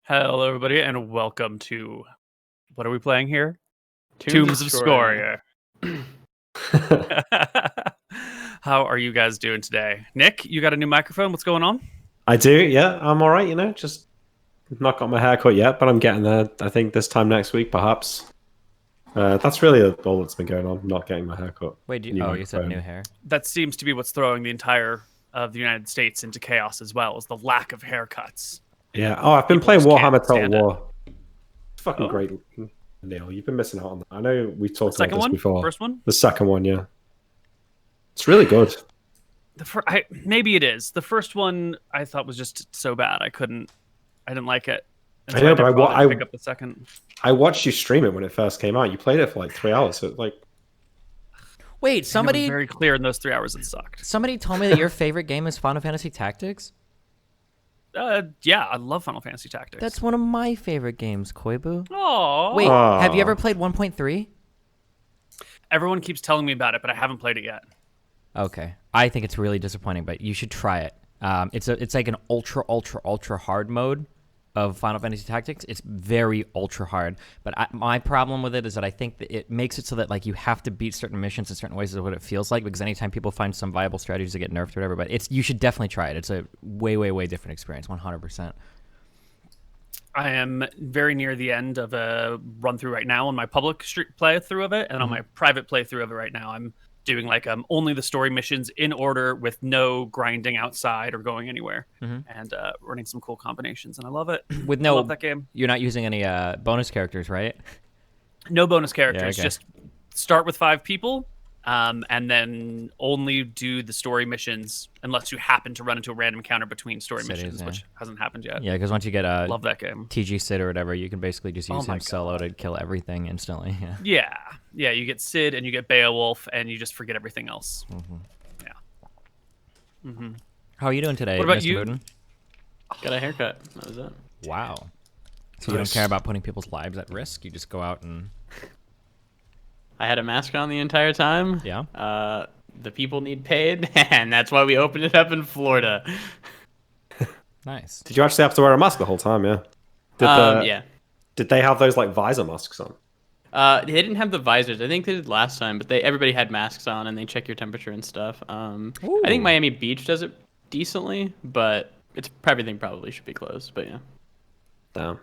Hello, everybody, and welcome to what are we playing here? Tombs of of Scoria. How are you guys doing today? Nick, you got a new microphone? What's going on? I do, yeah. I'm all right, just not got my hair cut yet, but I'm getting there. I think this time next week, perhaps. That's really all that's been going on, not getting my hair cut. Wait, you said new hair? That seems to be what's throwing the entire of the United States into chaos as well, is the lack of haircuts. Yeah. Oh, I've been People playing just can't Warhammer Total stand it. War. It's fucking great, Neil. You've been missing out on that. I know we've talked about Second this one? before. First one? The second one, yeah. It's really good. Maybe it is. The first one I thought was just so bad. I didn't like it. And I know, but I pick up the second. I watched you stream it when it first came out. You played it for like 3 hours. So Wait, somebody It was very clear in those 3 hours it sucked. somebody told me that your favorite game is Final Fantasy Tactics. Yeah, I love Final Fantasy Tactics. That's one of my favorite games, Koibu. Oh. Wait, have you ever played 1.3? Everyone keeps telling me about it, but I haven't played it yet. Okay, I think it's really disappointing, but you should try it. It's like an ultra hard mode of Final Fantasy Tactics. It's very ultra hard, but my problem with it is that I think that it makes it so that like you have to beat certain missions in certain ways is what it feels like, because anytime people find some viable strategies to get nerfed or whatever, but you should definitely try it. It's a way different experience, 100%. I am very near the end of a run through right now on my public playthrough of it, and on my private playthrough of it right now, I'm doing like only the story missions in order with no grinding outside or going anywhere, and running some cool combinations, and I love it. I love that game. You're not using any bonus characters, right? No bonus characters. Yeah, okay. Just start with 5 people, and then only do the story missions unless you happen to run into a random encounter between story missions, which hasn't happened yet. Yeah, because once you get love that game. TG Sid or whatever, you can basically just use him solo to kill everything instantly. Yeah, you get Sid and you get Beowulf, and you just forget everything else. How are you doing today, What about MrMouton? Got a haircut. That was it. Wow. So you don't care about putting people's lives at risk? You just go out and... I had a mask on the entire time. Yeah? The people need paid, and that's why we opened it up in Florida. Nice. did you actually have to wear a mask the whole time? Yeah. Yeah. Did they have those like visor masks on? They didn't have the visors. I think they did last time, but everybody had masks on, and they check your temperature and stuff. I think Miami Beach does it decently, but everything probably should be closed. But yeah. Damn.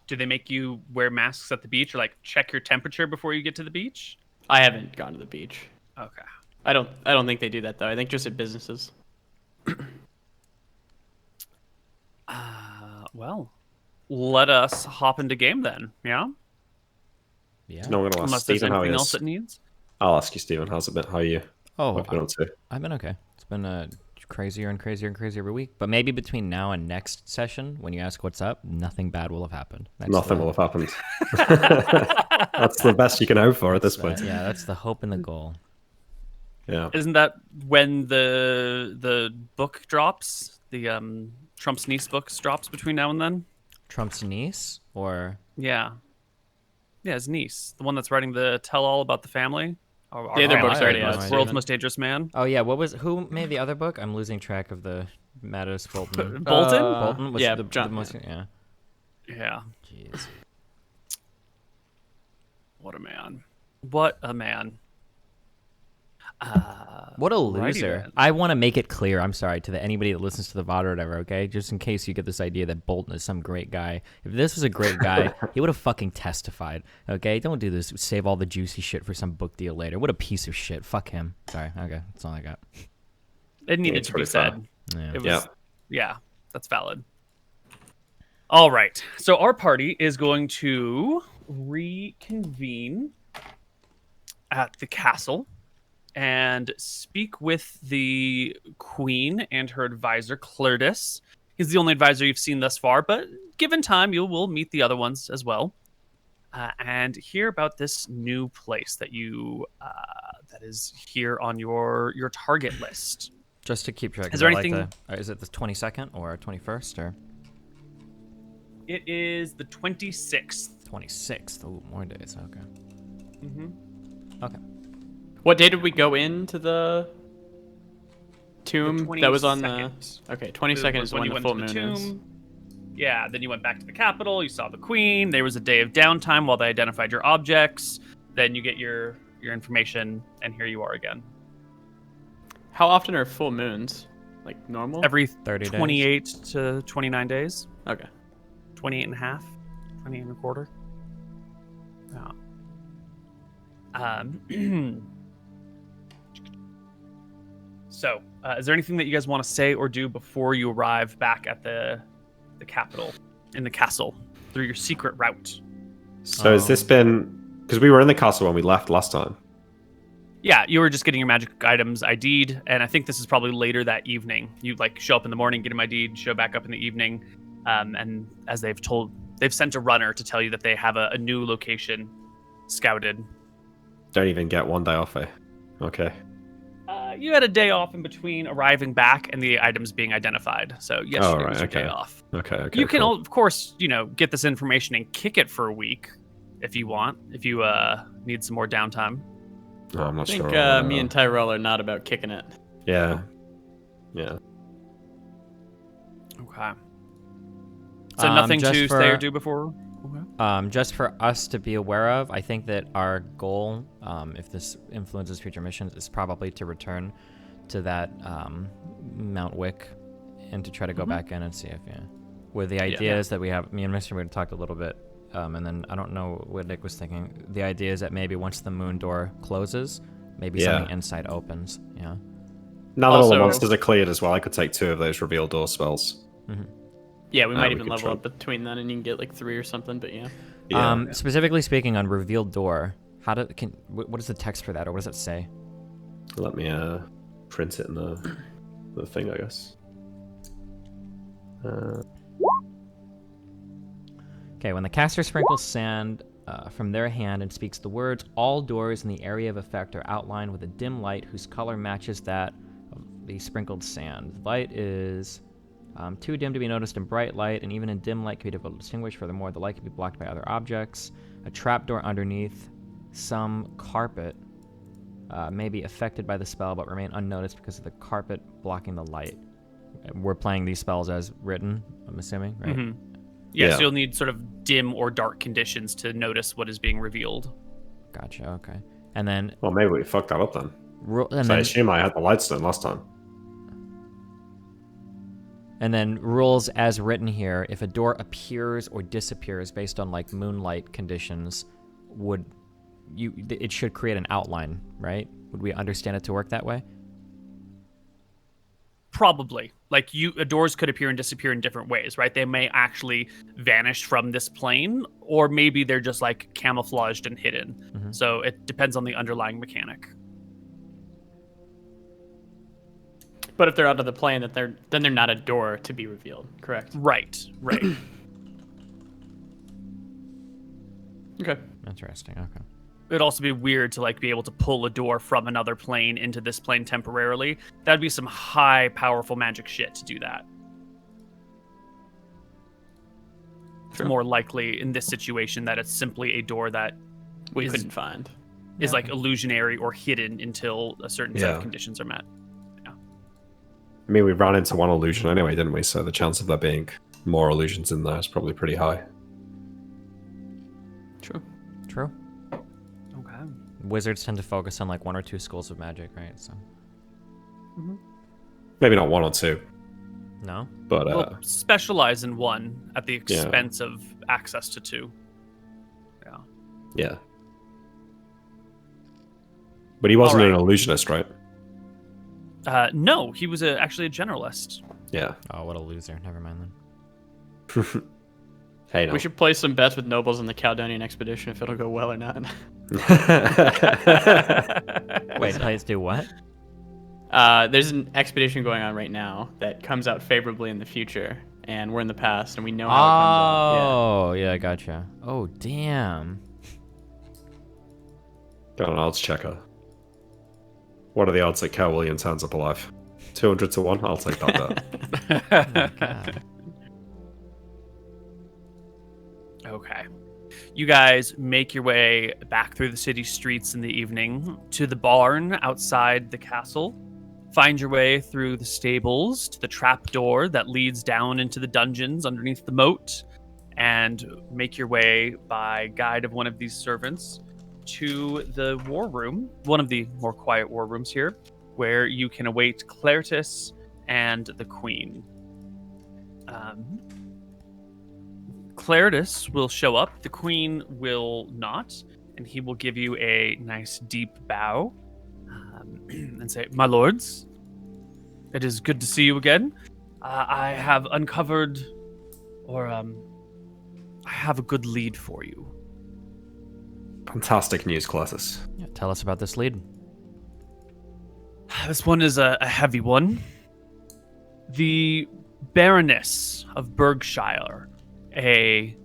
Do they make you wear masks at the beach, or like check your temperature before you get to the beach? I haven't gone to the beach. Okay. I don't think they do that though. I think just at businesses. Well, let us hop into game then. Yeah. Yeah. No one gonna ask Unless there's Stephen how he anything is. else it needs. I'll ask you, Stephen. How's it been? How are you? Oh, What have you been up to? I've been okay. It's been crazier and crazier and crazier every week. But maybe between now and next session, when you ask what's up, nothing bad will have happened. Nothing will have happened. That's the best you can hope for at this point. Yeah, that's the hope and the goal. Yeah. Isn't that when the book drops? The Trump's niece book drops between now and then? Trump's niece, or Yeah. Yeah, his niece, the one that's writing the tell-all about the family. The other book's already out. World's Most Dangerous Man. oh yeah, who made the other book? I'm losing track of the Mattis Bolton. Bolton? Bolton was yeah, the John, most. Yeah. Yeah. Jeez. What a man. What a man. What a Alrighty loser. then. I want to make it clear, I'm sorry, to anybody that listens to the VOD or whatever, okay? Just in case you get this idea that Bolton is some great guy. If this was a great guy, he would have fucking testified, okay? Don't do this. Save all the juicy shit for some book deal later. What a piece of shit. Fuck him. Sorry. Okay, that's all I got. It needed it's to be pretty fair. said. Yeah. It was, yeah, that's valid. All right. So our party is going to reconvene at the castle and speak with the queen and her advisor, Clerdis. He's the only advisor you've seen thus far, but given time, you will meet the other ones as well. And hear about this new place that that is here on your target list. Just to keep track. Is there anything? Is it the 22nd or 21st or? It is the 26th. 26th. Oh, more days. Okay. Mm-hmm. Okay. What day did we go into the tomb that was on the... 22nd. Okay, 22nd is when when you the went full to moon the is. tomb. Yeah, then you went back to the capital, you saw the queen, there was a day of downtime while they identified your objects, then you get your information, and here you are again. How often are full moons? Like normal? Every 30 days. 28 to 29 days. Okay. 28 and a half, 28 and a quarter. Yeah. So, is there anything that you guys want to say or do before you arrive back at the capital, in the castle, through your secret route? So has this been... Because we were in the castle when we left last time. Yeah, you were just getting your magic items ID'd, and I think this is probably later that evening. You show up in the morning, get them ID'd, show back up in the evening, and as they've sent a runner to tell you that they have a new location scouted. Don't even get one day off, eh? Okay. You had a day off in between arriving back and the items being identified, so yesterday was your day off. Okay. You can, of course, get this information and kick it for a week if you want, if you need some more downtime. No, I'm not I think sure. me and Tyrael are not about kicking it. Yeah. Okay. So nothing to say or do before? Okay. Just for us to be aware of, I think that our goal, if this influences future missions, is probably to return to that Mount Wick and to try to go back in and see if, with the ideas that we have, me and MrMouton talked a little bit, and then I don't know what Nick was thinking. The idea is that maybe once the moon door closes, maybe something inside opens. Yeah. Now that all the Also- monsters are cleared as well, I could take 2 of those reveal door spells. Yeah, we might we even could level try. up between then, and you can get like 3 or something. But yeah. Specifically speaking on revealed door, what is the text for that, or what does it say? Let me print it in the thing, I guess. Okay, when the caster sprinkles sand from their hand and speaks the words, all doors in the area of effect are outlined with a dim light whose color matches that of the sprinkled sand. The light is too dim to be noticed in bright light, and even in dim light can be difficult to distinguish. Furthermore, the light can be blocked by other objects. A trapdoor underneath some carpet may be affected by the spell, but remain unnoticed because of the carpet blocking the light. We're playing these spells as written, I'm assuming, right? Mm-hmm. Yeah, so you'll need sort of dim or dark conditions to notice what is being revealed. Gotcha, okay. And then... Well, maybe we fucked that up then. I assume I had the lights done last time. And then rules as written here, if a door appears or disappears based on like moonlight conditions, it should create an outline, right? Would we understand it to work that way? Probably. Like doors could appear and disappear in different ways, right? They may actually vanish from this plane, or maybe they're just like camouflaged and hidden. Mm-hmm. So it depends on the underlying mechanic. But if they're out of the plane, then they're not a door to be revealed, correct? Right. Okay. Interesting, okay. It'd also be weird to be able to pull a door from another plane into this plane temporarily. That'd be some high, powerful magic shit to do that. It's more likely in this situation that it's simply a door that We couldn't find. is illusionary or hidden until a certain set of conditions are met. I mean, we ran into one illusion anyway, didn't we? So the chance of there being more illusions in there is probably pretty high. True. Okay. Wizards tend to focus on like 1 or 2 schools of magic, right? So Maybe not 1 or 2, no. but Well, specialize in one at the expense of access to 2. yeah. But he wasn't All an right. illusionist, right? No, he was actually a generalist. Yeah. Oh, what a loser. Never mind then. Hey, no. We should play some bets with nobles on the Caledonian expedition if it'll go well or not. Wait, players do what? There's an expedition going on right now that comes out favorably in the future, and we're in the past, and we know how it comes out. Oh, yeah, gotcha. Oh, damn. Got an odds checker. What are the odds that Cal Williams hands up alive? 200 to 1? I'll take that bet. Oh my God. Okay. You guys make your way back through the city streets in the evening to the barn outside the castle. find your way through the stables to the trap door that leads down into the dungeons underneath the moat, and make your way by guide of one of these servants to the war room, one of the more quiet war rooms here, where you can await Claritus and the Queen. Claritus will show up, the Queen will not, and he will give you a nice deep bow and say, "My lords, it is good to see you again. I have uncovered, I have a good lead for you." Fantastic news, Colossus. Yeah, tell us about this lead. This one is a heavy one. The Baroness of Berkshire, a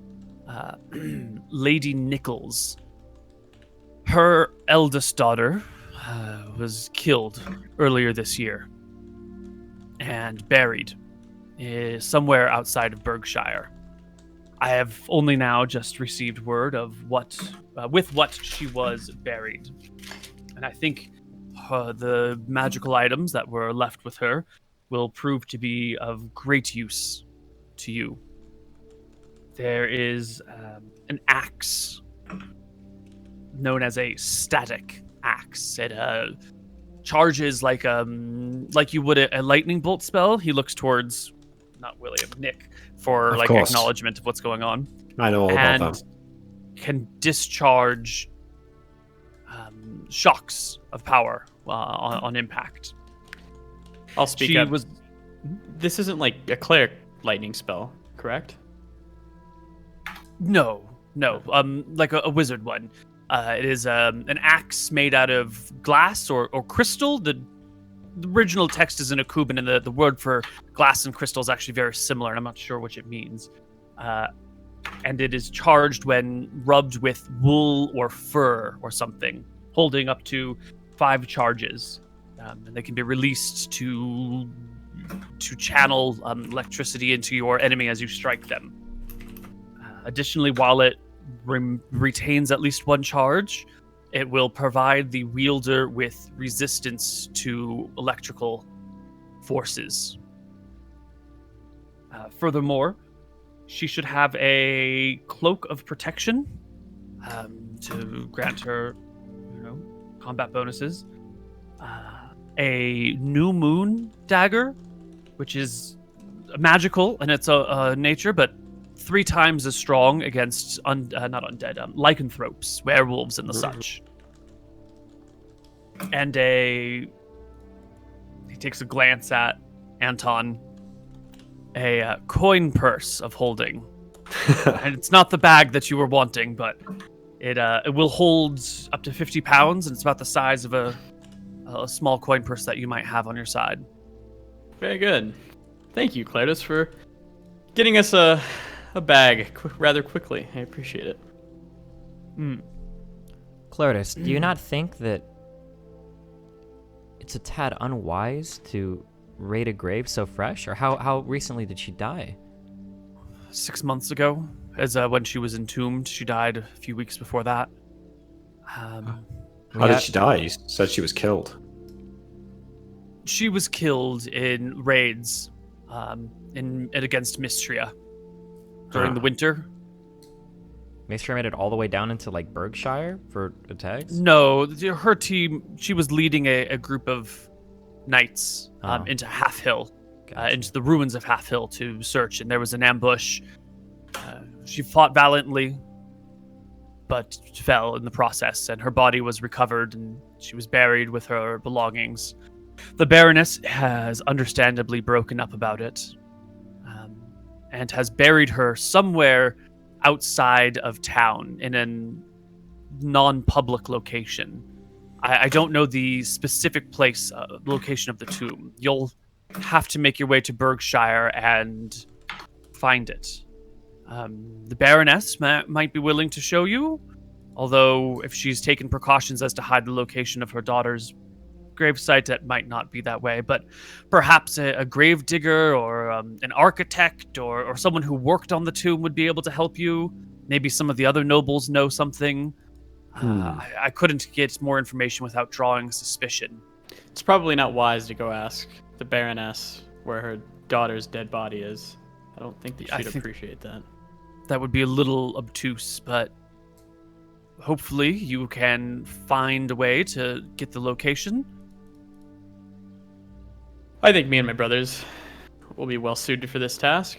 Lady Nichols, her eldest daughter was killed earlier this year and buried somewhere outside of Berkshire. I have only now just received word of with what she was buried, and I think the magical items that were left with her will prove to be of great use to you. There is an axe known as a static axe. It charges like you would a lightning bolt spell. He looks towards, not William, Nick, for Of like course. acknowledgement of what's going on. I know all And about that. can discharge shocks of power on impact. I'll speak She up. was This isn't like a cleric lightning spell, correct? no, like a wizard one. It is an axe made out of glass or crystal. The original text is in a Kuban, and the word for glass and crystal is actually very similar, and I'm not sure which it means. And it is charged when rubbed with wool or fur or something, holding up to 5 charges. And they can be released to channel electricity into your enemy as you strike them. Additionally, while it retains at least 1 charge, it will provide the wielder with resistance to electrical forces. Furthermore, she should have a cloak of protection to grant her, combat bonuses. A new moon dagger, which is magical in its nature, but 3 times as strong against not undead, lycanthropes, werewolves, and the such. And he takes a glance at Anton, a coin purse of holding. And it's not the bag that you were wanting, but it will hold up to 50 pounds, and it's about the size of a small coin purse that you might have on your side. Very good. Thank you, Claritus, for getting us a bag rather quickly. I appreciate it. Claritus, do you not think that it's a tad unwise to raid a grave so fresh? Or how recently did she die? 6 months ago, as when she was entombed. She died a few weeks before that. How did she die? You said she was killed. She was killed in raids against Mystria during the winter. Maestro made it all the way down into like Berkshire for attacks? No, her team. She was leading a group of knights into Half Hill, into the ruins of Half Hill to search, and there was an ambush. She fought valiantly, but fell in the process, and her body was recovered, and she was buried with her belongings. The Baroness has understandably broken up about it, and has buried her somewhere outside of town in a non-public location. I don't know the specific location of the tomb. You'll have to make your way to Berkshire and find it. The Baroness might be willing to show you, although if she's taken precautions as to hide the location of her daughter's gravesite, that might not be that way. But perhaps a grave digger or an architect or someone who worked on the tomb would be able to help you. Maybe some of the other nobles know something. I couldn't get more information without drawing suspicion. It's probably not wise to go ask the Baroness where her daughter's dead body is. I don't think that I she'd think appreciate that. that would be a little obtuse, but hopefully you can find a way to get the location. I think me and my brothers will be well suited for this task.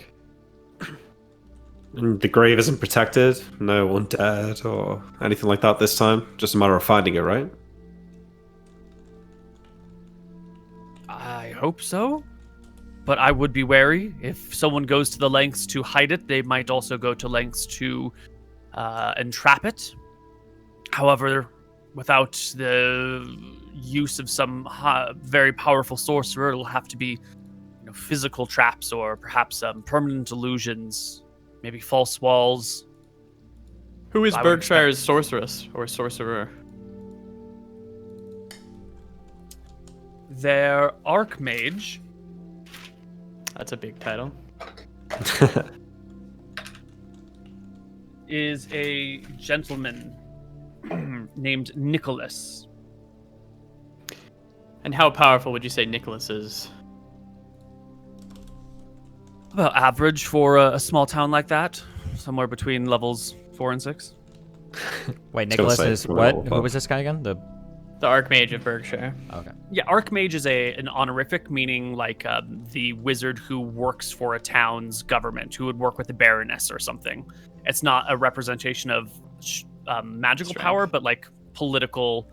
And the grave isn't protected, no undead or anything like that this time. Just a matter of finding it, right? I hope so, but I would be wary. If someone goes to the lengths to hide it, they might also go to lengths to entrap it. However, without the use of some very powerful sorcerer, it'll have to be physical traps or perhaps permanent illusions, maybe false walls. Who is I would Berkshire's sorceress or sorcerer? Their Archmage That's a big title. is a gentleman named Nichols. And how powerful would you say Nicholas is? About average for a small town like that, somewhere between levels 4 and 6. Wait, was gonna Nicholas say, is we're what? all Who above. was this guy again? The The Archmage of Berkshire. okay. Yeah, Archmage is an honorific, meaning like the wizard who works for a town's government, who would work with the Baroness or something. It's not a representation of magical Strength. power, but like political.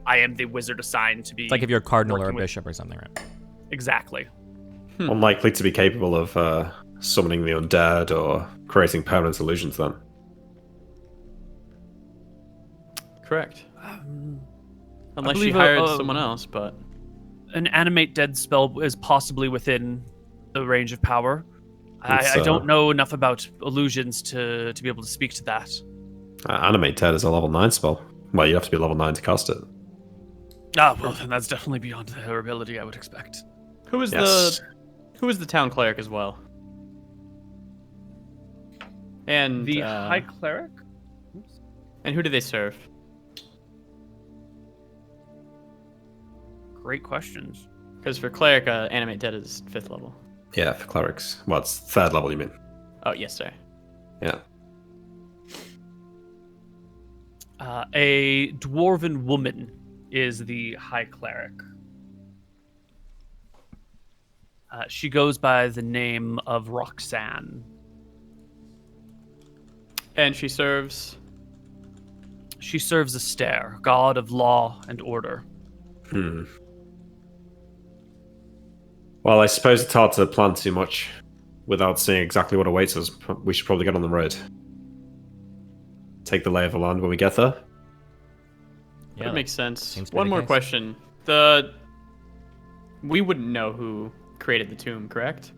I am the wizard assigned to be. It's like if you're a cardinal or a working with- bishop or something, right? Exactly. Unlikely to be capable of summoning the undead or creating permanent illusions then. Correct. I Unless she believe hired someone else, but An animate dead spell is possibly within the range of power. It's, I don't know enough about illusions to be able to speak to that. Animate Dead is a level 9 spell. Well, you have to be level 9 to cast it. Ah, well, then that's definitely beyond her ability, I would expect. who is Yes. who is the town cleric as well? And The High Cleric? and who do they serve? Great questions. Because for cleric, animate dead is 5th level. Yeah, for clerics. Well, it's 3rd level, you mean? Oh yes, sir. Yeah. A dwarven woman is the High Cleric. She goes by the name of Roxanne. And she serves. She serves Astaire, god of law and order. Well, I suppose it's hard to plan too much without seeing exactly what awaits us. We should probably get on the road. Take the lay of the land when we get there. Yeah, That makes sense. seems to be One the more case. question. We wouldn't know who created the tomb, correct?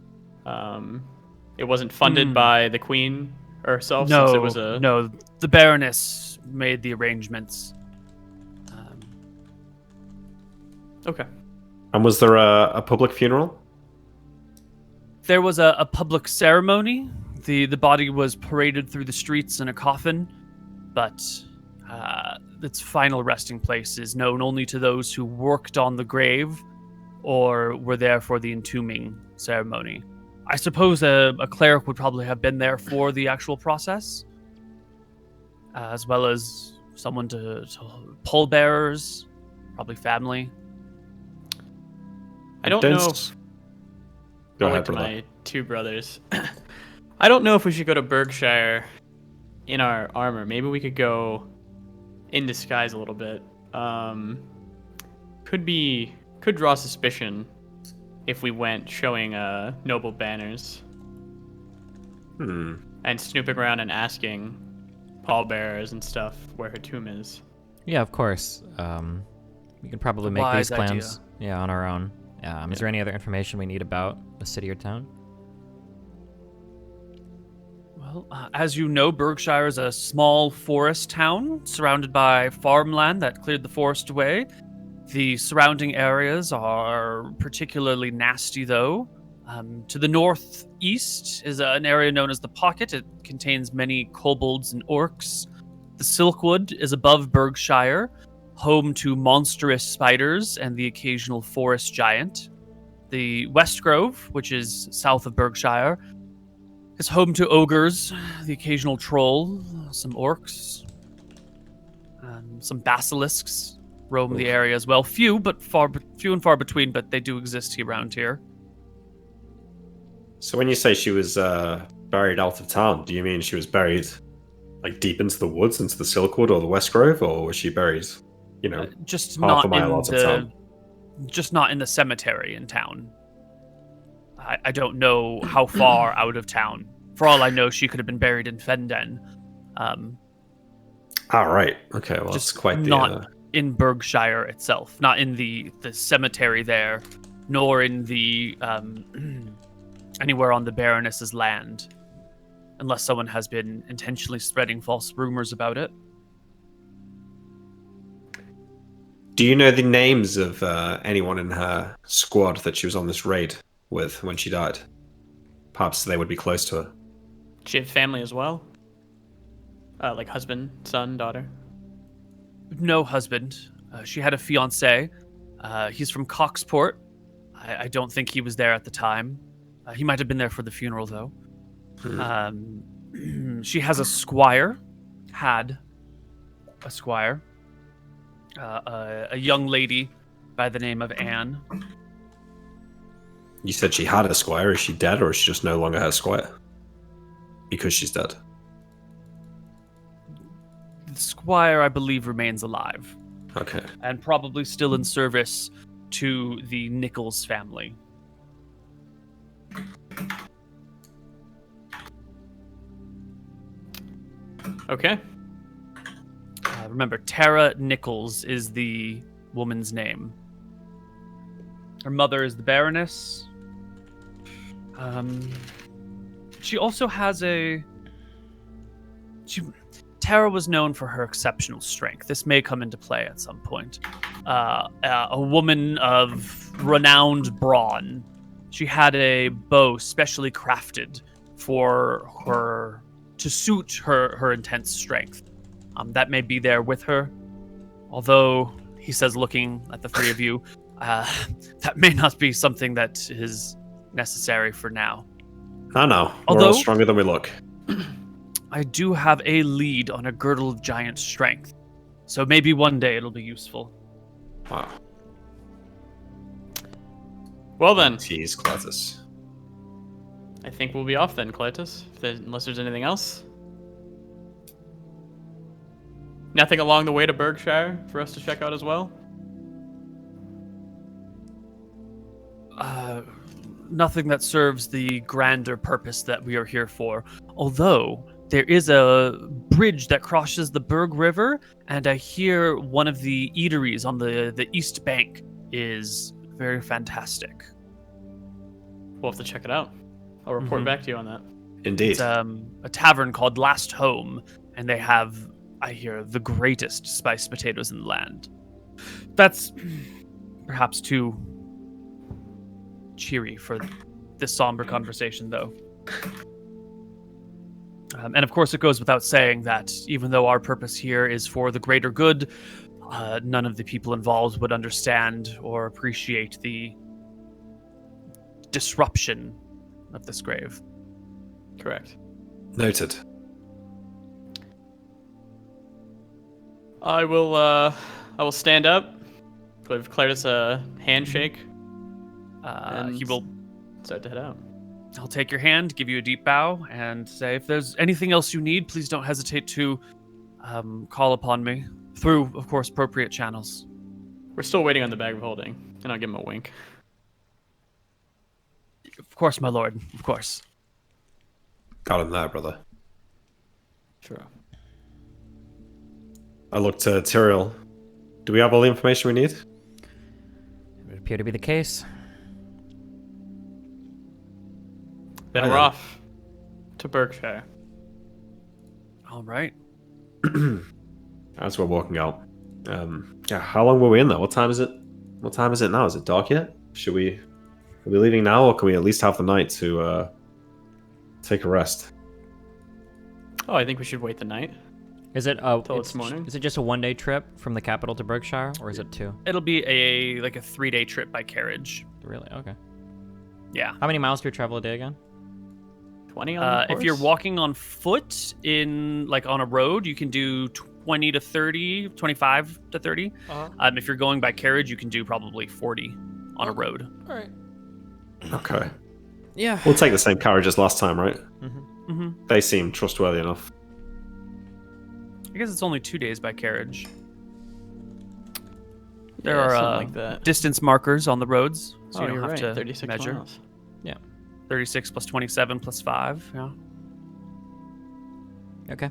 It wasn't funded by the queen herself, since it was a. No, the Baroness made the arrangements. Okay. And was there a public funeral? There was a public ceremony. The body was paraded through the streets in a coffin, but its final resting place is known only to those who worked on the grave or were there for the entombing ceremony. I suppose a cleric would probably have been there for the actual process, as well as someone to pallbearers, probably family. I don't know. Go I'll ahead, wait to brother. my 2 brothers. I don't know if we should go to Berkshire in our armor. Maybe we could go in disguise a little bit. Could draw suspicion if we went showing noble banners and snooping around and asking pallbearers and stuff where her tomb is. Yeah, of course. We can probably make wise these plans. idea. Yeah, on our own. Is there any other information we need about the city or town? Well, as you know, Berkshire is a small forest town surrounded by farmland that cleared the forest away. The surrounding areas are particularly nasty, though. To the northeast is an area known as the Pocket. It contains many kobolds and orcs. The Silkwood is above Berkshire. home to monstrous spiders and the occasional forest giant. The West Grove, which is south of Berkshire, is home to ogres, the occasional troll, some orcs, some basilisks roam the area as well. Few and far between, but they do exist around here. So when you say she was buried out of town, do you mean she was buried like deep into the woods, into the Silkwood or the West Grove, or was she buried, Just half not a mile in out of town? just not in the cemetery in town. I don't know how far out of town. For all I know, she could have been buried in Fenden. Right. Okay. Well, Just it's quite the. not in Berkshire itself, not in the cemetery there, nor in the anywhere on the Baroness's land, unless someone has been intentionally spreading false rumors about it. Do you know the names of anyone in her squad that she was on this raid with when she died? Perhaps they would be close to her. She have family as well? Like husband, son, daughter? No husband. She had a fiancé. He's from Coxport. I don't think he was there at the time. He might have been there for the funeral, though. She has a squire. Had a squire. A young lady by the name of Anne. You said she had a squire. Is she dead, or is she just no longer her squire? Because she's dead. The squire, I believe, remains alive. Okay. And probably still in service to the Nichols family. Okay. Remember, Tara Nichols is the woman's name. Her mother is the Baroness. She also has Tara was known for her exceptional strength. This may come into play at some point. A woman of renowned brawn. She had a bow specially crafted for her to suit her intense strength. That may be there with her. Although, he says, looking at the three of you, that may not be something that is necessary for now. I know. We're Although- all stronger than we look. I do have a lead on a girdle of giant strength. So maybe one day it'll be useful. Wow. Well then, Jeez, Cletus. I think we'll be off then, Cletus. Unless there's anything else. Nothing along the way to Berkshire for us to check out as well? Nothing that serves the grander purpose that we are here for. Although, there is a bridge that crosses the Berg River, and I hear one of the eateries on the east bank is very fantastic. We'll have to check it out. I'll report back to you on that. Indeed. It's a tavern called Last Home, and they have, I hear, the greatest spiced potatoes in the land. That's perhaps too cheery for this somber conversation, though. And of course, it goes without saying that even though our purpose here is for the greater good, none of the people involved would understand or appreciate the disruption of this grave. Correct. Noted. I will stand up, give Cletus a handshake, and He will start to head out. I'll take your hand, give you a deep bow, and say, if there's anything else you need, please don't hesitate to call upon me through, of course, appropriate channels. We're still waiting on the bag of holding, and I'll give him a wink. Of course, my lord. Of course. Got him there, brother. Sure. I look to Tyrael. Do we have all the information we need? It would appear to be the case. Then we're off to Berkshire. All right. As we're walking out. Yeah, how long were we in there? What time is it? What time is it now? Is it dark yet? Are we leaving now, or can we at least have the night to take a rest? Oh, I think we should wait the night. Is it Till it's morning. Is it just a 1-day trip from the capital to Berkshire, or is it 2? It'll be a 3-day trip by carriage. Really? Okay. Yeah. How many miles do you travel a day again? 20 on the If you're horse? walking on foot on a road, you can do 20 to 30, 25 to 30. If you're going by carriage, you can do probably 40 on a road. All right. Okay. Yeah. We'll take the same carriage as last time, right? Mm-hmm. They seem trustworthy enough. I guess it's only 2 days by carriage. There Yeah, are something like that. distance markers on the roads, so you you're don't have right. to 36 measure. miles. 36 plus 27 plus 5. Yeah. Okay.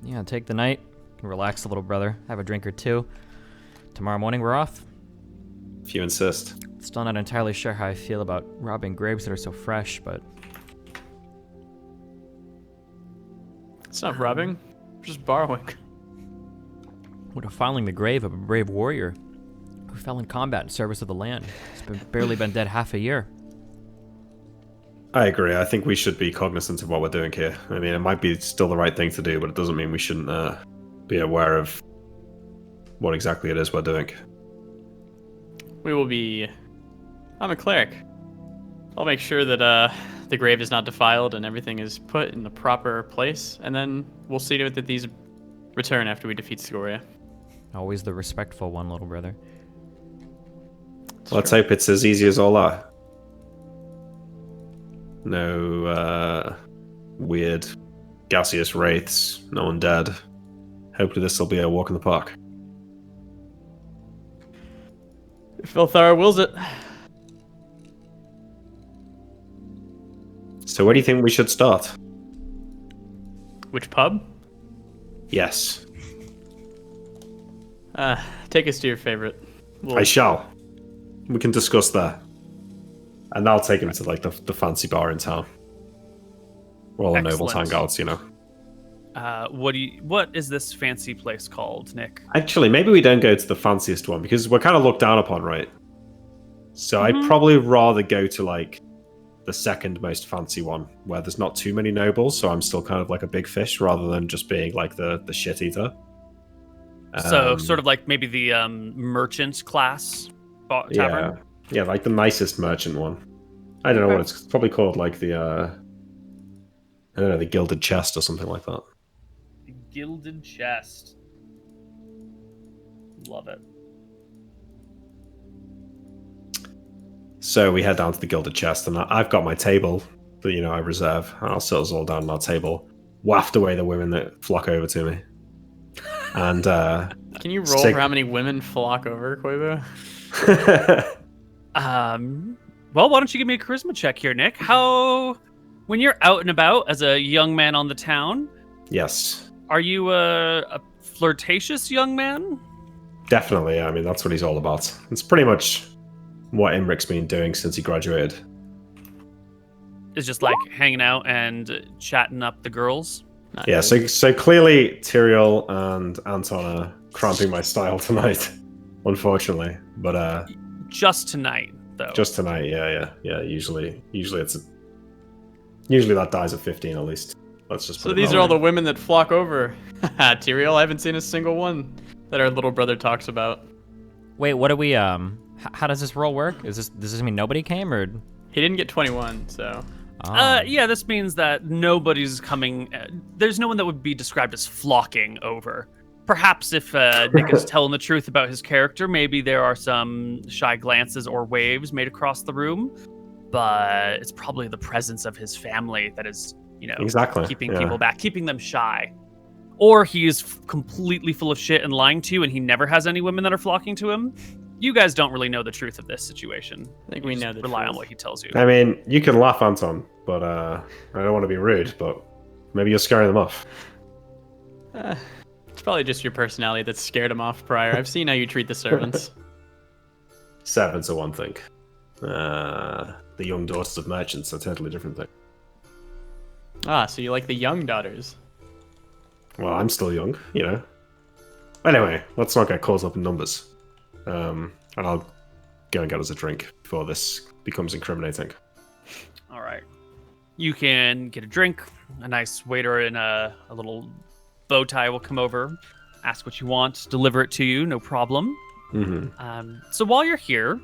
Yeah, take the night. Relax a little, brother. Have a drink or two. Tomorrow morning, we're off. If you insist. Still not entirely sure how I feel about robbing graves that are so fresh, but It's not robbing. We're just borrowing. we're defiling the grave of a brave warrior who fell in combat in service of the land. He's barely been dead half a year. I agree. I think we should be cognizant of what we're doing here. I mean, it might be still the right thing to do, but it doesn't mean we shouldn't be aware of what exactly it is we're doing. We will be... I'm a cleric. I'll make sure that the grave is not defiled and everything is put in the proper place, and then we'll see to it that these return after we defeat Scoria. Always the respectful one, little brother. Let's hope it's as easy as all that. No weird gaseous wraiths, no undead. Hopefully this will be a walk in the park. If Ilthara wills it. So where do you think we should start? Which pub? Yes, Take us to your favorite. I shall. We can discuss there. And I'll take him to like the fancy bar in town. Where all the noble Excellent. town guards, you know. What is this fancy place called, Nick? Actually, maybe we don't go to the fanciest one because we're kind of looked down upon, right? So I'd probably rather go to like the second most fancy one where there's not too many nobles, so I'm still kind of like a big fish rather than just being like the shit eater. So sort of like maybe the merchant class tavern. Yeah, like the nicest merchant one. I don't know what it's probably called, like the I don't know, the Gilded Chest or something like that. The Gilded Chest. Love it. So we head down to the Gilded Chest, and I've got my table that I reserve, and I'll sit us all down on our table, waft away the women that flock over to me, and Can you roll for how many women flock over, Koibu? Well, why don't you give me a charisma check here, Nick? When you're out and about as a young man on the town, Yes, are you a flirtatious young man? definitely. I mean, that's what he's all about. It's pretty much what Imrik's been doing since he graduated. It's just like hanging out and chatting up the girls? Not Yeah, really. so clearly Tyrael and Anton are cramping my style tonight, unfortunately. But Just tonight, though. just tonight, yeah. Usually that dies at 15 at least. Let's just. So put it these that are all way. the women that flock over. Tyrael, I haven't seen a single one that our little brother talks about. Wait, what do we how does this roll work? Does this mean nobody came, or He didn't get 21, so... Yeah, this means that nobody's coming. There's no one that would be described as flocking over. Perhaps if Nick is telling the truth about his character, maybe there are some shy glances or waves made across the room. But it's probably the presence of his family that is, Exactly, keeping yeah. people back, keeping them shy. Or he is completely full of shit and lying to you, and he never has any women that are flocking to him. You guys don't really know the truth of this situation. I think You we just know the rely on truth. what he tells you. I mean, you can laugh, Anton, but I don't want to be rude, but maybe you're scaring them off. It's probably just your personality that scared him off prior. I've seen how you treat the servants. Servants are one thing. The young daughters of merchants are a totally different thing. So you like the young daughters. Well, I'm still young, Anyway, let's not get caught up in numbers. And I'll go and get us a drink before this becomes incriminating. All right. You can get a drink. A nice waiter in a little Bowtie will come over, ask what you want, deliver it to you, no problem. So while you're here,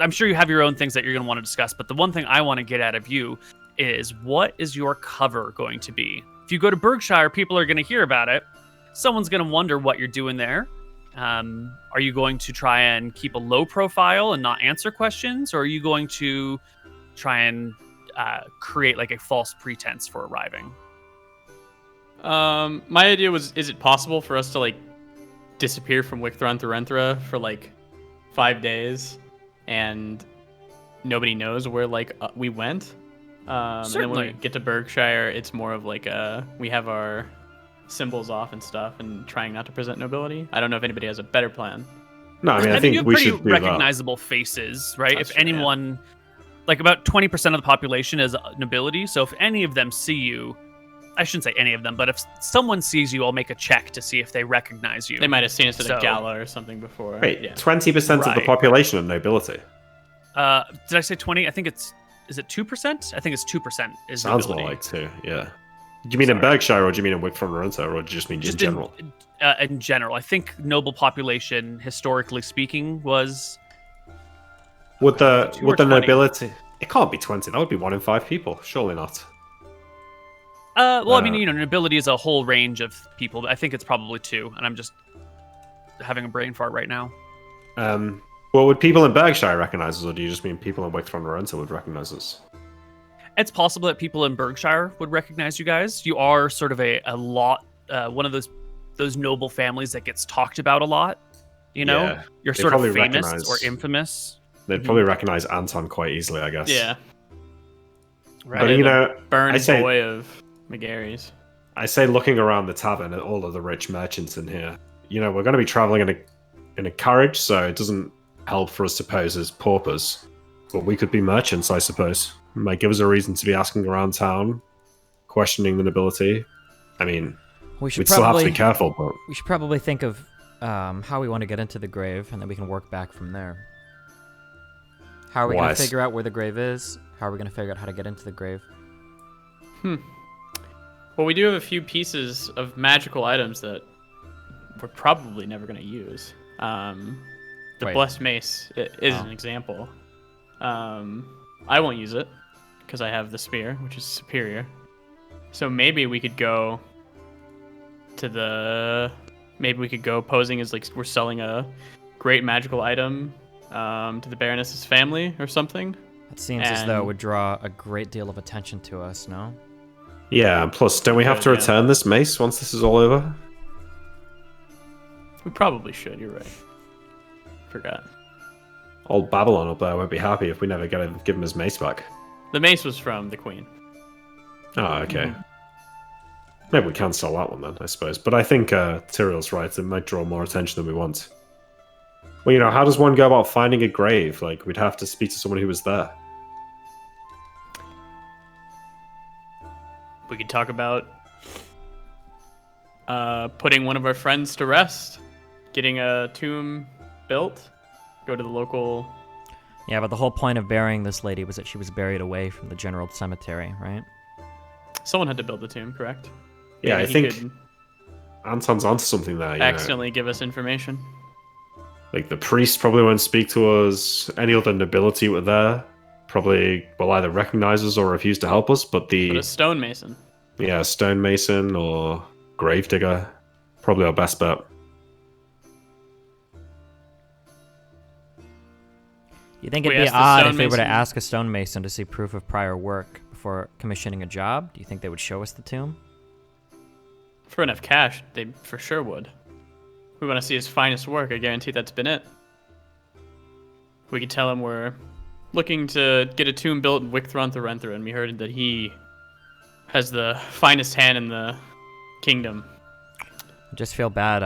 I'm sure you have your own things that you're going to want to discuss, but the one thing I want to get out of you is, what is your cover going to be? If you go to Berkshire, people are going to hear about it. Someone's going to wonder what you're doing there. Are you going to try and keep a low profile and not answer questions, or are you going to try and create like a false pretense for arriving? My idea was, is it possible for us to like disappear from Wickthrantharenthra for like 5 days and nobody knows where we went? And then when we get to Berkshire, it's more of like we have our symbols off and stuff and trying not to present nobility. I don't know if anybody has a better plan. No, I mean, I think you have we pretty should do recognizable faces, right? That's if true, anyone, like about 20% of the population is nobility, so if any of them see you, I shouldn't say any of them, but if someone sees you, I'll make a check to see if they recognize you. They might have seen us at a gala or something before. that. Wait, Yeah. 20% of the population are nobility. Did I say 20? I think is it 2%? I think it's 2% is Sounds nobility. more like 2, yeah. Do you mean in Berkshire, or do you mean in Wickthrantharenthra, or do you just mean in general? In general. I think noble population, historically speaking, was... With the 2 or 20? nobility... It can't be 20. That would be 1 in 5 people. Surely not. Well, I mean, nobility is a whole range of people. But I think it's probably 2, and I'm just having a brain fart right now. Well, would people in Berkshire recognize us, or do you just mean people in Wickthrantharenthra would recognize us? It's possible that people in Berkshire would recognize you guys. You are sort of one of those noble families that gets talked about a lot. You know, Yeah, you're they sort of probably famous recognize- or infamous. They'd probably recognize Anton quite easily, I guess. Yeah. Right. But, you know, Burn I say- boy of McGary's. I say, looking around the tavern at all of the rich merchants in here, you know, we're going to be traveling in a carriage, so it doesn't help for us to pose as paupers. But we could be merchants, I suppose. It might give us a reason to be asking around town, questioning the nobility. I mean, We'd still have to be careful, but... We should probably think of how we want to get into the grave, and then we can work back from there. How are we going to figure out where the grave is? How are we going to figure out how to get into the grave? Well, we do have a few pieces of magical items that we're probably never going to use. The Wait. Blessed Mace is an example. I won't use it because I have the spear, which is superior. So maybe we could go posing as like we're selling a great magical item to the Baroness's family or something. It seems as though it would draw a great deal of attention to us, no? Yeah, and plus, don't we have to return this mace once this is all over? We probably should, you're right. Forgot. Old Babylon up there won't be happy if we never give him his mace back. The mace was from the Queen. Oh, okay. Maybe we can sell that one then, I suppose. But I think Tyrael's right. It might draw more attention than we want. Well, you know, how does one go about finding a grave? Like, we'd have to speak to someone who was there. We could talk about putting one of our friends to rest, getting a tomb built, go to the local... Yeah, but the whole point of burying this lady was that she was buried away from the general cemetery, right? Someone had to build the tomb, correct? Yeah, I he think could Anton's onto something there. You accidentally give us information. know? Like, the priest probably won't speak to us. Any other nobility were there. Probably will either recognize us or refuse to help us, but But a stonemason. Yeah, stonemason or gravedigger. Probably our best bet. You think We it'd be asked the odd if we were to stonemason- ask a stonemason to see proof of prior work before commissioning a job? Do you think they would show us the tomb? For enough cash, they for sure would. We want to see his finest work. I guarantee that's been it. We could tell him we're looking to get a tomb built in Wickthrantharenthra, and we heard that he has the finest hand in the kingdom. I just feel bad.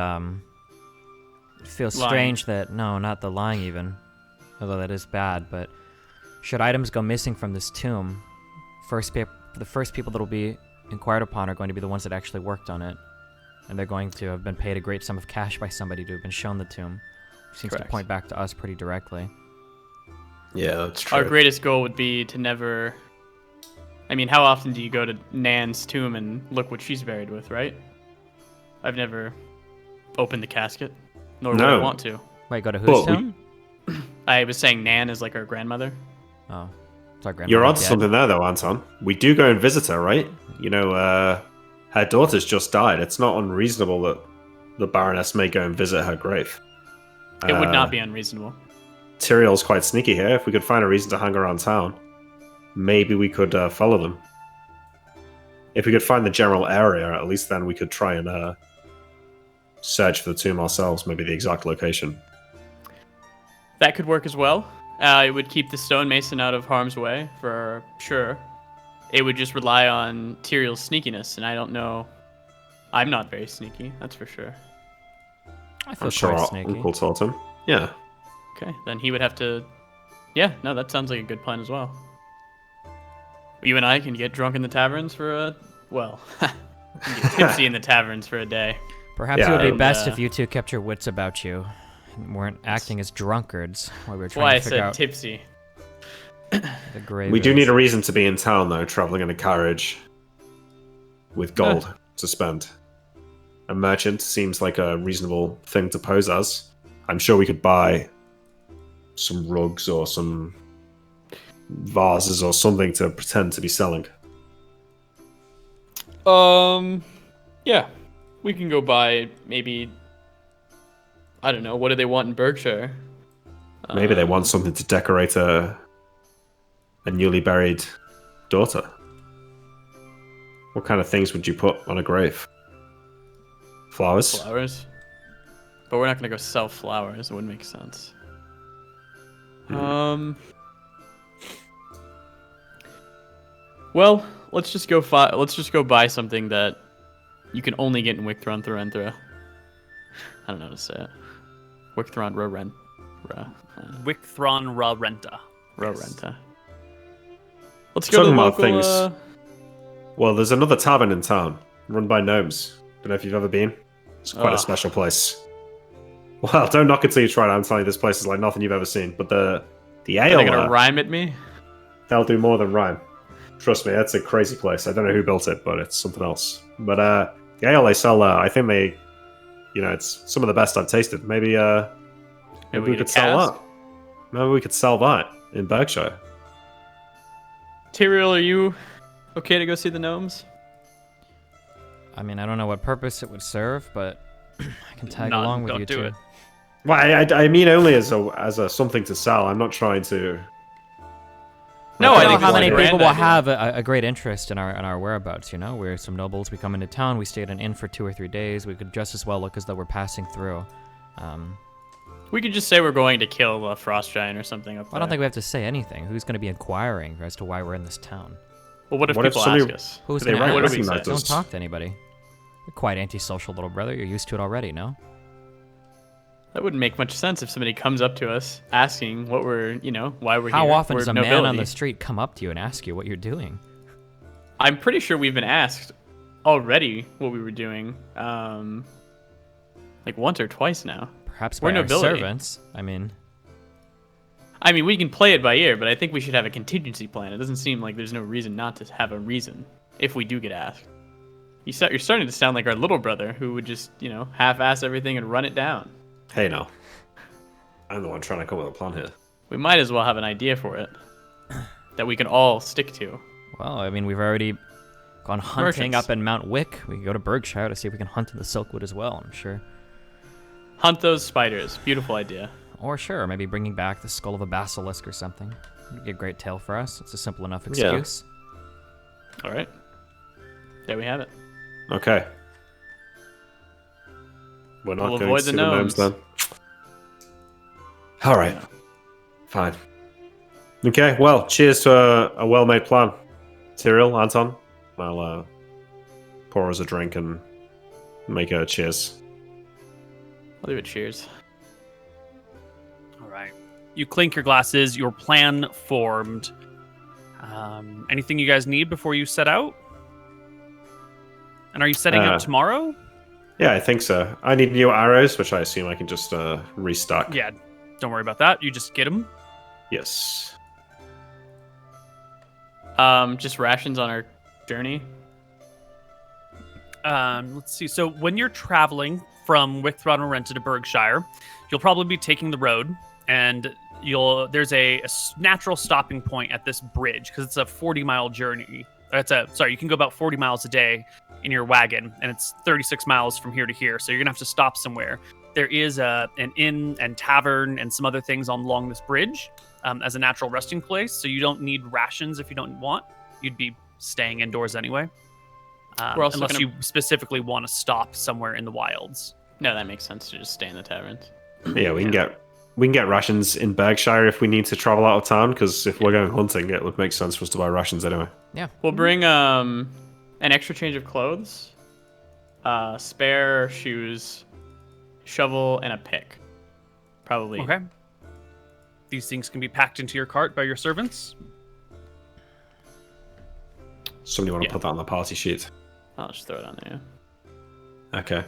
It feels Lying. strange that not the lying even, although that is bad. But should items go missing from this tomb, the first people that will be inquired upon are going to be the ones that actually worked on it, and they're going to have been paid a great sum of cash by somebody to have been shown the tomb. Which seems Correct. to point back to us pretty directly. Yeah, that's true. Our greatest goal would be to never I mean, how often do you go to Nan's tomb and look what she's buried with, right? I've never opened the casket, nor would I want to. Wait, go to Well, whose tomb? I was saying Nan is like our grandmother. Oh, it's our grandmother. You're onto dead. something there, though, Anton. We do go and visit her, right? You know, her daughter's just died. It's not unreasonable that the Baroness may go and visit her grave. It would not be unreasonable. Tyrael's quite sneaky here. If we could find a reason to hang around town, maybe we could follow them. If we could find the general area, at least then we could try and search for the tomb ourselves, maybe the exact location. That could work as well. It would keep the stonemason out of harm's way, for sure. It would just rely on Tyrael's sneakiness, and I don't know. I'm not very sneaky, that's for sure. I feel I'm sure quite our sneaky. uncle taught him. Yeah. Okay, then he would have to... Yeah, no, that sounds like a good plan as well. You and I can get drunk in the taverns for a... Well, get tipsy in the taverns for a day. Perhaps Yeah, it would be and, best if you two kept your wits about you and weren't acting as drunkards while we were That's why I trying to figure said out tipsy. the grave. We do is. need a reason to be in town, though, traveling in a carriage with gold to spend. A merchant seems like a reasonable thing to pose as. I'm sure we could buy some rugs or some vases or something to pretend to be selling. Yeah. We can go buy maybe... I don't know, what do they want in Berkshire? Maybe they want something to decorate a newly buried daughter. What kind of things would you put on a grave? Flowers? Flowers? But we're not going to go sell flowers. It wouldn't make sense. Well, let's just go buy something that you can only get in Wicktron Threnthra. I don't know how to say it. Wicktron Wicktron Ra Renta. Renta. Let's go to Talking the about local, things. Well, there's another tavern in town, run by gnomes. Don't know if you've ever been. It's quite a special place. Well, don't knock it till you try it. I'm telling you, this place is like nothing you've ever seen. But the Are ale, they going to rhyme at me? they'll do more than rhyme. Trust me, that's a crazy place. I don't know who built it, but it's something else. But the ale they sell, I think they, it's some of the best I've tasted. Maybe we get a could sell cask? that. Maybe we could sell that in Berkshire. Tyrael, are you okay to go see the gnomes? I mean, I don't know what purpose it would serve, but I can tag None, along with don't you do two. it. Well, I mean only as a something to sell. I'm not trying to. No, I I don't think know how it's many a grand people will idea. have a great interest in our whereabouts. We're some nobles. We come into town. We stay at an inn for 2 or 3 days. We could just as well look as though we're passing through. We could just say we're going to kill a frost giant or something up there. I don't think we have to say anything. Who's going to be inquiring as to why we're in this town? Well, what if What if people somebody- ask us? Who's Do they going to What ask? do we recognize say? us? Don't talk to anybody. You're quite antisocial, little brother. You're used to it already, no? That wouldn't make much sense if somebody comes up to us asking what we're, why we're here. How often We're does a man on nobility. the street come up to you and ask you what you're doing? I'm pretty sure we've been asked already what we were doing, like once or twice now. Perhaps We're by our nobility. servants. I mean, We can play it by ear, but I think we should have a contingency plan. It doesn't seem like there's no reason not to have a reason if we do get asked. You're starting to sound like our little brother who would just, half-ass everything and run it down. Hey, now. I'm the one trying to come up with a plan here. We might as well have an idea for it that we can all stick to. well, I mean, we've already gone hunting Merchants. up in Mount Wick. We can go to Berkshire to see if we can hunt in the Silkwood as well, I'm sure. Hunt those spiders. Beautiful idea. Or sure, maybe bringing back the skull of a basilisk or something. It'd be a great tale for us. It's a simple enough Yeah. excuse. All right. There we have it. Okay. We're not We'll going avoid to see the the gnomes gnomes. then. All right. Fine. Okay, well, cheers to a well-made plan. Tyrael, Anton, I'll pour us a drink and make a cheers. I'll leave it cheers. All right. You clink your glasses. Your plan formed. Anything you guys need before you set out? And are you setting up tomorrow? Yeah, I think so. I need new arrows, which I assume I can just restock. Yeah. Don't worry about that. You just get them. Yes. Just rations on our journey. Let's see. So when you're traveling from Wickthrottle to Berkshire, you'll probably be taking the road, and there's a natural stopping point at this bridge because it's a 40-mile journey. You can go about 40 miles a day in your wagon, and it's 36 miles from here to here. So you're gonna have to stop somewhere. There is an inn and tavern and some other things along this bridge as a natural resting place. So you don't need rations if you don't want. You'd be staying indoors anyway. Unless you specifically want to stop somewhere in the wilds. No, that makes sense to just stay in the taverns. Yeah, we can get rations in Berkshire if we need to travel out of town. Because if we're going hunting, it would make sense for us to buy rations anyway. Yeah. We'll bring an extra change of clothes, spare shoes, shovel, and a pick. Probably. Okay. These things can be packed into your cart by your servants. Somebody want to put that on the party sheet? I'll just throw it on there. Yeah. Okay.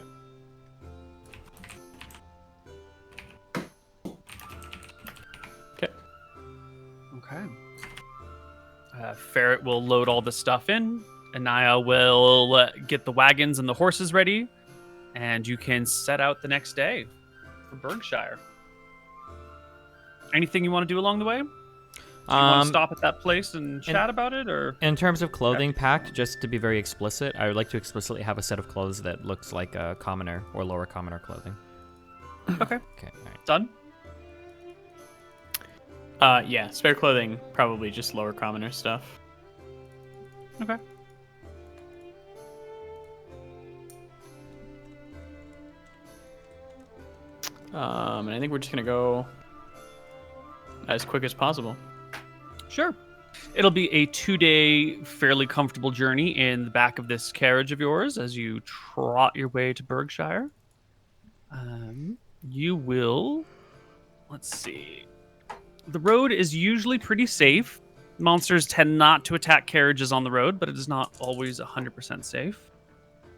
Okay. Ferret will load all the stuff in. Anaya will get the wagons and the horses ready. And you can set out the next day for Berkshire. Anything you want to do along the way? Do you want to stop at that place and chat about it, or? In terms of clothing packed, just to be very explicit, I would like to explicitly have a set of clothes that looks like a commoner or lower commoner clothing. Okay. Okay, all right. Done? Yeah, spare clothing, probably just lower commoner stuff. Okay. And I think we're just gonna go as quick as possible. Sure. It'll be a 2-day, fairly comfortable journey in the back of this carriage of yours as you trot your way to Berkshire. You will... Let's see. The road is usually pretty safe. Monsters tend not to attack carriages on the road, but it is not always 100% safe.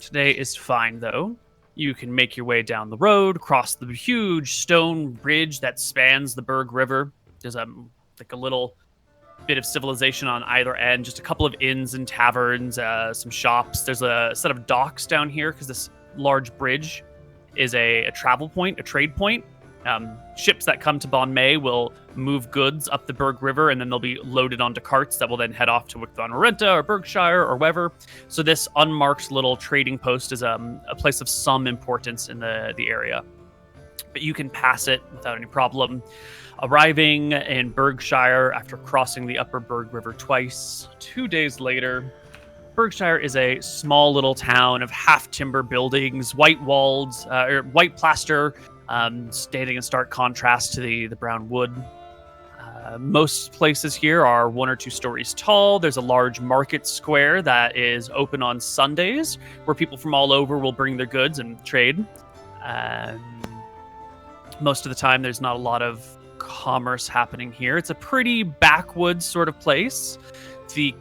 Today is fine, though. You can make your way down the road, cross the huge stone bridge that spans the Berg River. There's a little bit of civilization on either end, just a couple of inns and taverns, some shops. There's a set of docks down here because this large bridge is a travel point, a trade point. Ships that come to Bon May will move goods up the Berg River, and then they'll be loaded onto carts that will then head off to Wickthrottle or Berkshire or wherever. So this unmarked little trading post is a place of some importance in the area. But you can pass it without any problem. Arriving in Berkshire after crossing the upper Berg River twice, 2 days later, Berkshire is a small little town of half-timber buildings, white walls, or white plaster, standing in stark contrast to the brown wood. Most places here are 1 or 2 stories tall. There's a large market square that is open on Sundays, where people from all over will bring their goods and trade. Most of the time, there's not a lot of commerce happening here. It's a pretty backwoods sort of place. The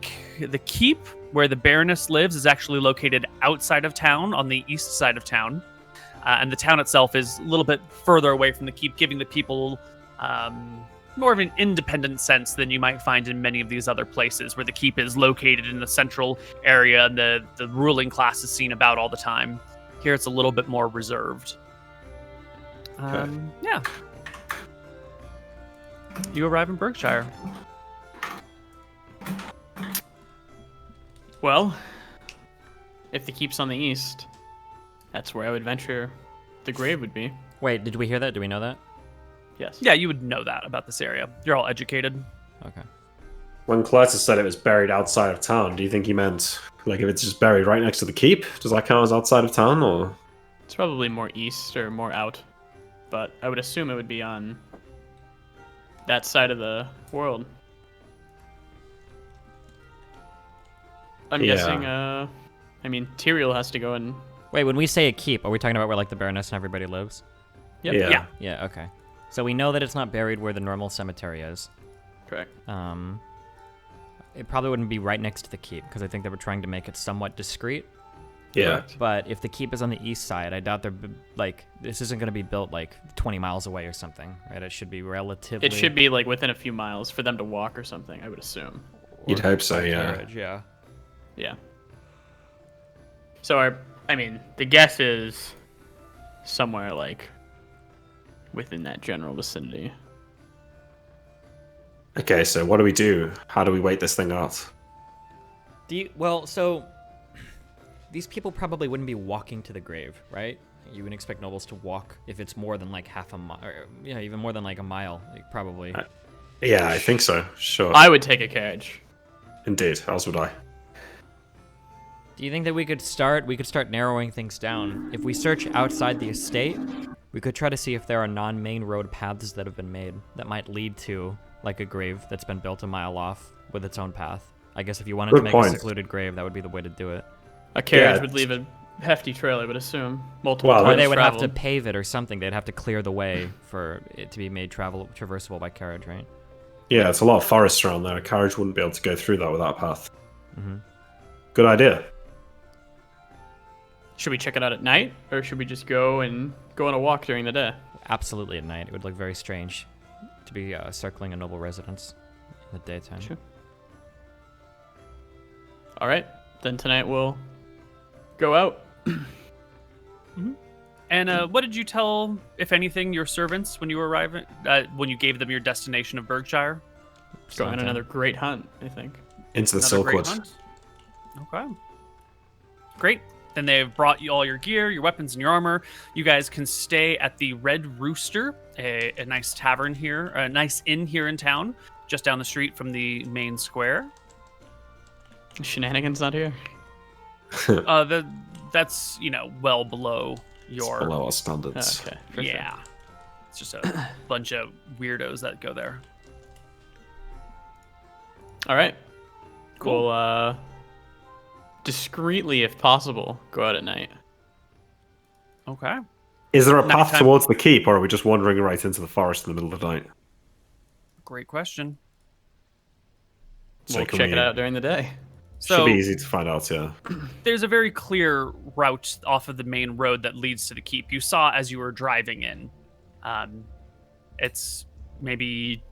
keep where the Baroness lives is actually located outside of town on the east side of town. And the town itself is a little bit further away from the keep, giving the people more of an independent sense than you might find in many of these other places where the keep is located in the central area and the ruling class is seen about all the time. Here it's a little bit more reserved. Yeah. You arrive in Berkshire. Well, if the keep's on the east, that's where I would venture the grave would be. Wait, did we hear that? Do we know that? Yes. Yeah, you would know that about this area. You're all educated. Okay. When Cletus said it was buried outside of town, do you think he meant, like, if it's just buried right next to the keep, does that count as outside of town, or? It's probably more east or more out, but I would assume it would be on that side of the world. I'm guessing, Tyrael has to go and... Wait, when we say a keep, are we talking about where, like, the Baroness and everybody lives? Yep. Yeah. Yeah, okay. So we know that it's not buried where the normal cemetery is. Correct. It probably wouldn't be right next to the keep, because I think they were trying to make it somewhat discreet. Yeah. Correct. But if the keep is on the east side, I doubt this isn't going to be built, 20 miles away or something, right? It should be relatively... It should be, within a few miles for them to walk or something, I would assume. You'd hope so, by yeah. carriage, yeah. Yeah. So the guess is somewhere like within that general vicinity. Okay, so what do we do? How do we wait this thing out? So these people probably wouldn't be walking to the grave, right? You wouldn't expect nobles to walk if it's more than like half a mile, or even more than like a mile, probably. Yeah, I think so. Sure. I would take a carriage. Indeed, as would I. Do you think that we could start narrowing things down? If we search outside the estate, we could try to see if there are non-main road paths that have been made that might lead to like a grave that's been built a mile off with its own path. I guess if you wanted to make a secluded grave, that would be the way to do it. A carriage would leave a hefty trail, I would assume. Multiple Well, Or times they would traveled. have to pave it or something. They'd have to clear the way for it to be made traversable by carriage, right? Yeah, it's a lot of forest around there. A carriage wouldn't be able to go through that without a path. Mm-hmm. Good idea. Should we check it out at night, or should we just go on a walk during the day? Absolutely at night. It would look very strange to be circling a noble residence in the daytime. Sure. All right, then tonight we'll go out. And what did you tell, if anything, your servants when you were arriving? When you gave them your destination of Berkshire? Going on another great hunt, I think. Into the Another great Silkwood. hunt? Okay. Great. Then they've brought you all your gear, your weapons, and your armor. You guys can stay at the Red Rooster, a nice tavern here, a nice inn here in town, just down the street from the main square. Shenanigans not here. That's well below your It's below our standards. Okay. For sure. yeah. It's just a bunch of weirdos that go there. All right. Cool. We'll discreetly, if possible, go out at night. Okay. Is there a path Nighttime. towards the keep, or are we just wandering right into the forest in the middle of the night? Great question. So We'll can check we- it out during the day. Should So be easy to find out, yeah. there's a very clear route off of the main road that leads to the keep. You saw as you were driving in. It's maybe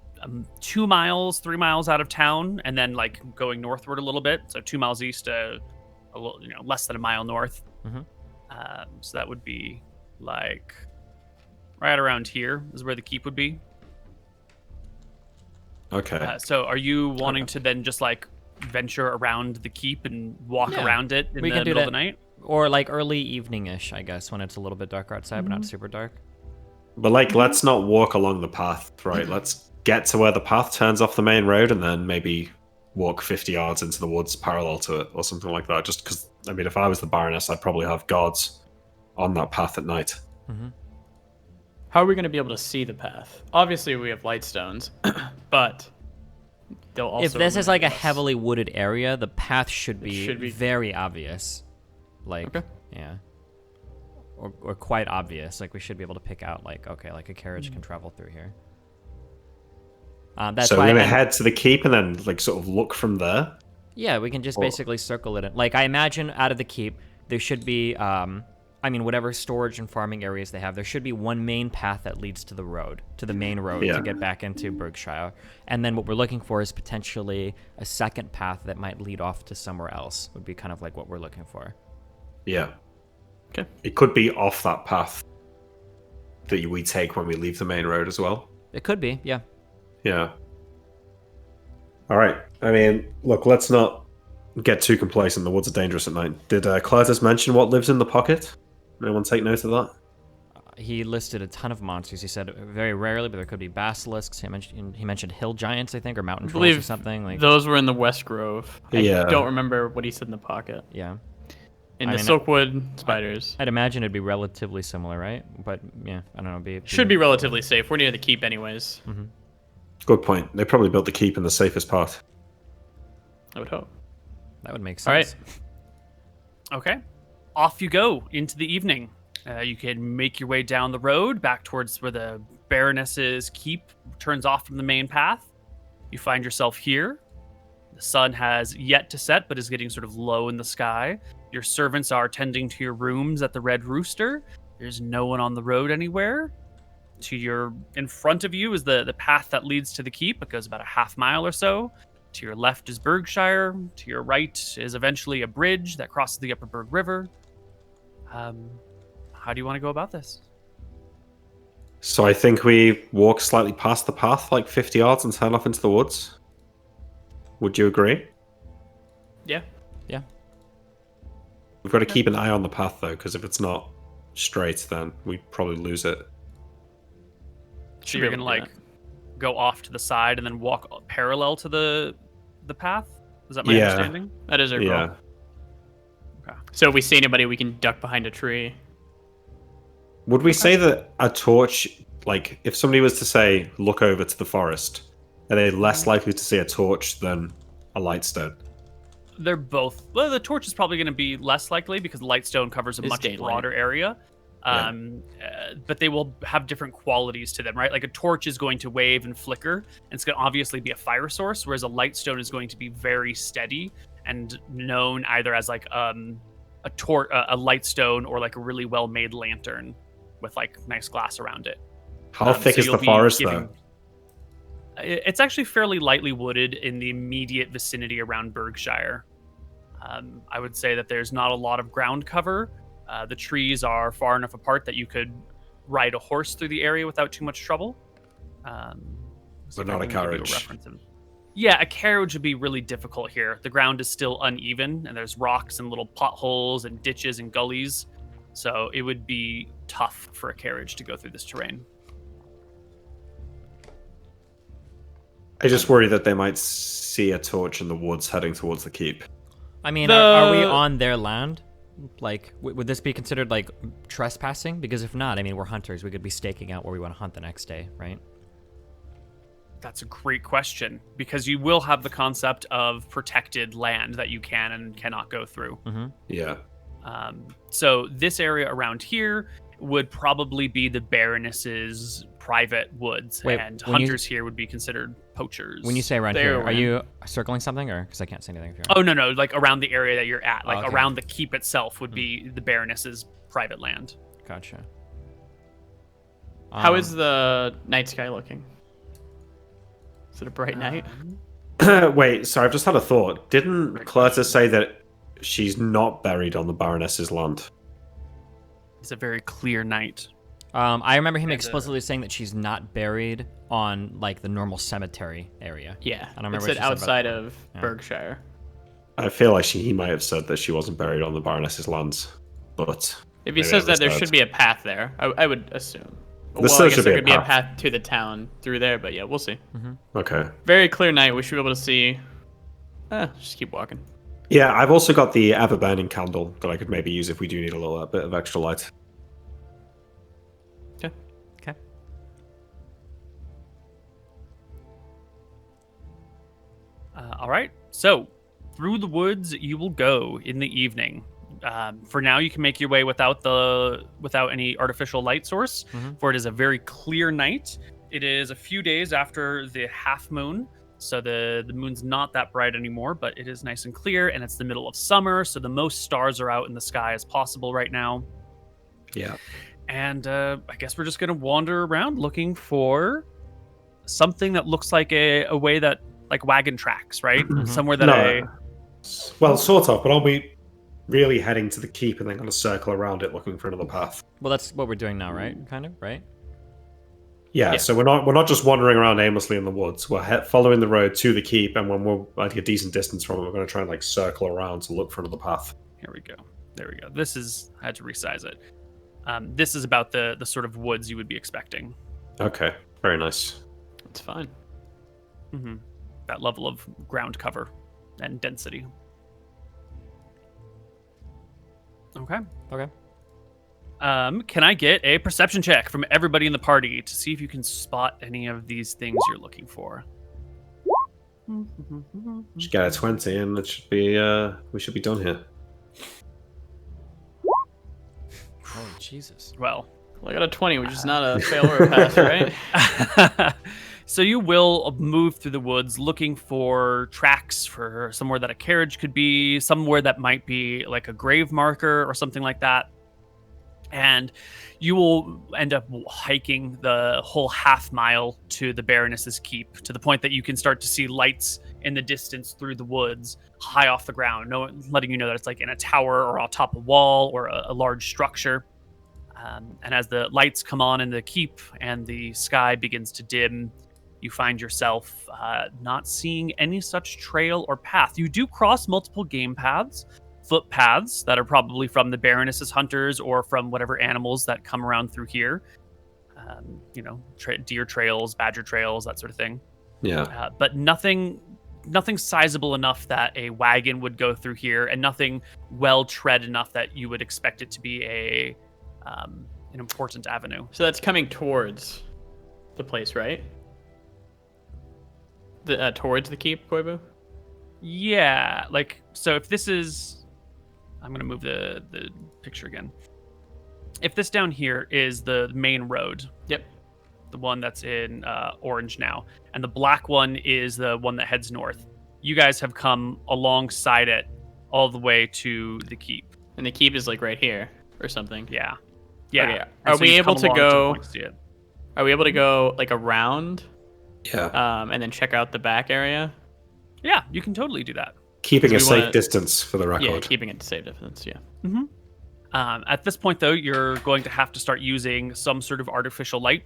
2 miles, 3 miles out of town, and then like going northward a little bit. So 2 miles east, a little, less than a mile north. Mhm. So that would be like right around here is where the keep would be. Okay. So are you wanting to then just like venture around the keep and walk Yeah. around it in We the can do middle of that. the night? Or like early evening-ish, I guess, when it's a little bit darker outside, but not super dark. But let's not walk along the path, right? Let's get to where the path turns off the main road and then maybe walk 50 yards into the woods parallel to it or something like that. Just because, if I was the Baroness, I'd probably have guards on that path at night. Mm-hmm. How are we going to be able to see the path? Obviously, we have light stones, but they'll also. If this is like a illuminate us. heavily wooded area, the path should be, should be- very obvious. Like, Okay. yeah. Or quite obvious. Like, we should be able to pick out, like, okay, like a carriage can travel through here. That's So why we're going to I'm- head to the keep and then sort of look from there. Yeah, we can just Or- basically circle it. Like, I imagine out of the keep, there should be, whatever storage and farming areas they have, there should be one main path that leads to the road, to the main road Yeah. to get back into Berkshire. And then what we're looking for is potentially a second path that might lead off to somewhere else, would be kind of like what we're looking for. Yeah. Okay. It could be off that path that we take when we leave the main road as well. It could be, yeah. Yeah. All right. Look, let's not get too complacent. The woods are dangerous at night. Did Cletus mention what lives in the pocket? Anyone take note of that? He listed a ton of monsters. He said very rarely, but there could be basilisks. He mentioned hill giants, I think, or mountain I trolls or believe something. Like, those were in the West Grove. I Yeah. don't remember what he said in the pocket. yeah. In I the mean, Silkwood spiders. I'd imagine it'd be relatively similar, right? But yeah, I don't know. Should be relatively safe. We're near the keep anyways, Good point. They probably built the keep in the safest part. I would hope. That would make sense. All right. Okay. Off you go into the evening. You can make your way down the road back towards where the Baroness's keep turns off from the main path. You find yourself here. The sun has yet to set, but is getting sort of low in the sky. Your servants are tending to your rooms at the Red Rooster. There's no one on the road anywhere. In front of you is the path that leads to the keep. It goes about a half mile or so. To your left is Berkshire. To your right is eventually a bridge that crosses the Upper Berg River. How do you want to go about this? So I think we walk slightly past the path, like 50 yards, and turn off into the woods. Would you agree? Yeah. Yeah. We've got to keep an eye on the path, though, because if it's not straight, then we'd probably lose it. So you're gonna like go off to the side and then walk parallel to the path? Is that my understanding? That is our goal. Yeah. Okay. So if we see anybody, we can duck behind a tree. Would we say that a torch, like, if somebody was to say, look over to the forest, are they less likely to see a torch than a lightstone? They're both. Well, the torch is probably going to be less likely because lightstone covers a It's much daylight. broader area. But they will have different qualities to them, right? Like a torch is going to wave and flicker, and it's going to obviously be a fire source, whereas a lightstone is going to be very steady and known either as like a lightstone or like a really well-made lantern with like nice glass around it. How thick so is you'll the be forest, giving- though? It's actually fairly lightly wooded in the immediate vicinity around Berkshire. I would say that there's not a lot of ground cover. The trees are far enough apart that you could ride a horse through the area without too much trouble. But not a carriage. Yeah, a carriage would be really difficult here. The ground is still uneven, and there's rocks and little potholes and ditches and gullies. So it would be tough for a carriage to go through this terrain. I just worry that they might see a torch in the woods heading towards the keep. I mean, are we on their land? Like, would this be considered, like, trespassing? Because if not, I mean, we're hunters. We could be staking out where we want to hunt the next day, right? That's a great question, because you will have the concept of protected land that you can and cannot go through. Mm-hmm. Yeah. So this area around here would probably be the Baroness's private woods, Wait, and when you- hunters here would be considered poachers. When you say around There, here, are man. you circling something, or because I can't say anything if you're? Oh no, like around the area that you're at, like Okay. around the keep itself would be the Baroness's private land. Gotcha. How is the night sky looking? Is it a bright night? Wait, sorry, I've just had a thought. Didn't Clerta say that she's not buried on the Baroness's land? It's a very clear night. I remember him And, explicitly saying that she's not buried on like the normal cemetery area. Yeah. I don't remember It what said she said about outside that. of Yeah. Berkshire. I feel like he might have said that she wasn't buried on the Baroness's lands, but If he maybe says I that, there misheard. should be a path there. I would assume. There still I guess should there be a could be a path. path to the town through there, but yeah, we'll see. Okay. Very clear night. We should be able to see. Just keep walking. Yeah, I've also got the ever-burning candle that I could maybe use if we do need a little bit of extra light. Okay. All right. So through the woods you will go in the evening. For now, you can make your way without any artificial light source, for it is a very clear night. It is a few days after the half moon, so the moon's not that bright anymore, but it is nice and clear, and it's the middle of summer, so the most stars are out in the sky as possible right now. Yeah. And I guess we're just gonna wander around looking for something that looks like a way that like wagon tracks, right? Somewhere that Well, sort of, but aren't we really heading to the keep and then going to circle around it looking for another path? Well, that's what we're doing now, right? Kind of, right? Yeah, Yeah. so we're not just wandering around aimlessly in the woods. We're following the road to the keep, and when we're like a decent distance from it, we're going to try and like circle around to look for another path. Here we go. There we go. This is, I had to resize it. This is about the sort of woods you would be expecting. Okay, very nice. It's fine. That level of ground cover and density. Okay. Okay. Can I get a perception check from everybody in the party to see if you can spot any of these things you're looking for? Just get a 20, and it should be we should be done here. Oh, Jesus. Well, Well, I got a 20, which is not a fail or a pass, right? so you will move through the woods looking for tracks for somewhere that a carriage could be, somewhere that might be like a grave marker or something like that. And you will end up hiking the whole half mile to the Baroness's keep, to the point that you can start to see lights in the distance through the woods, high off the ground, letting you know that it's like in a tower or atop a wall or a large structure. And as the lights come on in the keep and the sky begins to dim, you find yourself not seeing any such trail or path. You do cross multiple game paths, footpaths that are probably from the Baroness's hunters or from whatever animals that come around through here. Deer trails, badger trails, that sort of thing. Yeah. But nothing sizable enough that a wagon would go through here, and nothing well tread enough that you would expect it to be an important avenue. So that's coming towards the place, right? Towards the keep, Koibu? Yeah, so if this is... I'm going to move the picture again. If this down here is the main road... Yep. The one that's in orange now, and the black one is the one that heads north. You guys have come alongside it all the way to the keep. And the keep is right here or something. Yeah. Okay. Are we able to go... Are we able to go around? Yeah. And then check out the back area? Yeah, you can totally do that. Keeping a safe distance for the record. Yeah, keeping it safe distance, yeah. Mm-hmm. At this point, though, you're going to have to start using some sort of artificial light.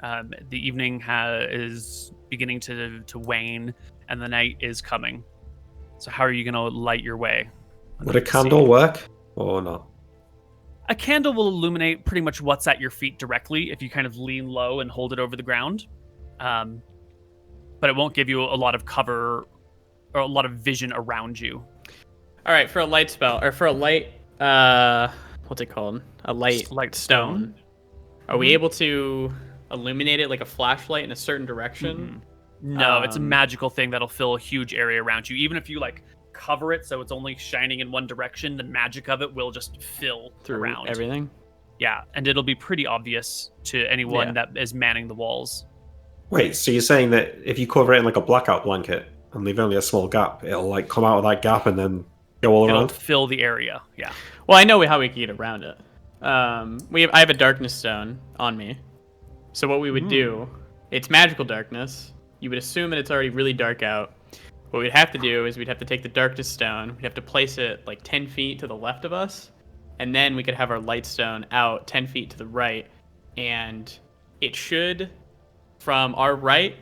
The evening is beginning to wane, and the night is coming. So how are you going to light your way? Would a candle work or not? A candle will illuminate pretty much what's at your feet directly if you kind of lean low and hold it over the ground. But it won't give you a lot of cover or a lot of vision around you. All right, for a light spell, or for a light, what's it called? A light stone. Are we able to illuminate it like a flashlight in a certain direction? Mm-hmm. No, it's a magical thing that'll fill a huge area around you. Even if you cover it so it's only shining in one direction, the magic of it will just fill through around everything. Yeah, and it'll be pretty obvious to anyone that is manning the walls. Wait, so you're saying that if you cover it in a blackout blanket and leave only a small gap, it'll come out of that gap and then go all around? It'll fill the area, yeah. Well, I know how we can get around it. I have a darkness stone on me. So what we would do, it's magical darkness. You would assume that it's already really dark out. What we'd have to do is we'd have to take the darkness stone. We'd have to place it 10 feet to the left of us. And then we could have our light stone out 10 feet to the right. And it should, from our right,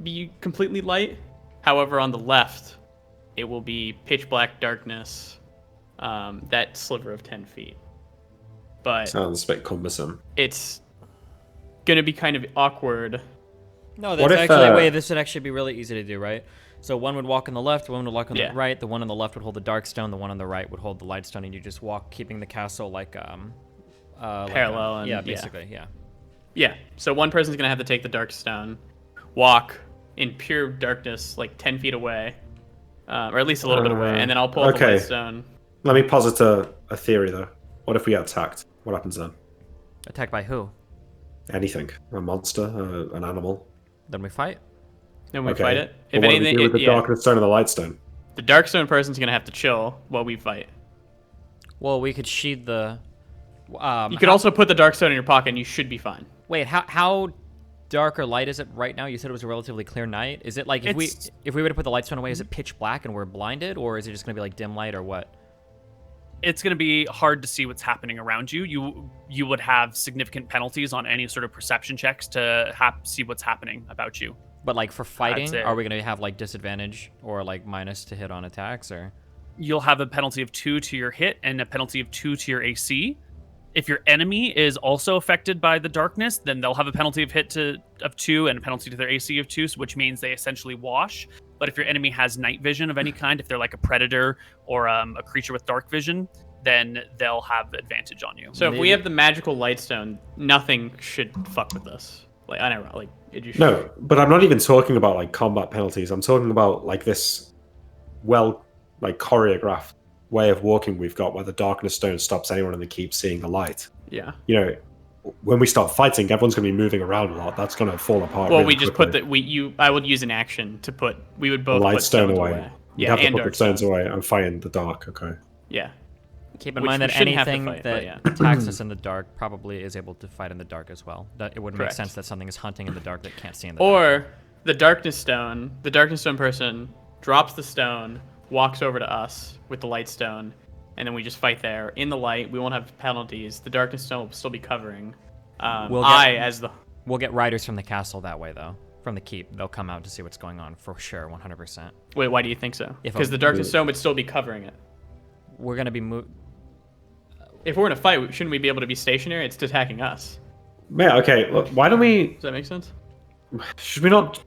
be completely light. However, on the left, it will be pitch black darkness, that sliver of 10 feet. But sounds a bit cumbersome. It's going to be kind of awkward. No, that's actually a way this would actually be really easy to do, right? So one would walk on the left, one would walk on the right, the one on the left would hold the dark stone, the one on the right would hold the light stone, and you just walk, keeping the castle parallel. Basically. Yeah, so one person's going to have to take the dark stone, walk in pure darkness 10 feet away, or at least a little bit away, and then I'll pull up the light stone. Let me posit a theory, though. What if we get attacked? What happens then? Attacked by who? Anything. A monster, an animal. Then we fight. Then we fight it. If anything, what do we do with the darkness stone and the light stone? The dark stone person's going to have to chill while we fight. Well, we could sheathe the... you could also put the dark stone in your pocket and you should be fine. Wait, how dark or light is it right now? You said it was a relatively clear night. Is it if we were to put the light stone away, is it pitch black and we're blinded, or is it just going to be dim light, or what? It's going to be hard to see what's happening around you. You would have significant penalties on any sort of perception checks to see what's happening about you. But for fighting, are we going to have disadvantage or minus to hit on attacks, or? You'll have a penalty of 2 to your hit and a penalty of 2 to your AC. If your enemy is also affected by the darkness, then they'll have a penalty of hit of 2 and a penalty to their AC of 2, which means they essentially wash. But if your enemy has night vision of any kind, if they're a predator or a creature with dark vision, then they'll have advantage on you. So if we have the magical light stone, nothing should fuck with us. I don't know, No, but I'm not even talking about combat penalties. I'm talking about this choreographed way of walking we've got, where the darkness stone stops anyone in the keep seeing the light. Yeah. When we start fighting, everyone's going to be moving around a lot. That's going to fall apart. Well, really we just quickly. I would use an action to put. We would both the light put stone stones away. You Yeah, have to and put the dark stones stone. away and fight in the dark. Okay. Yeah. Keep in Which mind we that shouldn't have to anything fight, that but attacks us in the dark probably is able to fight in the dark as well. It wouldn't Correct. make sense that something is hunting in the dark that can't see in the dark. Or the darkness stone person drops the stone, walks over to us with the light stone, and then we just fight there in the light. We won't have penalties. The darkness stone will still be covering. We'll get riders from the castle that way, though. From the keep, they'll come out to see what's going on for sure, 100%. Wait, why do you think so? If Because the darkness stone would still be covering it. We're gonna be If we're in a fight, shouldn't we be able to be stationary? It's attacking us. Yeah, okay. Look, why don't we... Does that make sense? Should we not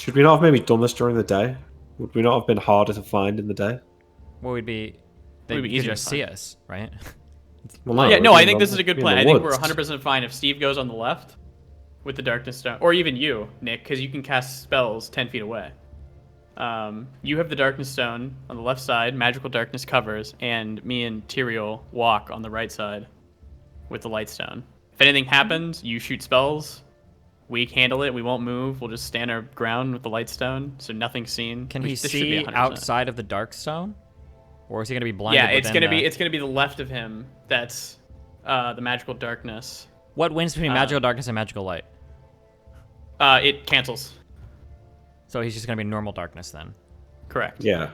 have maybe done this during the day? Would we not have been harder to find in the day? Well, they'd be easier easier to to see find. us, right? Well, Yeah, no, I think we'd this is a good be in plan. the I think we're woods. 100% fine if Steve goes on the left with the darkness stone, or even you, Nick, because you can cast spells 10 feet away. You have the darkness stone on the left side, magical darkness covers, and me and Tyrael walk on the right side with the light stone. If anything happens, you shoot spells. We handle it. We won't move. We'll just stand our ground with the light stone, so nothing's seen. Can This he should be see 100%. outside of the dark stone, or is he gonna be blinded? Yeah, it's within gonna be the- it's gonna be the left of him. That's the magical darkness. What wins between magical darkness and magical light? It cancels. So he's just gonna be normal darkness then. Correct. Yeah.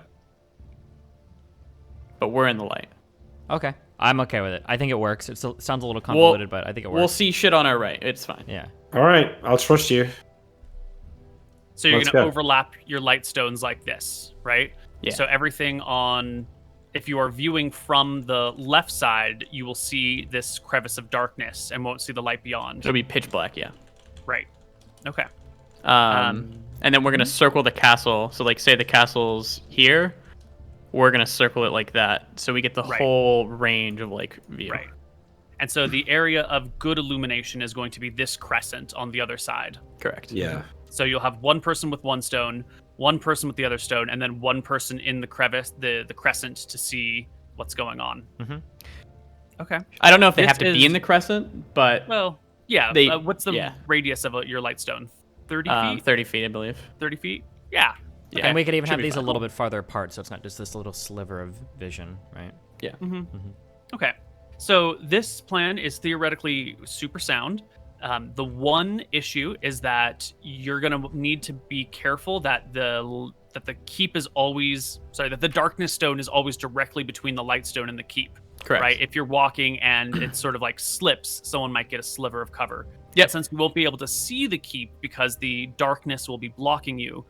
But we're in the light. Okay, I'm okay with it. I think it works. It still sounds a little convoluted, but I think it works. We'll see shit on our right. It's fine. Yeah. All right, I'll trust you. So you're Let's going to go. overlap your light stones like this, right? Yeah. So everything on, if you are viewing from the left side, you will see this crevice of darkness and won't see the light beyond. It'll be pitch black, yeah. Right. Okay. And then we're gonna circle the castle. So like, say the castle's here, we're gonna circle it like that, so we get the Right. whole range of like view. Right. And so the area of good illumination is going to be this crescent on the other side. Correct. Yeah. So you'll have one person with one stone, one person with the other stone, and then one person in the crevice, the crescent, to see what's going on. Mhm. Okay. I don't know if they This have to be is- in the crescent, but Well, yeah. They- what's the yeah. radius of your light stone? 30 feet? 30 feet, I believe. 30 feet? Yeah. Yeah. And we could even Should have be these a fine. little bit farther apart, so it's not just this little sliver of vision, right? Yeah. Okay. So this plan is theoretically super sound. The one issue is that you're going to need to be careful that the keep is always, that the darkness stone is always directly between the light stone and the keep. Correct. Right? If you're walking and it sort of like slips, someone might get a sliver of cover. Yep. And since you won't be able to see the keep because the darkness will be blocking you,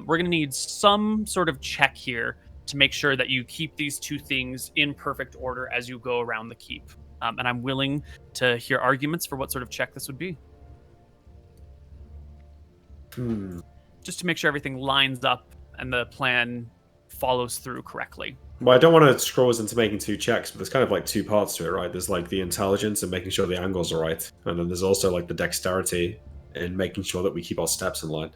we're going to need some sort of check here to make sure that you keep these two things in perfect order as you go around the keep. And I'm willing to hear arguments for what sort of check this would be, just to make sure everything lines up and the plan follows through correctly. Well, I don't want to scroll us into making two checks, but there's kind of like two parts to it, right? There's like the intelligence and making sure the angles are right, and then there's also like the dexterity in making sure that we keep our steps in line.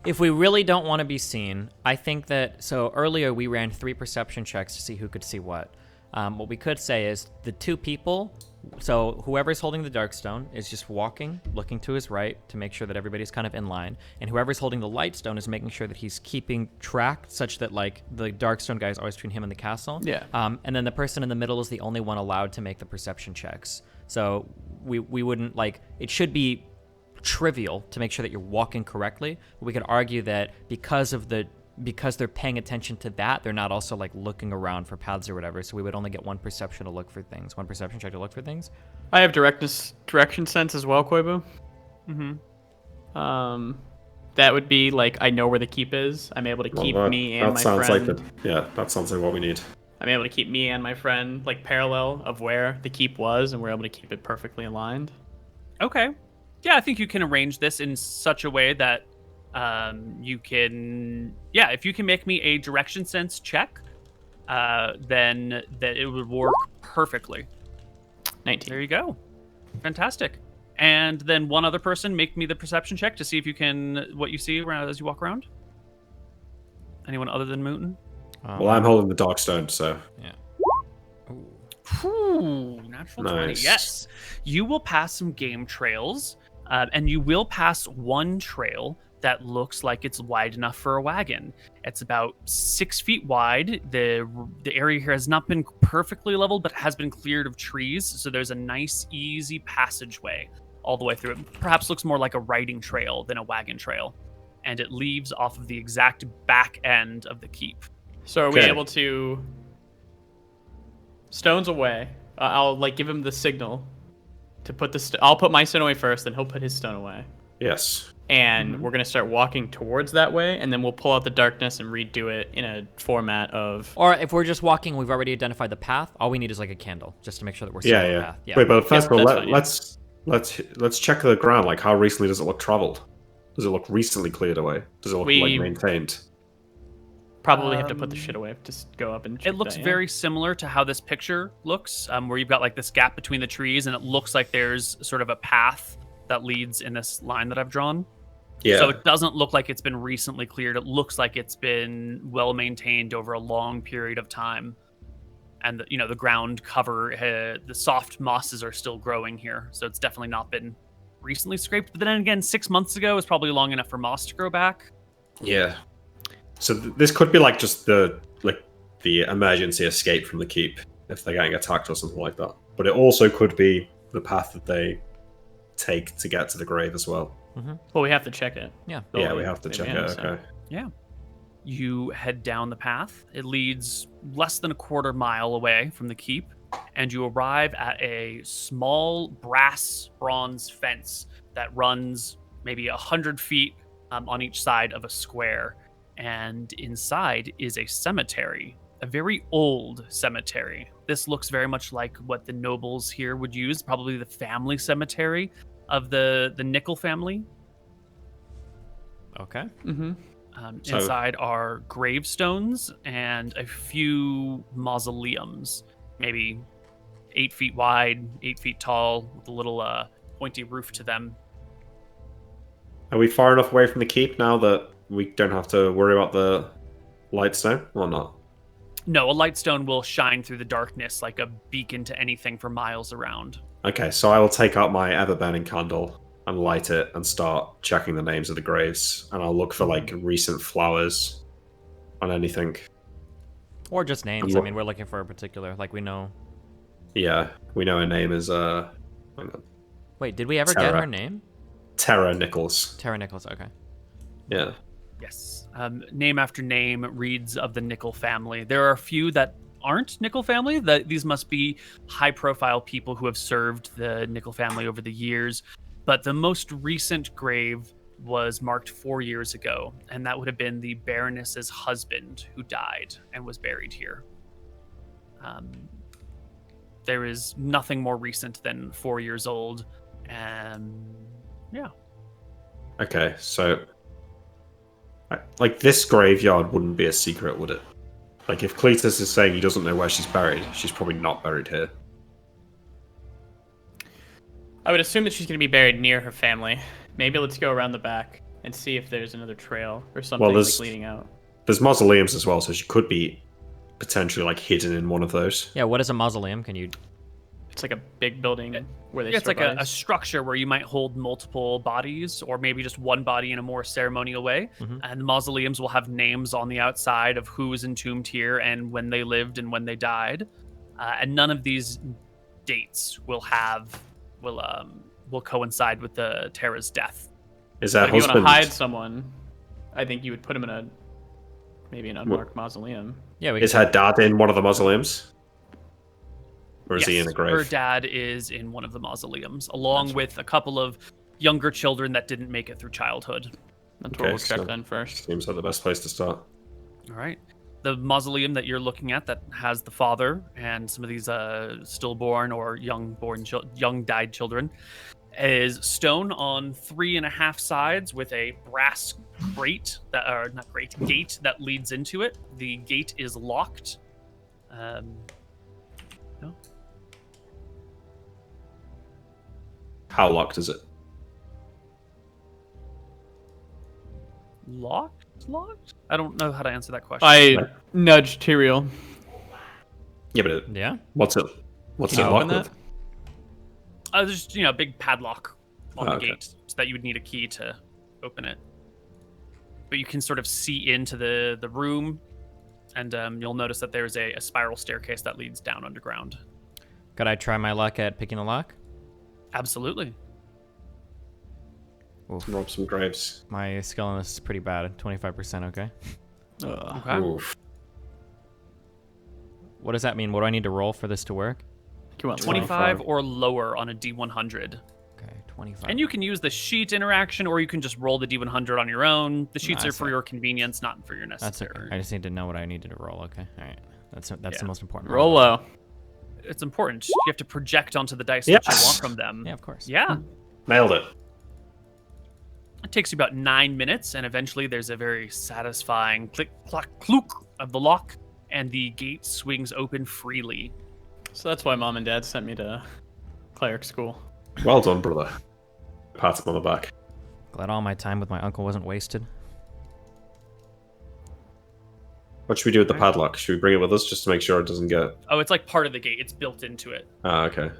If we really don't want to be seen, I think that, so earlier we ran 3 perception checks to see who could see what. What we could say is the two people, so whoever's holding the Darkstone is just walking, looking to his right to make sure that everybody's kind of in line. And whoever's holding the Lightstone is making sure that he's keeping track such that like the Darkstone guy is always between him and the castle. Yeah. And then the person in the middle is the only one allowed to make the perception checks. So we wouldn't like, it should be trivial to make sure that you're walking correctly. But we could argue that because they're paying attention to that, they're not also like looking around for paths or whatever. So we would only get one perception to look for things, one perception check to look for things. I have direction sense as well, Koibu. Mm-hmm. That would be like, I know where the keep is. I'm able to keep me and my friend. That sounds like what we need. I'm able to keep me and my friend like parallel of where the keep was, and we're able to keep it perfectly aligned. Okay. Yeah, I think you can arrange this in such a way that you can, if you can make me a direction sense check, then that it would work perfectly. 19. There you go. Fantastic. And then one other person make me the perception check to see if you can, what you see around as you walk around. Anyone other than McMouton? Well, I'm holding the Darkstone, so... Yeah. Ooh, natural 20. Nice. Yes. You will pass some game trails, and you will pass one trail that looks like it's wide enough for a wagon. It's about 6 feet wide. The area here has not been perfectly leveled, but has been cleared of trees, so there's a nice, easy passageway all the way through. It perhaps looks more like a riding trail than a wagon trail. and it leaves off of the exact back end of the keep. So are we Okay. able to... Stone's away. I'll like give him the signal to put the... I'll put my stone away first, then he'll put his stone away. Yes. And we're going to start walking towards that way, and then we'll pull out the darkness and redo it in a format of... Or if we're just walking, we've already identified the path. All we need is like a candle, just to make sure that we're seeing the path. Yeah. Wait, but first of all, that's fine, yeah. let's check the ground. Like, how recently does it look traveled? Does it look recently cleared away? Does it look like maintained? Probably have to put the shit away. Just go up and check It looks that, yeah. very similar to how this picture looks, where you've got like this gap between the trees, and it looks like there's sort of a path that leads in this line that I've drawn. Yeah. So it doesn't look like it's been recently cleared. It looks like it's been well maintained over a long period of time. And the ground cover, the soft mosses are still growing here. So it's definitely not been recently scraped. But then again, 6 months ago is probably long enough for moss to grow back. Yeah. So this could be like just the emergency escape from the keep if they're getting attacked or something like that. But it also could be the path that they take to get to the grave as well. Well, we have to check it. Yeah. Yeah, we have to check it. so- Okay. Yeah. You head down the path. It leads less than a quarter mile away from the keep, and you arrive at a small bronze fence that runs maybe 100 feet on each side of a square. And inside is a cemetery, a very old cemetery. This looks very much like what the nobles here would use, probably the family cemetery of the Nichols family. Okay. Mm-hmm. So- Inside are gravestones and a few mausoleums, maybe 8 feet wide, 8 feet tall, with a little pointy roof to them. Are we far enough away from the keep now that we don't have to worry about the lightstone or not? No, a lightstone will shine through the darkness like a beacon to anything for miles around. Okay, so I will take out my ever-burning candle and light it and start checking the names of the graves. And I'll look for, like, recent flowers on anything. Or just names. I mean, we're looking for a particular, like we know. Yeah, we know her name is, hang on. Wait, did we ever get Tara. her name? Tara Nichols. Tara Nichols. Okay. Yeah. Yes. Name after name reads of the Nickel family. There are a few that aren't Nickel family. These must be high-profile people who have served the Nickel family over the years. But the most recent grave was marked 4 years ago, and that would have been the Baroness's husband who died and was buried here. There is nothing more recent than 4 years old. Yeah. Okay, so... like, this graveyard wouldn't be a secret, would it? Like, if Cletus is saying he doesn't know where she's buried, she's probably not buried here. I would assume that she's going to be buried near her family. Maybe let's go around the back and see if there's another trail or something like leading out. There's mausoleums as well, so she could be potentially, like, hidden in one of those. Yeah. What is a mausoleum? Can you? It's like a big building where they It's store like a bodies. structure where you might hold multiple bodies, or maybe just one body in a more ceremonial way. And the mausoleums will have names on the outside of who is entombed here and when they lived and when they died. And none of these dates will coincide with the Tara's death. Is But that if you want husband? to hide someone, I think you would put him in maybe an unmarked mausoleum. Yeah. We Is her dad in one of the mausoleums? Or is he in Yes, a grave? Her dad is in one of the mausoleums, along with a couple of younger children that didn't make it through childhood. That's Okay, what we'll check so- then first. Seems like the best place to start. All right. The mausoleum that you're looking at that has the father and some of these stillborn or young died children is stone on 3.5 sides with a brass gate that leads into it. The gate is locked. No. How locked is it? Locked? I don't know how to answer that question. I nudged Tyrael. Yeah, but Yeah. what's it Can you locked open with? that? There's a big padlock on the Okay. gate, so that you would need a key to open it. But you can sort of see into the room, and you'll notice that there's a spiral staircase that leads down underground. Could I try my luck at picking a lock? Absolutely. Oof. Rob some graves. My skill on this is pretty bad. 25%, okay? Okay. Oof. What does that mean? What do I need to roll for this to work? You want 25 or lower on a D100. Okay, 25. And you can use the sheet interaction, or you can just roll the D100 on your own. The sheets are for your convenience, not for your That's necessary. okay. I just need to know what I needed to roll. Okay, all right. That's the most important. Roll low. It's important. You have to project onto the dice what you want from them. Yeah, of course. Yeah. Nailed it. It takes you about 9 minutes, and eventually there's a very satisfying click, clack, clook of the lock, and the gate swings open freely. So that's why Mom and Dad sent me to cleric school. Well done, brother. Pat him on the back. Glad all my time with my uncle wasn't wasted. What should we do with the padlock? Should we bring it with us just to make sure it doesn't get... Oh, it's like part of the gate. It's built into it. Ah, okay.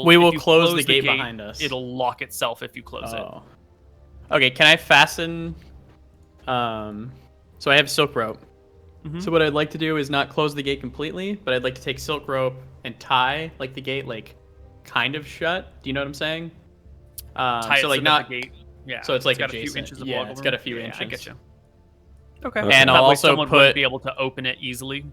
We will if you close the gate behind us. It'll lock itself if you close it. Okay, can I fasten... So I have silk rope. Mhm. So what I'd like to do is not close the gate completely, but I'd like to take silk rope and tie like the gate like kind of shut. Do you know what I'm saying? Tie it so like that not the gate. Yeah. so it's like got a adjacent. few inches of Yeah, wiggle it's room. got a few Yeah, I inches. get you. Okay. Okay. And That I'll way also someone wouldn't put be able to open it easily.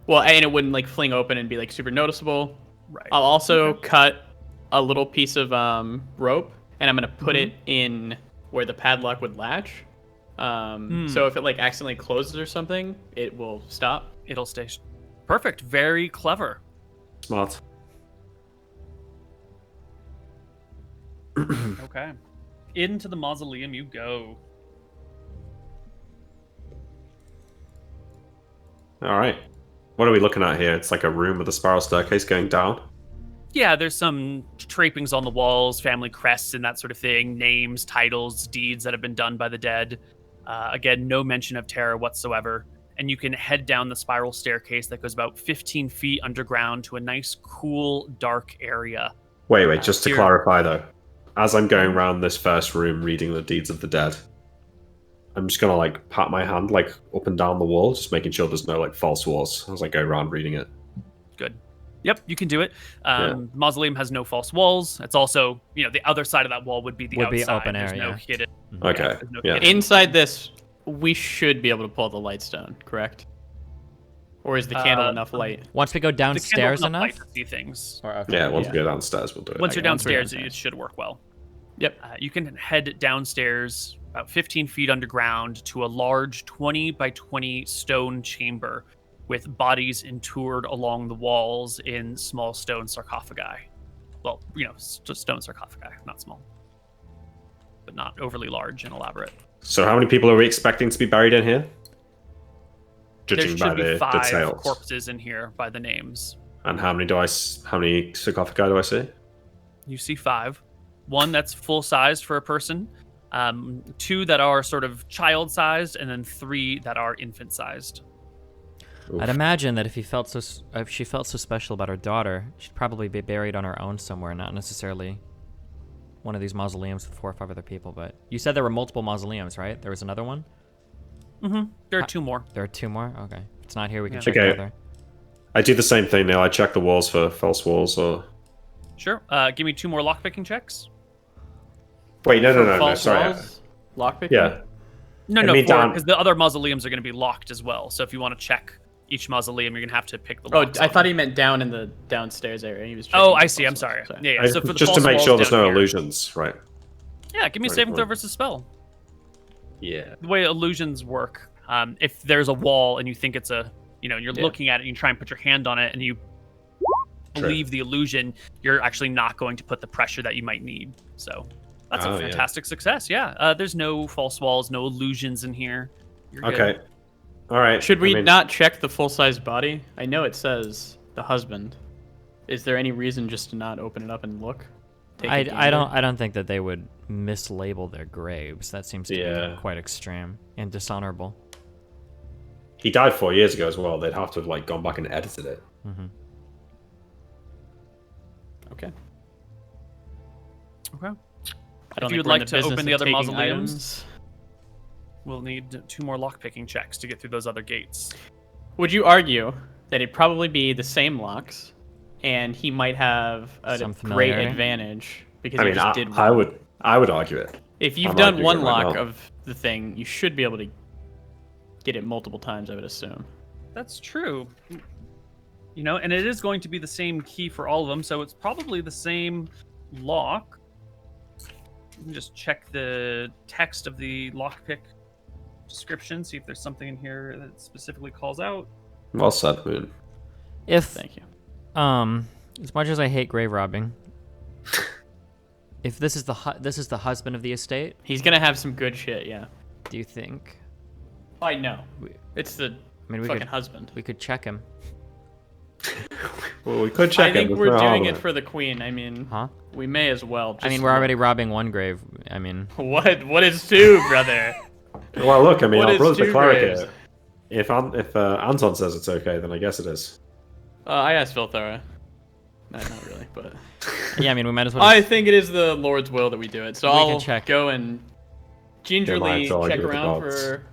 well, and it wouldn't like fling open and be like super noticeable. Right. I'll also cut a little piece of rope, and I'm gonna put it in where the padlock would latch. So if it like accidentally closes or something, it will stop. It'll stay. Perfect. Very clever. Smart. Okay. Into the mausoleum you go. All right. What are we looking at here? It's like a room with a spiral staircase going down. Yeah, there's some trappings on the walls, family crests and that sort of thing, names, titles, deeds that have been done by the dead. Again, no mention of terror whatsoever. And you can head down the spiral staircase that goes about 15 feet underground to a nice, cool, dark area. Wait, just to here- clarify though, as I'm going around this first room reading the deeds of the dead, I'm just gonna like pat my hand like up and down the wall, just making sure there's no like false walls as I go around reading it. Good. Yep, you can do it. Mausoleum has no false walls. It's also, the other side of that wall would be the outside. Open There's area. no hidden. Okay. There's no Yeah. hidden. Inside this, we should be able to pull the light stone, correct? Or is the candle enough light? Once we go The downstairs candle's not enough. light to see things. Yeah, once we go downstairs, we'll do it. Once you're Okay, once we're downstairs, downstairs. it should work well. Yep. You can head downstairs about 15 feet underground to a large 20 by 20 stone chamber with bodies interred along the walls in small stone sarcophagi. Well, stone sarcophagi, not small, but not overly large and elaborate. So how many people are we expecting to be buried in here? There Judging by should be the 5 details. corpses in here by the names. And how many sarcophagi do I see? You see 5. 1 that's full sized for a person, 2 that are sort of child sized, and then 3 that are infant sized. I'd imagine that if she felt so special about her daughter, she'd probably be buried on her own somewhere, not necessarily one of these mausoleums with 4 or 5 other people. But you said there were multiple mausoleums, right? There was another one? Mm-hmm. There are 2 more. There are 2 more? Okay. If it's not here, we can Yeah. check the Okay. other. I do the same thing now. I check the walls for false walls or... Sure. Give me 2 more lockpicking checks. Wait, no, For no, false sorry. walls, lockpicking? Yeah. No, I mean, down- because the other mausoleums are going to be locked as well. So if you want to check each mausoleum, you're going to have to pick the Oh, locks I on thought them. he meant down in the downstairs area. He was. checking Oh, for I see. false I'm walls. sorry. Yeah. So for the just false to make walls sure there's down no here- illusions, right? Yeah, give me a Right, saving throw right. versus spell. Yeah. The way illusions work, if there's a wall and you think it's you're looking at it and you try and put your hand on it and you believe the illusion, you're actually not going to put the pressure that you might need. So that's Oh, a yeah. fantastic success. Yeah. There's no false walls, no illusions in here. You're good. Okay. All right. Should we I mean, not check the full-size body? I know it says the husband. Is there any reason just to not open it up and look? Take a I gander? don't think that they would mislabel their graves. That seems to Yeah. be quite extreme and dishonorable. He died 4 years ago as well. They'd have to have like gone back and edited it. Mm-hmm. Okay. Okay. I don't If think you would we're in like the to business open the of other taking mausoleums, items. we'll need 2 more lockpicking checks to get through those other gates. Would you argue that it'd probably be the same locks, and he might have a Some great familiarity? advantage because I he mean, just did I one? would argue it. If you've I'm done arguing one it right lock now. of the thing, you should be able to get it multiple times, I would assume. That's true. You know, and it is going to be the same key for all of them, so it's probably the same lock. Let me just check the text of the lockpick description, see if there's something in here that specifically calls out. Well said, Moon. If Thank you. as much as I hate grave robbing, if this is the husband of the estate, He's gonna have some good shit, yeah. do you think? I know. It's the We fucking could husband. we could check him, Well, we could check I think it. we're doing it for the queen. I mean, huh? we may as well. I mean, we're already robbing one grave. I mean, What is two, brother? Well, look, I mean, What our is brother's the two cleric graves? here. If Anton says it's okay, then I guess it is. I asked Vilthara. No, not really, but yeah, I mean, we might as well. I think it is the Lord's will that we do it. So We can I'll check. go and gingerly have to argue check with the around gods. for.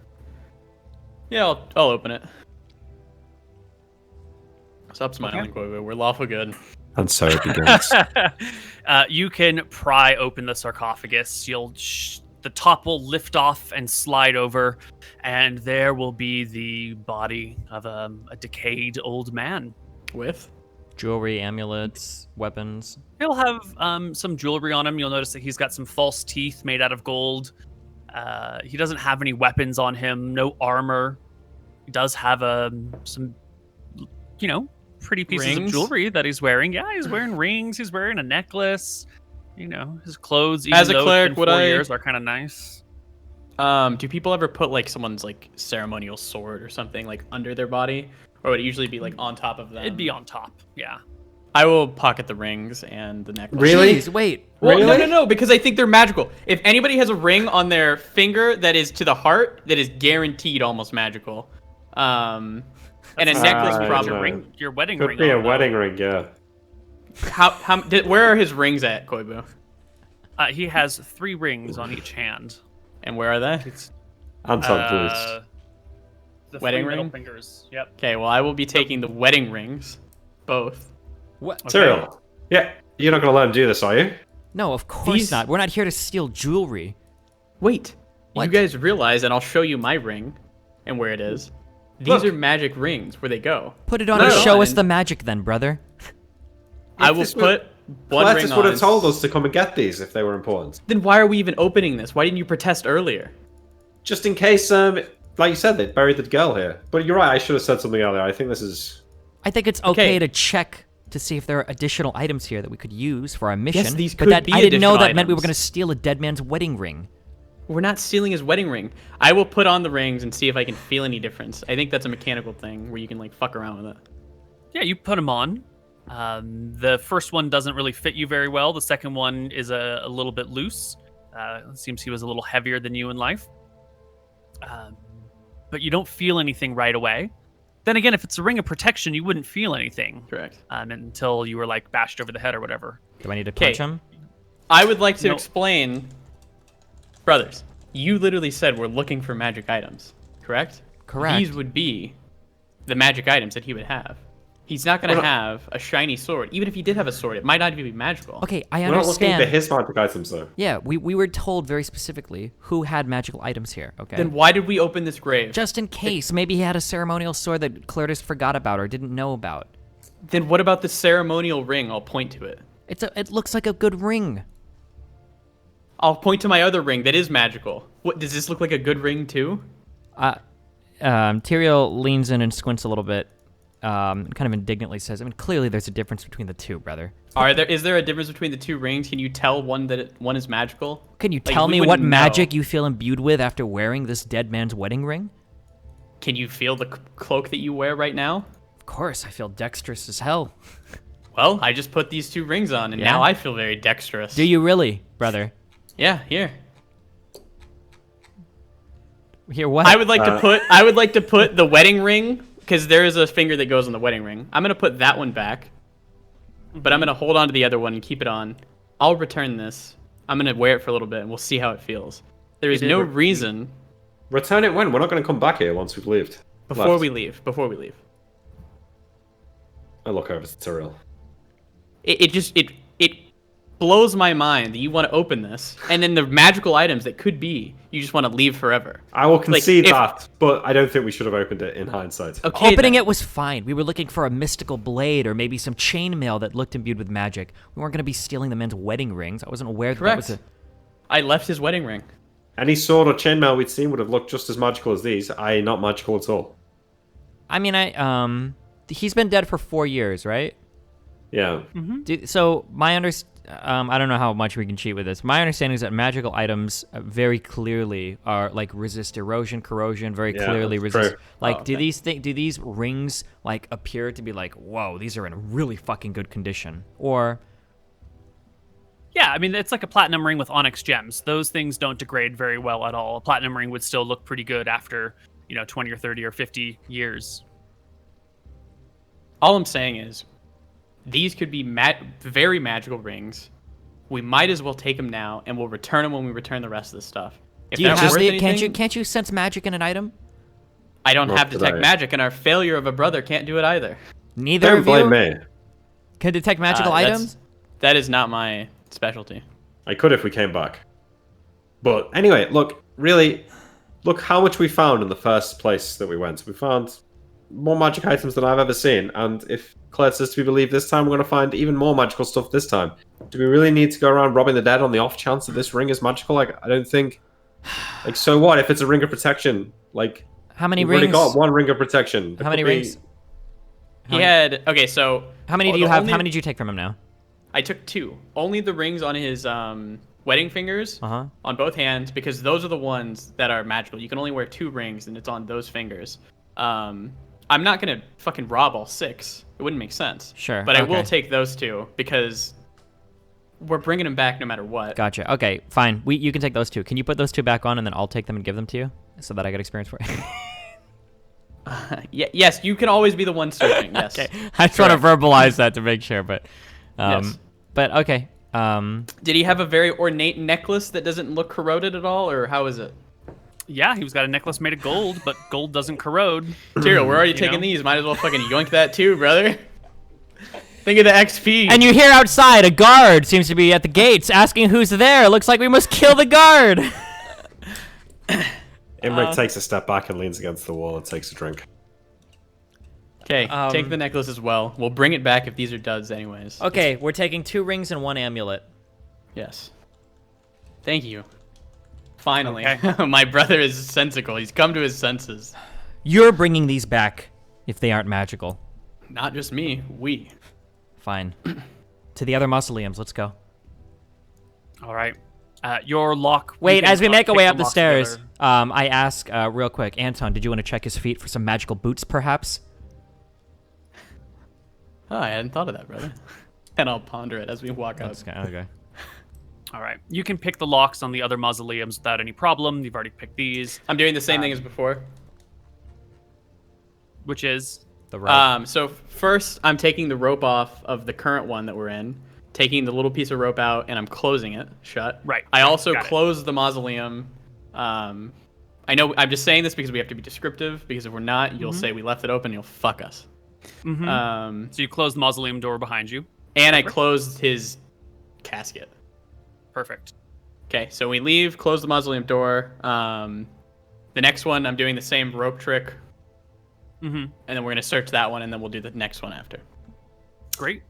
Yeah, I'll open it. Stop smiling, Koibu. We're lawful good. And so it begins. You can pry open the sarcophagus. The top will lift off and slide over, and there will be the body of a decayed old man. With? Jewelry, amulets, weapons. He'll have some jewelry on him. You'll notice that he's got some false teeth made out of gold. He doesn't have any weapons on him, no armor. He does have some, pretty pieces of Rings? jewelry that he's wearing. Yeah, he's wearing rings. He's wearing a necklace. His clothes, even As a though cleric, it's been would 4 I- years, are kind of nice. Do people ever put like someone's like ceremonial sword or something like under their body, or would it usually be like on top of them? It'd be on top. Yeah. I will pocket the rings and the necklace. Really? Jeez, wait. Well, Really? no, because I think they're magical. If anybody has a ring on their finger that is to the heart, that is guaranteed almost magical. And a That's necklace right, probably. right. Your wedding Could ring. be a on, though. wedding ring, yeah. Where are his rings at, Koibu? He has 3 rings on each hand. And where are they? Anton, please. The Wedding 3 middle ring? fingers. Yep. Okay, well I will be taking the wedding rings, both. What? Tyrael. Yeah, you're not going to let him do this, are you? No, of course These- not. We're not here to steal jewelry. Wait, What? you guys realize, and I'll show you my ring, and where it is. These Look. are magic rings. Where they go? Put it on No, and no, show no. us the magic then, brother. I If will this put one ring Cletus on. would have and- told us to come and get these if they were important. Then why are we even opening this? Why didn't you protest earlier? Just in case, like you said, they buried the girl here. But you're right, I should have said something earlier. I think this is... I think it's okay Okay. to check to see if there are additional items here that we could use for our mission. these but could that be I didn't know additional that meant we were items. going to steal a dead man's wedding ring. We're not stealing his wedding ring. I will put on the rings and see if I can feel any difference. I think that's a mechanical thing where you can like fuck around with it. Yeah, you put them on. The first one doesn't really fit you very well. The second one is a little bit loose. It seems he was a little heavier than you in life. But you don't feel anything right away. Then again, if it's a ring of protection, you wouldn't feel anything Correct. until you were like bashed over the head or whatever. Do I need to Okay. punch him? I would like to No. explain, brothers. You literally said we're looking for magic items, correct? Correct. These would be the magic items that he would have. He's not going to have a shiny sword. Even if he did have a sword, it might not even be magical. Okay, I We're not looking understand. for his magic items, though. Yeah, we were told very specifically who had magical items here, okay? Then why did we open this grave? Just in case, maybe he had a ceremonial sword that Clertus forgot about or didn't know about. Then what about the ceremonial ring? I'll point to it. It looks like a good ring. I'll point to my other ring that is magical. What, does this look like a good ring too? Tyrael leans in and squints a little bit, kind of indignantly says, I mean, clearly there's a difference between the two, brother. Is there a difference between the two rings? Can you tell one is magical? Can you Like, tell we me what wouldn't magic know. you feel imbued with after wearing this dead man's wedding ring? Can you feel the cloak that you wear right now? Of course, I feel dexterous as hell. Well, I just put these 2 rings on, and Yeah? now I feel very dexterous. Do you really, brother? Yeah, here. Here, what? I would like to put the wedding ring, because there is a finger that goes on the wedding ring. I'm gonna put that one back, but I'm gonna hold on to the other one and keep it on. I'll return this. I'm gonna wear it for a little bit, and we'll see how it feels. There is no reason Return it when? We're not going to come back here once we've left. before we leave. I I look over to Tyrael. It blows my mind that you want to open this, and then the magical items that could be, you just want to leave forever. I will concede if- that, but I don't think we should have opened it in hindsight. Okay, Opening then. it was fine. We were looking for a mystical blade or maybe some chainmail that looked imbued with magic. We weren't going to be stealing the men's wedding rings. I wasn't aware that Correct. that was I left his wedding ring. Any sword or chainmail we'd seen would have looked just as magical as these, i.e. not magical at all. I mean, he's been dead for 4 years, right? Yeah. So my I don't know how much we can cheat with this. My understanding is that magical items very clearly are like resist erosion, corrosion. Very Yeah, clearly that's resist. true. Like, do okay. these rings like appear to be like, whoa, these are in really fucking good condition, or? Yeah, I mean, it's like a platinum ring with onyx gems. Those things don't degrade very well at all. A platinum ring would still look pretty good after, 20 or 30 or 50 years. All I'm saying is, these could be very magical rings. We might as well take them now, and we'll return them when we return the rest of the stuff. If Do you they're have worth the? anything, Can't you sense magic in an item? I don't Not have detect today. magic, and our failure of a brother can't do it either. Neither Don't of blame you me. can detect magical That's- items. That is not my specialty. I could if we came back. But anyway, look how much we found in the first place that we went. We found more magic items than I've ever seen, and if Claire says to be believed this time, we're going to find even more magical stuff this time. Do we really need to go around robbing the dead on the off chance that this ring is magical? Like, I don't think... Like, so what if it's a ring of protection? Like, How many we've already rings? got one ring of protection. There How many could be- rings? He had so. How many do the you have? only- How many did you take from him now? I took 2. Only the rings on his wedding fingers Uh-huh. on both hands, because those are the ones that are magical. You can only wear 2 rings, and it's on those fingers. I'm not gonna fucking rob all 6. It wouldn't make sense. Sure, But I okay. will take those 2 because we're bringing them back no matter what. Gotcha. Okay, fine. You can take those 2. Can you put those 2 back on, and then I'll take them and give them to you, so that I get experience for it? Yes, you can always be the one searching. Yes. Okay. I just want to verbalize that to make sure, but, Yes. but okay. Did he have a very ornate necklace that doesn't look corroded at all, or how is it? Yeah, he's got a necklace made of gold, but gold doesn't corrode. Tyrael, we're already You taking know? these. Might as well fucking yoink that too, brother. Think of the XP. And you hear outside a guard seems to be at the gates asking who's there. Looks like we must kill the guard. Imrik takes a step back and leans against the wall and takes a drink. Okay, take the necklace as well. We'll bring it back if these are duds anyways. Okay, we're taking 2 rings and 1 amulet. Yes. Thank you. Finally. Okay. My brother is sensical. He's come to his senses. You're bringing these back if they aren't magical. Not just me. We. Fine. To the other mausoleums. Let's go. All right. Your lock. Wait, as we make our way up the locks stairs, together. I ask real quick, Anton, did you want to check his feet for some magical boots, perhaps? Oh, I hadn't thought of that, brother. And I'll ponder it as we walk up. Okay. All right. You can pick the locks on the other mausoleums without any problem. You've already picked these, I'm doing the same thing as before. which is The rope. So first, I'm taking the rope off of the current one that we're in, taking the little piece of rope out, and I'm closing it shut. Right, I right, also got it. closed the mausoleum. I know I'm just saying this because we have to be descriptive, because if we're not, you'll say we left it open, you'll fuck us. so you close the mausoleum door behind you. And I closed his casket. Perfect. Okay, so we leave, close the mausoleum door. The next one, I'm doing the same rope trick. And then we're going to search that one, and then we'll do the next one after. Great.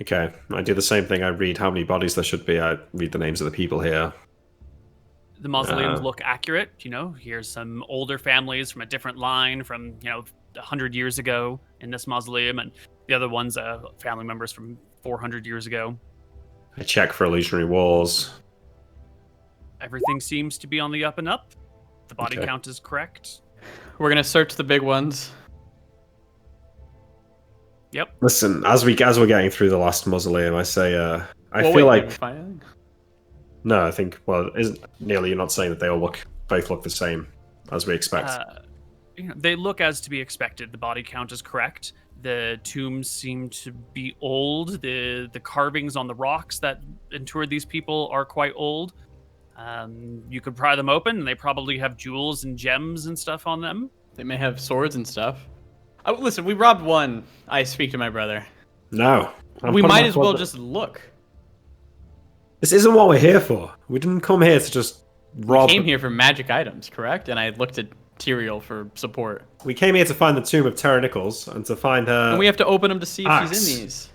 Okay, I do the same thing. I read how many bodies there should be. I read the names of the people here. The mausoleums look accurate. Here's some older families from a different line from 100 years ago in this mausoleum, and the other one's family members from 400 years ago. I check for illusionary walls. Everything seems to be on the up and up. The body Okay. count is correct. We're going to search the big ones. Yep. Listen, as we're getting through the last mausoleum, I say, I Well, feel wait, like fine. no, I think isn't Nearly you're not saying that they all both look the same as we expect. They look as to be expected. The body count is correct. The tombs seem to be old. The carvings on the rocks that interred these people are quite old. You could pry them open, and they probably have jewels and gems and stuff on them. They may have swords and stuff. Oh, listen, we robbed one. I speak to my brother. No, We might as well just look. This isn't what we're here for. We didn't come here to just rob. We came here for magic items, correct? And I looked at Tyrael for support. We came here to find the tomb of Tara Nichols and to find her. And we have to open them to see if axe. she's in these.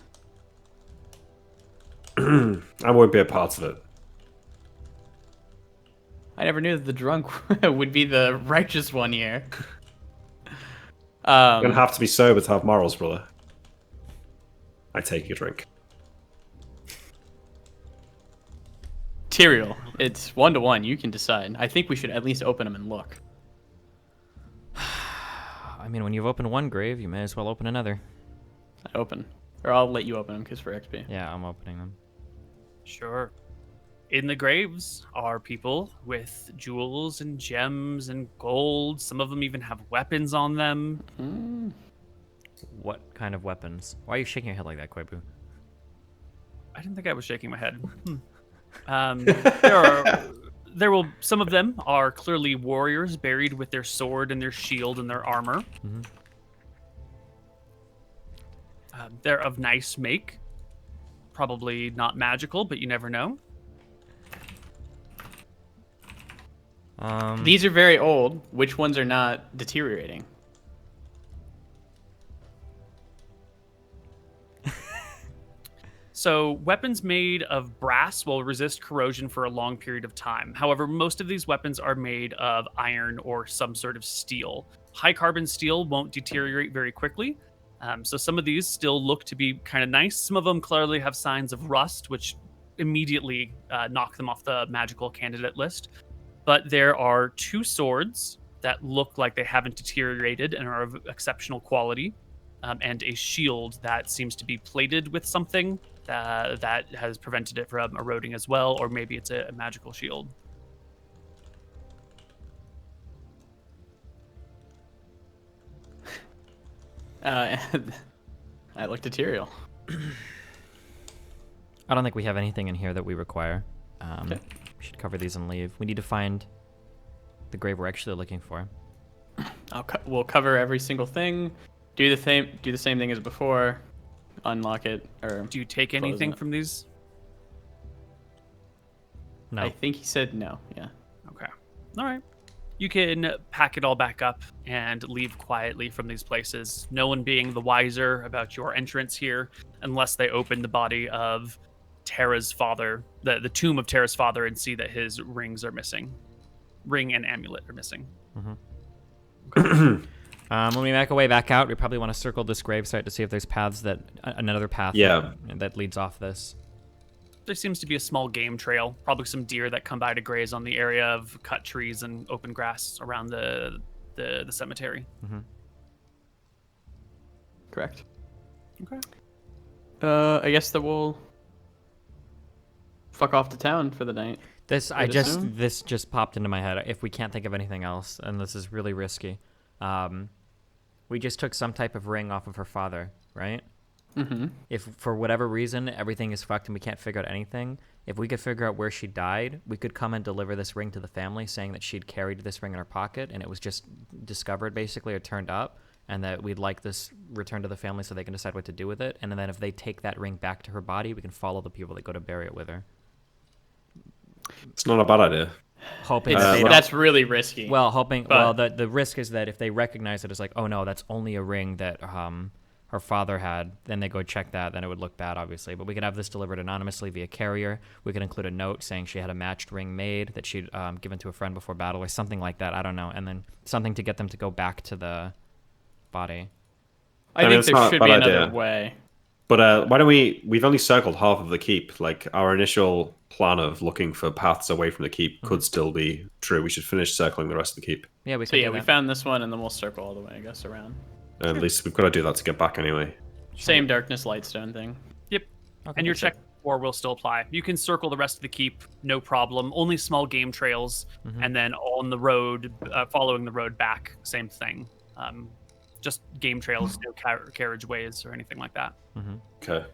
I won't be a part of it. I never knew that the drunk would be the righteous one here. You're gonna have to be sober to have morals, brother. I take your drink. Tyrael, it's 1-to-1. You can decide. I think we should at least open them and look. I mean, when you've opened one grave, you may as well open another. I open. Or I'll let you open them, because for XP. Yeah, I'm opening them. Sure. In the graves are people with jewels and gems and gold. Some of them even have weapons on them. What kind of weapons? Why are you shaking your head like that, Koibu? I didn't think I was shaking my head. Some of them are clearly warriors buried with their sword and their shield and their armor. Mm-hmm. They're of nice make. Probably not magical, but you never know. These are very old. Which ones are not deteriorating? So, weapons made of brass will resist corrosion for a long period of time. However, most of these weapons are made of iron or some sort of steel. High carbon steel won't deteriorate very quickly. So some of these still look to be kind of nice. Some of them clearly have signs of rust, which immediately knock them off the magical candidate list. But there are 2 swords that look like they haven't deteriorated and are of exceptional quality, and a shield that seems to be plated with something that has prevented it from eroding as well, or maybe it's a magical shield. I looked at Tyrael. I don't think we have anything in here that we require. Okay. We should cover these and leave. We need to find the grave we're actually looking for. We'll cover every single thing. Do the same thing as before. Unlock it, or Do you take anything from these? No. I think he said no. Yeah. Okay. All right. You can pack it all back up and leave quietly from these places, no one being the wiser about your entrance here unless they open the body of Tara's father, the tomb of Tara's father, and see that his rings are missing. Ring and amulet are missing. Mm-hmm. When we make our way back out, we probably want to circle this gravesite to see if there's paths another path that leads off this. There seems to be a small game trail, probably some deer that come by to graze on the area of cut trees and open grass around the cemetery. Mm-hmm. Correct. Okay. I guess that we'll fuck off to town for the night. This just popped into my head. If we can't think of anything else, and this is really risky, we just took some type of ring off of her father, right? Mm-hmm. If for whatever reason everything is fucked and we can't figure out anything, if we could figure out where she died, we could come and deliver this ring to the family, saying that she'd carried this ring in her pocket and it was just discovered basically or turned up, and that we'd like this returned to the family so they can decide what to do with it. And then if they take that ring back to her body, we can follow the people that go to bury it with her. It's not a bad idea. Hoping that they don't. That's really risky. Well, But- the risk is that if they recognize it as like, oh no, that's only a ring that her father had, then they go check that, then it would look bad, obviously. But we could have this delivered anonymously via carrier. We could include a note saying she had a matched ring made that she'd given to a friend before battle or something like that. I don't know. And then something to get them to go back to the body. I mean, think it's there not a should bad be another idea. way. But why don't we've only circled half of the keep. Like, our initial plan of looking for paths away from the keep could still be true. We should finish circling the rest of the keep. Yeah, we So could yeah, do we that. found this one, and then we'll circle all the way, I guess, around. At least we've got to do that to get back anyway. Same darkness lightstone thing. Yep. Okay. And your check or will still apply. You can circle the rest of the keep, no problem. Only small game trails, and then on the road, following the road back, same thing. Just game trails, no carriageways or anything like that. Okay.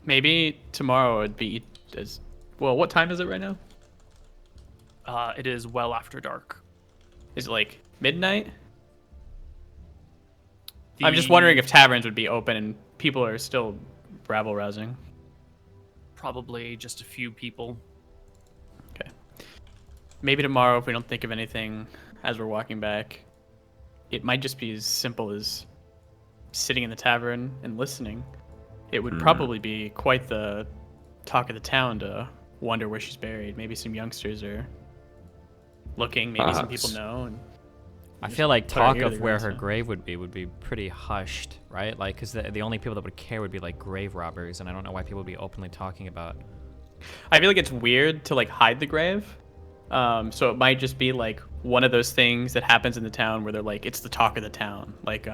Maybe tomorrow would be as well. What time is it right now? It is well after dark. Is it like midnight? I'm just wondering if taverns would be open and people are still rabble rousing. probably just a few people. Okay. Maybe tomorrow, if we don't think of anything as we're walking back, it might just be as simple as sitting in the tavern and listening. It would probably be quite the talk of the town to wonder where she's buried. Maybe some youngsters are looking. Maybe some people know. And I feel like put our talk ear to of the where ground, her so. grave would be pretty hushed, right? Like, because the only people that would care would be like grave robbers, and I don't know why people would be openly talking about. I feel like it's weird to like hide the grave. So it might just be like one of those things that happens in the town where they're like, it's the talk of the town. Like,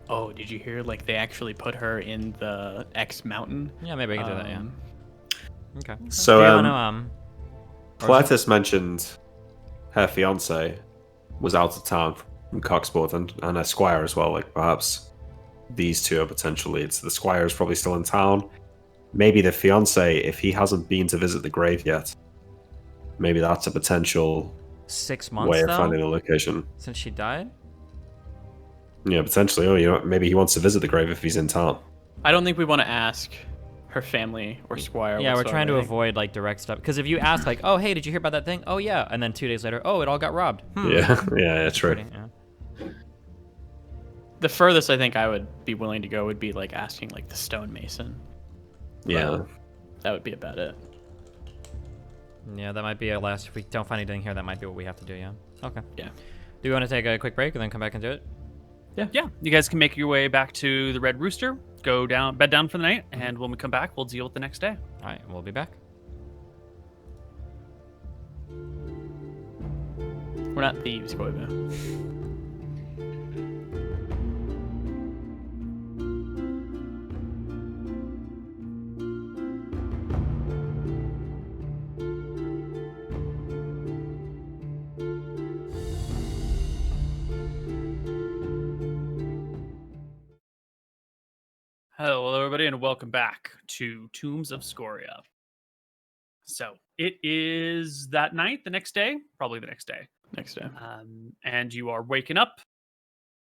oh, did you hear? Like, they actually put her in the X mountain. Yeah, maybe I can do that. Yeah. Okay. So, Do you wanna, Cletus mentioned her fiance was out of town from Coxport and her squire as well. Like, perhaps these two are potential leads. The squire is probably still in town. Maybe the fiance, if he hasn't been to visit the grave yet, maybe that's a potential 6 months way of though, finding a location. since she died. Yeah, potentially. Oh, maybe he wants to visit the grave if he's in town. I don't think we want to ask her family or squire. Yeah, we're whatsoever, trying to I think. avoid like direct stuff. Because if you ask like, oh hey, did you hear about that thing? Oh yeah, and then 2 days later, oh it all got robbed. Yeah, true. Yeah. The furthest I think I would be willing to go would be like asking like the stonemason. Yeah. That would be about it. Yeah, that might be our last. If we don't find anything here, that might be what we have to do. Yeah. Okay. Yeah. Do we want to take a quick break and then come back and do it? Yeah, you guys can make your way back to the Red Rooster, go down, bed down for the night, and when we come back, we'll deal with the next day. All right, we'll be back. We're not thieves, Koibu. Hello, everybody, and welcome back to Tombs of Scoria. So it is that night, the next day, probably the next day, Next day. and you are waking up,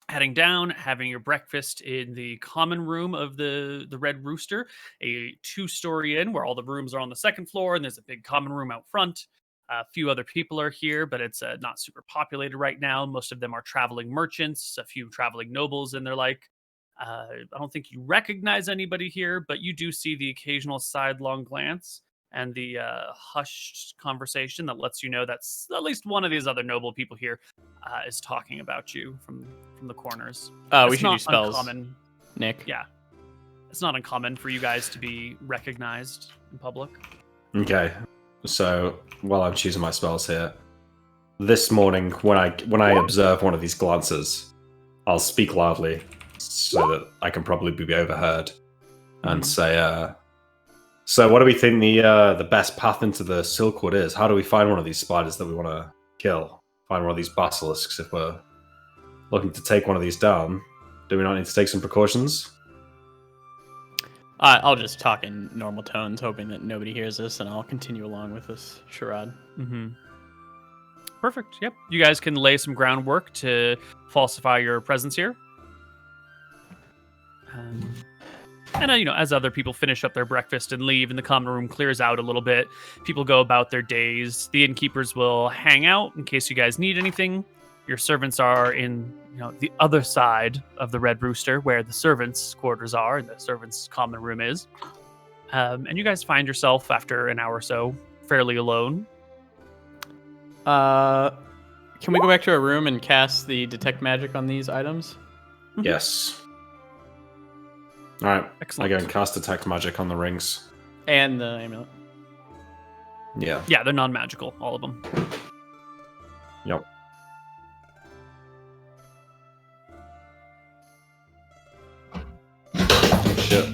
heading down, having your breakfast in the common room of the Red Rooster, a 2-story inn where all the rooms are on the second floor, and there's a big common room out front. A few other people are here, but it's not super populated right now. Most of them are traveling merchants, a few traveling nobles, and they're like. I don't think you recognize anybody here, but you do see the occasional sidelong glance and the hushed conversation that lets you know that at least one of these other noble people here is talking about you from the corners. We It's should do not spells. uncommon. Nick. Yeah, it's not uncommon for you guys to be recognized in public. Okay. So while I'm choosing my spells here, this morning when I observe one of these glances, I'll speak loudly so that I can probably be overheard, and say, so what do we think the best path into the Silkwood is? How do we find one of these spiders that we want to kill? Find one of these basilisks if we're looking to take one of these down? Do we not need to take some precautions? I'll just talk in normal tones, hoping that nobody hears us, and I'll continue along with this charade. Mm-hmm. Perfect. Yep. You guys can lay some groundwork to falsify your presence here. And as other people finish up their breakfast and leave, and the common room clears out a little bit, people go about their days. The innkeepers will hang out in case you guys need anything. Your servants are in, the other side of the Red Rooster, where the servants' quarters are and the servants' common room is. And you guys find yourself after an hour or so fairly alone. Can we go back to our room and cast the detect magic on these items? Yes. All right. Excellent. I go and cast detect magic on the rings. And the amulet. Yeah. Yeah, they're non-magical, all of them. Yep. Shit.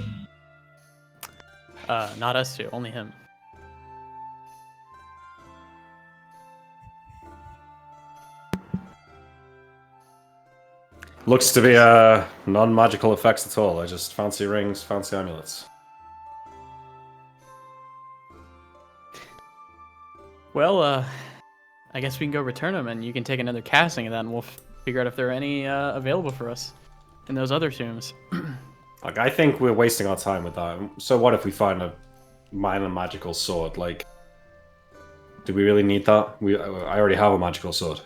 Not us two, only him. Looks to be non-magical effects at all. I just fancy rings, fancy amulets. Well, I guess we can go return them, and you can take another casting of that, and we'll figure out if there are any available for us in those other tombs. Like, I think we're wasting our time with that. So what if we find a minor magical sword. Like, do we really need that? I already have a magical sword.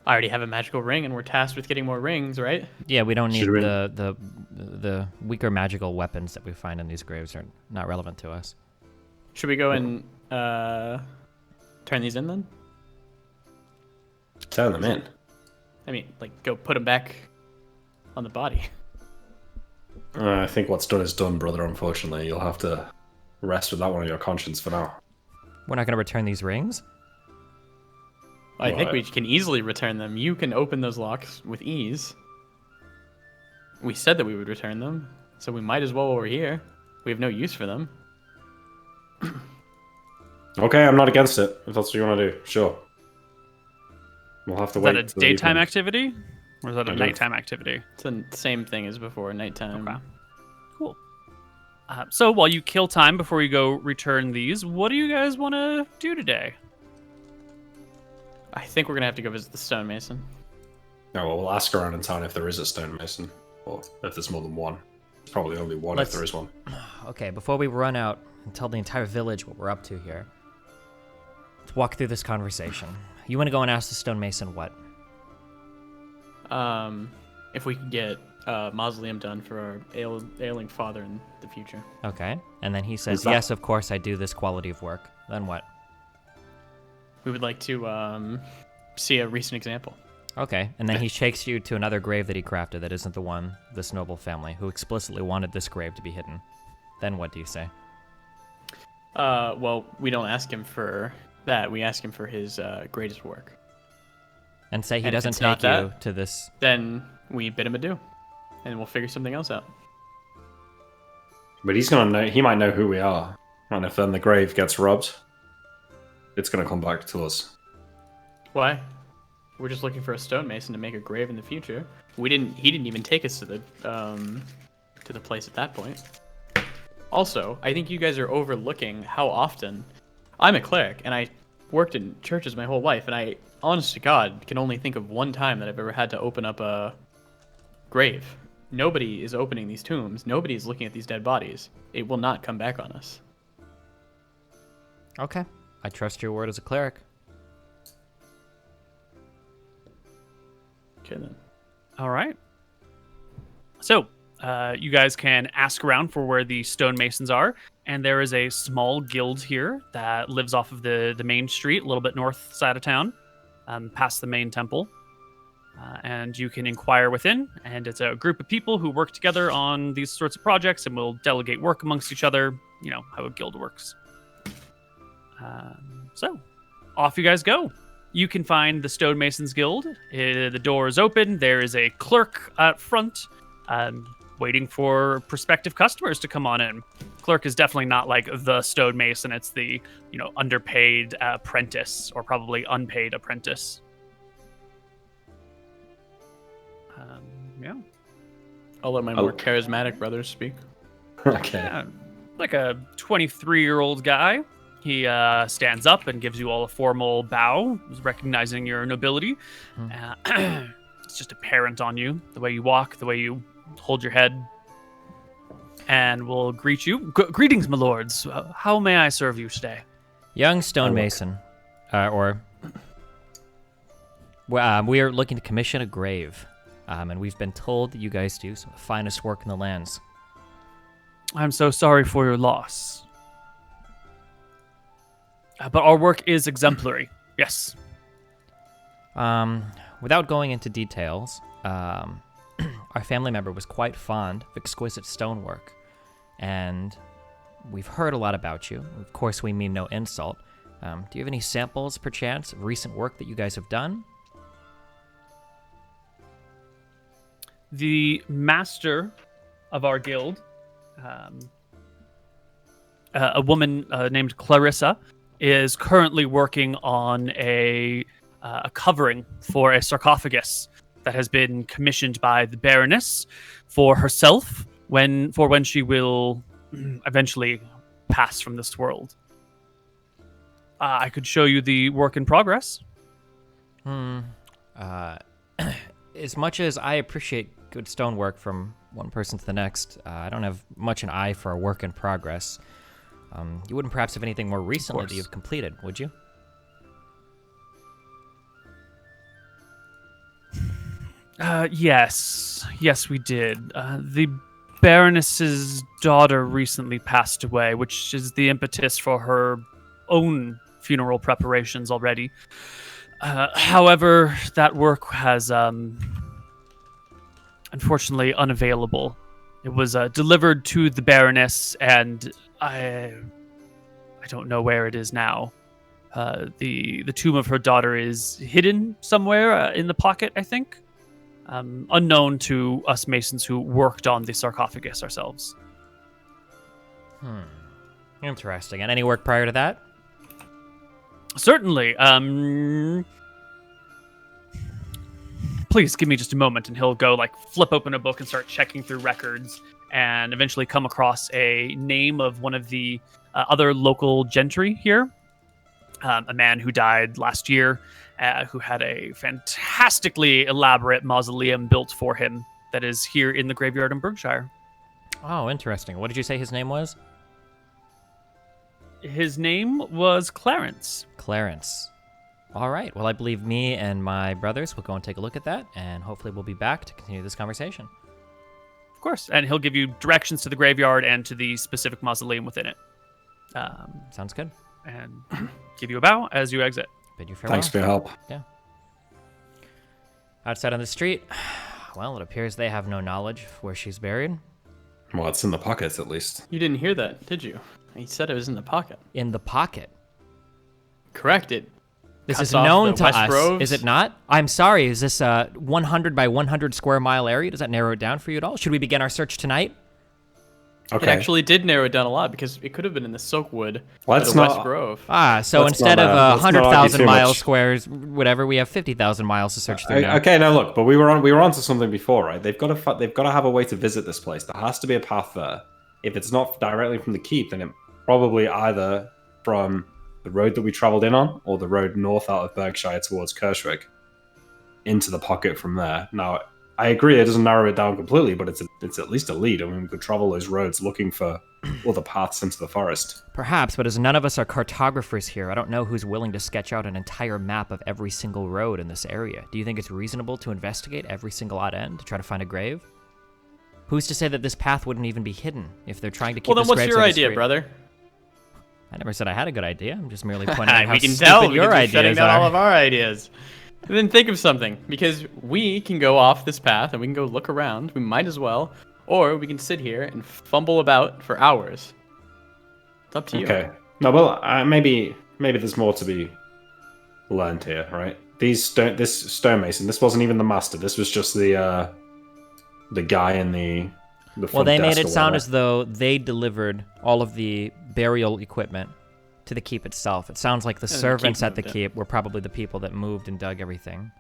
I already have a magical ring, and we're tasked with getting more rings, right? Yeah, we don't need Should we- the weaker magical weapons that we find in these graves are not relevant to us. Should we go and turn these in then? Turn them in. I mean, like, go put them back on the body. I think what's done is done, brother. Unfortunately, you'll have to rest with that one on your conscience for now. We're not going to return these rings? I think Right. we can easily return them. You can open those locks with ease. We said that we would return them, so we might as well while we're here. We have no use for them. Okay, I'm not against it. If that's what you want to do, sure. We'll have to Is wait. that a till the daytime evening. activity? Or is that a I don't- nighttime activity? It's the same thing as before, nighttime. Okay. Cool. So while you kill time before you go return these, what do you guys want to do today? I think we're gonna have to go visit the stonemason. No, well, we'll ask around in town if there is a stonemason, or if there's more than one. There's probably only one Let's- if there is one. Okay, before we run out and tell the entire village what we're up to here, let's walk through this conversation. You want to go and ask the stonemason what? If we could get a mausoleum done for our ailing father in the future. Okay. And then he says, Is that- yes, of course I do this quality of work. Then what? We would like to see a recent example. Okay. And then he shakes you to another grave that he crafted that isn't the one this noble family, who explicitly wanted this grave to be hidden. Then what do you say? Well, we don't ask him for that. We ask him for his greatest work. And say he And if doesn't it's not take you that- to this. Then we bid him adieu, and we'll figure something else out. But he's gonna know. He might know who we are, and if then the grave gets robbed, it's gonna come back to us. Why? We're just looking for a stonemason to make a grave in the future. He didn't even take us to the place at that point. Also, I think you guys are overlooking how often I'm a cleric and I worked in churches my whole life, and I, honest to God, can only think of one time that I've ever had to open up a grave. Nobody is opening these tombs. Nobody is looking at these dead bodies. It will not come back on us. Okay. I trust your word as a cleric. Okay then. All right. So, you guys can ask around for where the stonemasons are, and there is a small guild here that lives off of the main street, a little bit north side of town, past the main temple. And you can inquire within, and it's a group of people who work together on these sorts of projects and will delegate work amongst each other. You know how a guild works. So, off you guys go. You can find the Stonemasons Guild. The door is open. There is a clerk out front, waiting for prospective customers to come on in. Clerk is definitely not like the stonemason. It's the, underpaid apprentice, or probably unpaid apprentice. Yeah. I'll let my more charismatic brothers speak. Okay. Yeah, like a 23-year-old guy. He stands up and gives you all a formal bow, recognizing your nobility. It's just apparent on you, the way you walk, the way you hold your head, and will greet you. Greetings, my lords. How may I serve you today? Young stonemason, we are looking to commission a grave, and we've been told that you guys do some of the finest work in the lands. I'm so sorry for your loss. But our work is exemplary. Yes. Without going into details, our family member was quite fond of exquisite stonework, and we've heard a lot about you. Of course, we mean no insult. Do you have any samples, perchance, of recent work that you guys have done? The master of our guild, a woman named Clarissa, is currently working on a covering for a sarcophagus that has been commissioned by the Baroness for herself when she will eventually pass from this world. I could show you the work in progress. As much as I appreciate good stonework from one person to the next. I don't have much an eye for a work in progress. You wouldn't perhaps have anything more recently that you've completed, would you? Yes, we did. The Baroness's daughter recently passed away, which is the impetus for her own funeral preparations already. However, that work has unfortunately unavailable. It was delivered to the Baroness, and I don't know where it is now. The tomb of her daughter is hidden somewhere in the pocket, I think. Unknown to us Masons who worked on the sarcophagus ourselves. Interesting. And any work prior to that? Certainly. Please give me just a moment, and he'll go flip open a book and start checking through records, and eventually come across a name of one of the other local gentry here. A man who died last year, who had a fantastically elaborate mausoleum built for him that is here in the graveyard in Berkshire. Oh, interesting. What did you say his name was? His name was Clarence. Clarence. All right. Well, I believe me and my brothers will go and take a look at that, and hopefully we'll be back to continue this conversation. Of course. And he'll give you directions to the graveyard and to the specific mausoleum within it. Sounds good. And give you a bow as you exit. Bid you farewell. Thanks for your help. Yeah. Outside on the street, well, it appears they have no knowledge of where she's buried. Well, it's in the pockets at least. You didn't hear that, did you? He said it was in the pocket. In the pocket. Correct it. This Cuts is off known the to West us, Groves. is it not? I'm sorry, is this a 100 by 100 square mile area? Does that narrow it down for you at all? Should we begin our search tonight? Okay. It actually did narrow it down a lot because it could have been in the Silkwood Let's or the not- West Grove. So Let's instead not, of let's not argue 100,000 too miles much. squares, whatever, we have 50,000 miles to search through now. Okay, now look, but we were onto something before, right? They've got to have a way to visit this place. There has to be a path there. If it's not directly from the keep, then it probably either from the road that we travelled in on, or the road north out of Berkshire towards Kirschwick, into the pocket from there. Now, I agree it doesn't narrow it down completely, but it's at least a lead. I mean, we could travel those roads looking for other paths into the forest. Perhaps, but as none of us are cartographers here, I don't know who's willing to sketch out an entire map of every single road in this area. Do you think it's reasonable to investigate every single odd end to try to find a grave? Who's to say that this path wouldn't even be hidden if they're trying to keep Well, then this what's grave your so idea, discreet? brother? I never said I had a good idea. I'm just merely pointing out how We can stupid tell your because you're shutting ideas down are. all of our ideas. And then think of something, because we can go off this path and we can go look around. We might as well, or we can sit here and fumble about for hours. It's up to you. Okay. No, well, maybe there's more to be learned here, right? This stonemason, this wasn't even the master. This was just the guy in the front Well, they made desk it or sound whatever. as though they delivered all of the burial equipment to the keep itself. It sounds like the the keep servants at the moved it. keep were probably the people that moved and dug everything.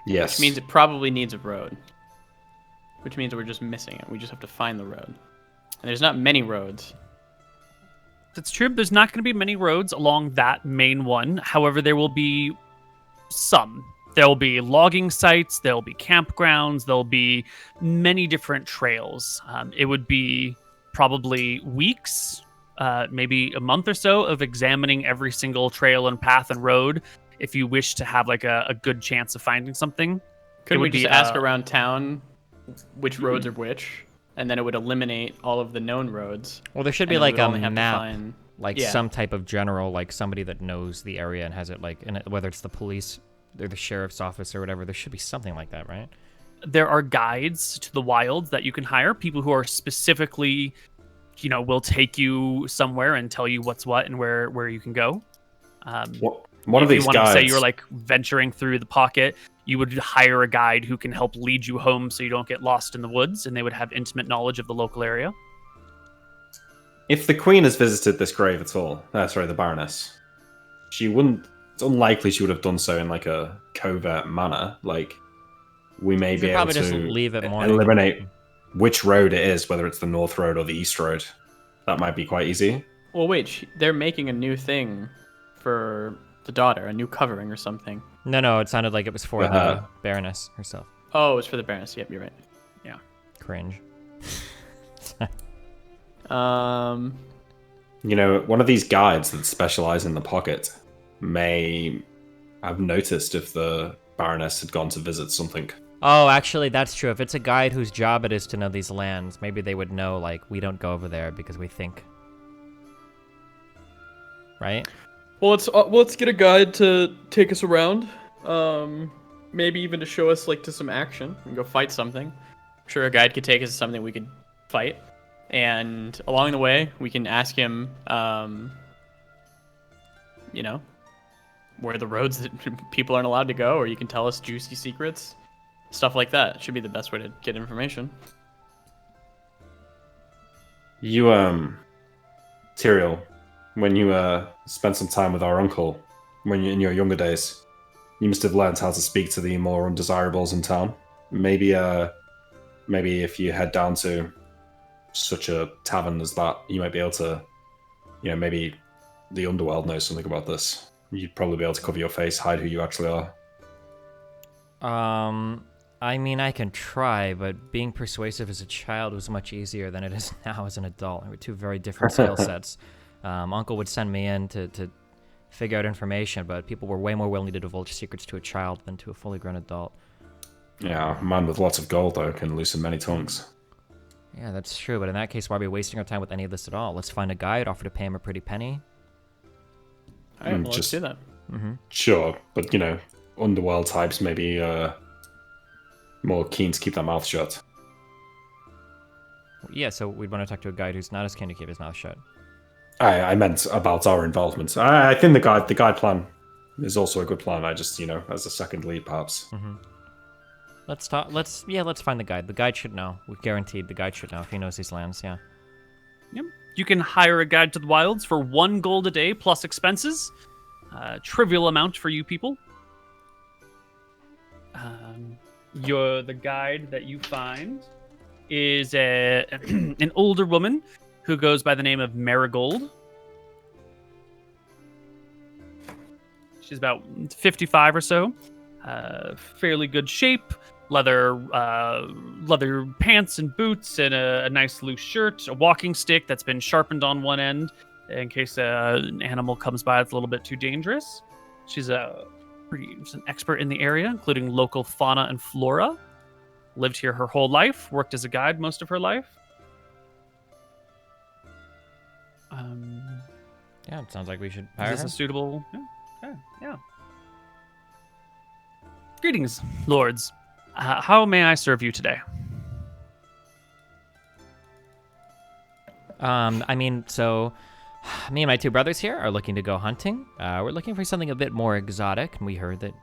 Yes. Which means it probably needs a road. Which means we're just missing it. We just have to find the road. And there's not many roads. That's true. There's not going to be many roads along that main one. However, there will be some. There will be logging sites. There will be campgrounds. There will be many different trails. It would be probably weeks, maybe a month or so of examining every single trail and path and road if you wish to have a good chance of finding something. Couldn't we would just be, ask around town which roads are which? And then it would eliminate all of the known roads. Well, there should and be then like we'd a only have to map, find- like Yeah. some type of general, like somebody that knows the area and has it like in it, whether it's the police or the sheriff's office or whatever. There should be something like that, right? There are guides to the wilds that you can hire, people who are specifically, will take you somewhere and tell you what's what and where you can go. One of if these you want to guys. say you're like venturing through the pocket, you would hire a guide who can help lead you home so you don't get lost in the woods, and they would have intimate knowledge of the local area. If the Queen has visited this grave at all, sorry, the Baroness, she wouldn't. It's unlikely she would have done so in like a covert manner. Like, we may be able probably to just leave it morning. eliminate which road it is, whether it's the North Road or the East Road. That might be quite easy. Well, wait. They're making a new thing for the daughter, a new covering or something. No, it sounded like it was for the Uh-huh. Baroness herself. Oh, it's for the Baroness. Yep, you're right. Yeah. Cringe. You know, one of these guides that specialize in the pocket may have noticed if the Baroness had gone to visit something. Oh, actually, that's true. If it's a guide whose job it is to know these lands, maybe they would know, like, we don't go over there because we think. Right? Well, let's get a guide to take us around. Maybe even to show us, like, to some action and go fight something. I'm sure a guide could take us to something we could fight. And along the way, we can ask him, you know, where the roads that people aren't allowed to go, or you can tell us juicy secrets. Stuff like that should be the best way to get information. You, Tyrael, when you spent some time with our uncle, when you in your younger days, you must have learned how to speak to the more undesirables in town. Maybe if you head down to such a tavern as that, you might be able to, you know, maybe the underworld knows something about this. You'd probably be able to cover your face, hide who you actually are. I mean, I can try, but being persuasive as a child was much easier than it is now as an adult. We're two very different skill sets. Uncle would send me in to figure out information, but people were way more willing to divulge secrets to a child than to a fully grown adult. Yeah, a man with lots of gold, though, can loosen many tongues. Yeah, that's true, but in that case, why are we wasting our time with any of this at all? Let's find a guide, offer to pay him a pretty penny. All right, well, let's do that. Sure, but, you know, underworld types may be more keen to keep their mouth shut. Yeah, so we'd want to talk to a guide who's not as keen to keep his mouth shut. I meant about our involvement. I think the guide plan is also a good plan. I just, you know, as a second lead, perhaps. Let's talk. Let's find the guide. The guide should know. We're guaranteed the guide should know if he knows these lands. Yeah. Yep. You can hire a guide to the wilds for 1 gold a day plus expenses. Trivial amount for you people. The guide that you find is an older woman who goes by the name of Marigold. She's about 55 or so. Fairly good shape. Leather pants and boots, and a nice loose shirt, a walking stick that's been sharpened on one end in case an animal comes by that's a little bit too dangerous. She's an expert in the area, including local fauna and flora. Lived here her whole life, worked as a guide most of her life. Yeah, it sounds like we should Is hire this her. a suitable? Yeah. Okay, yeah. Greetings, lords. How may I serve you today? I mean, so me and my 2 brothers here are looking to go hunting. We're looking for something a bit more exotic, and we heard that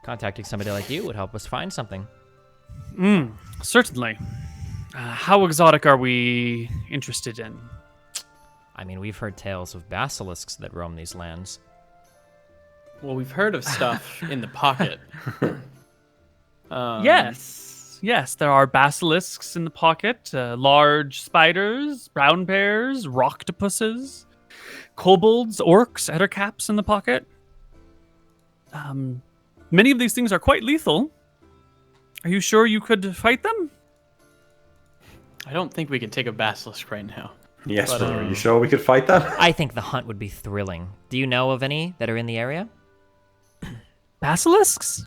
contacting somebody like you would help us find something. Certainly. How exotic are we interested in? I mean, we've heard tales of basilisks that roam these lands. Well, we've heard of stuff in the pocket. Yes, there are basilisks in the pocket, large spiders, brown bears, roctopuses, kobolds, orcs, ettercaps in the pocket. Many of these things are quite lethal. Are you sure you could fight them? I don't think we can take a basilisk right now. Yes, But, brother, are you sure we could fight them? I think the hunt would be thrilling. Do you know of any that are in the area? Basilisks?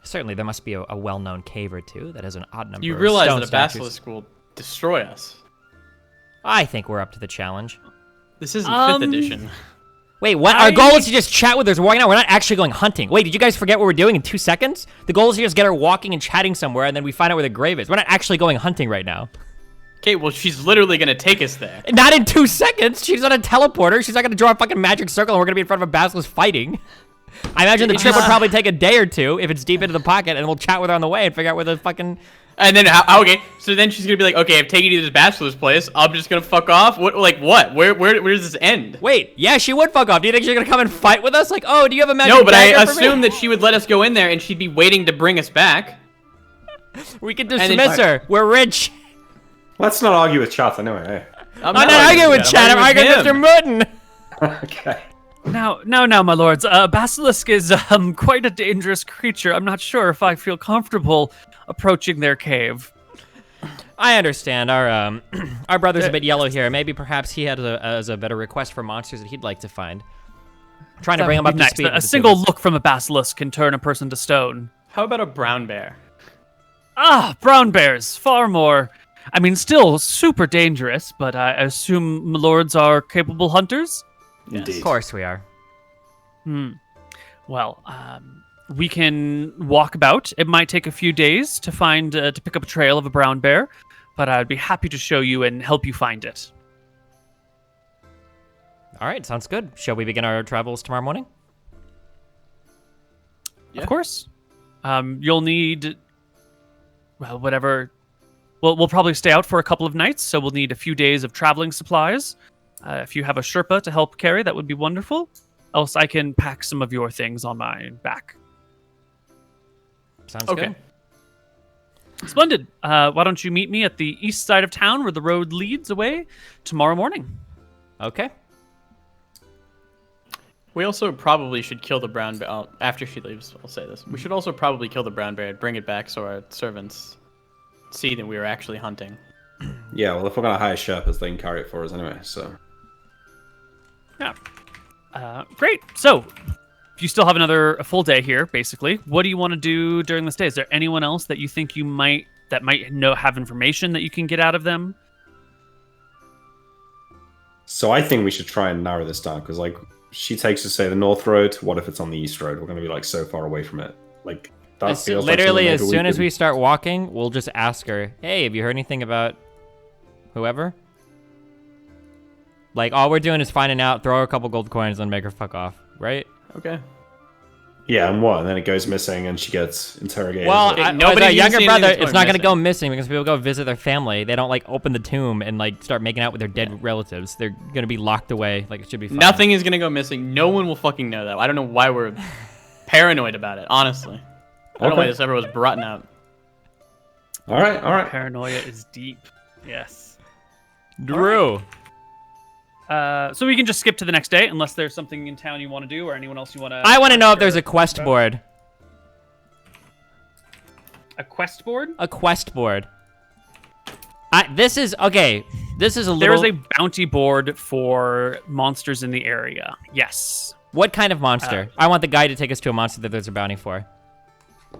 Certainly, there must be a well-known cave or two that has an odd number You of realize stone that a statues. basilisk will destroy us. I think we're up to the challenge. This isn't 5th Um, edition. Wait, what? Our goal is to just chat with her walking out. We're not actually going hunting. Wait, did you guys forget what we're doing in 2 seconds? The goal is to just get her walking and chatting somewhere, and then we find out where the grave is. We're not actually going hunting right now. Okay, well, she's literally going to take us there. Not in 2 seconds. She's on a teleporter. She's not going to draw a fucking magic circle, and we're going to be in front of a basilisk fighting. I imagine the trip would probably take a day or 2 if it's deep into the pocket, and we'll chat with her on the way and figure out where the fucking... And then, okay, so then she's going to be like, okay, I've taken you to this basilisk place. I'm just going to fuck off? What? Where does this end? Wait, yeah, she would fuck off. Do you think she's going to come and fight with us? Like, oh, do you have a magic No, but I dagger for me? assume that she would let us go in there and she'd be waiting to bring us back. We can then dismiss her. We're rich. Let's not argue with chat anyway. Eh? I'm not arguing with Chad. I'm arguing with Mr. McGary. Okay. Now, my lords, basilisk is quite a dangerous creature. I'm not sure if I feel comfortable approaching their cave. I understand. Our our brother's a bit yellow here. Maybe perhaps he has a better request for monsters that he'd like to find. Trying to bring him up to speed. A single look from a basilisk can turn a person to stone. How about a brown bear? Ah, brown bears, far more. I mean, still super dangerous, but I assume lords are capable hunters? Indeed. Of course we are. Well, we can walk about. It might take a few days to find, to pick up a trail of a brown bear, but I'd be happy to show you and help you find it. All right, sounds good. Shall we begin our travels tomorrow morning? Yeah. Of course. You'll need, well, whatever. We'll probably stay out for a couple of nights, so we'll need a few days of traveling supplies. If you have a Sherpa to help carry, that would be wonderful. Else I can pack some of your things on my back. Sounds Okay. good. Splendid. Why don't you meet me at the east side of town where the road leads away tomorrow morning? Okay. We also probably should kill the brown bear. Oh, after she leaves, I'll say this. We should also probably kill the brown bear and bring it back so our servants see that we were actually hunting. Yeah, well, if we're going to hire Sherpas, they can carry it for us anyway, so... Yeah. Great. So, you still have a full day here, basically. What do you want to do during this day? Is there anyone else that you think might have information that you can get out of them? So I think we should try and narrow this down, because, like, she takes us, say, the north road. What if it's on the east road? We're going to be, like, so far away from it. Like, that feels like Literally, something as maybe soon as could- we start walking, we'll just ask her, hey, have you heard anything about whoever? Like, all we're doing is finding out, throw her a couple gold coins, and make her fuck off, right? Okay. Yeah, and what? And then it goes missing, and she gets interrogated. Well, Okay, as nobody a even younger seen brother, anything it's going not going to go missing. missing because people go visit their family. They don't, like, open the tomb and, like, start making out with their dead relatives. They're going to be locked away. Like, it should be fine. Nothing is gonna go missing. No one will fucking know that. I don't know why we're paranoid about it, honestly. I don't know why Okay. this ever was brought out. all right. Paranoia is deep. Yes. Drew. So we can just skip to the next day, unless there's something in town you want to do, or anyone else you want to... I want to know if there's a quest board. A quest board? A quest board. This is a little... There is a bounty board for monsters in the area. Yes. What kind of monster? I want the guy to take us to a monster that there's a bounty for.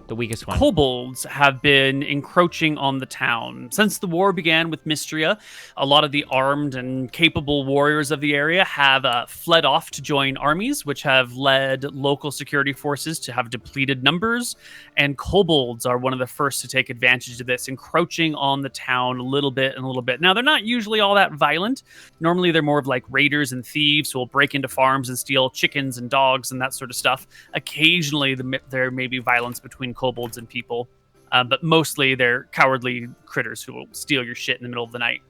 The weakest one. Kobolds have been encroaching on the town. Since the war began with Mystria, a lot of the armed and capable warriors of the area have fled off to join armies, which have led local security forces to have depleted numbers. And kobolds are one of the first to take advantage of this, encroaching on the town a little bit. Now, they're not usually all that violent. Normally, they're more of like raiders and thieves who will break into farms and steal chickens and dogs and that sort of stuff. Occasionally, there may be violence between kobolds and people, but mostly they're cowardly critters who will steal your shit in the middle of the night.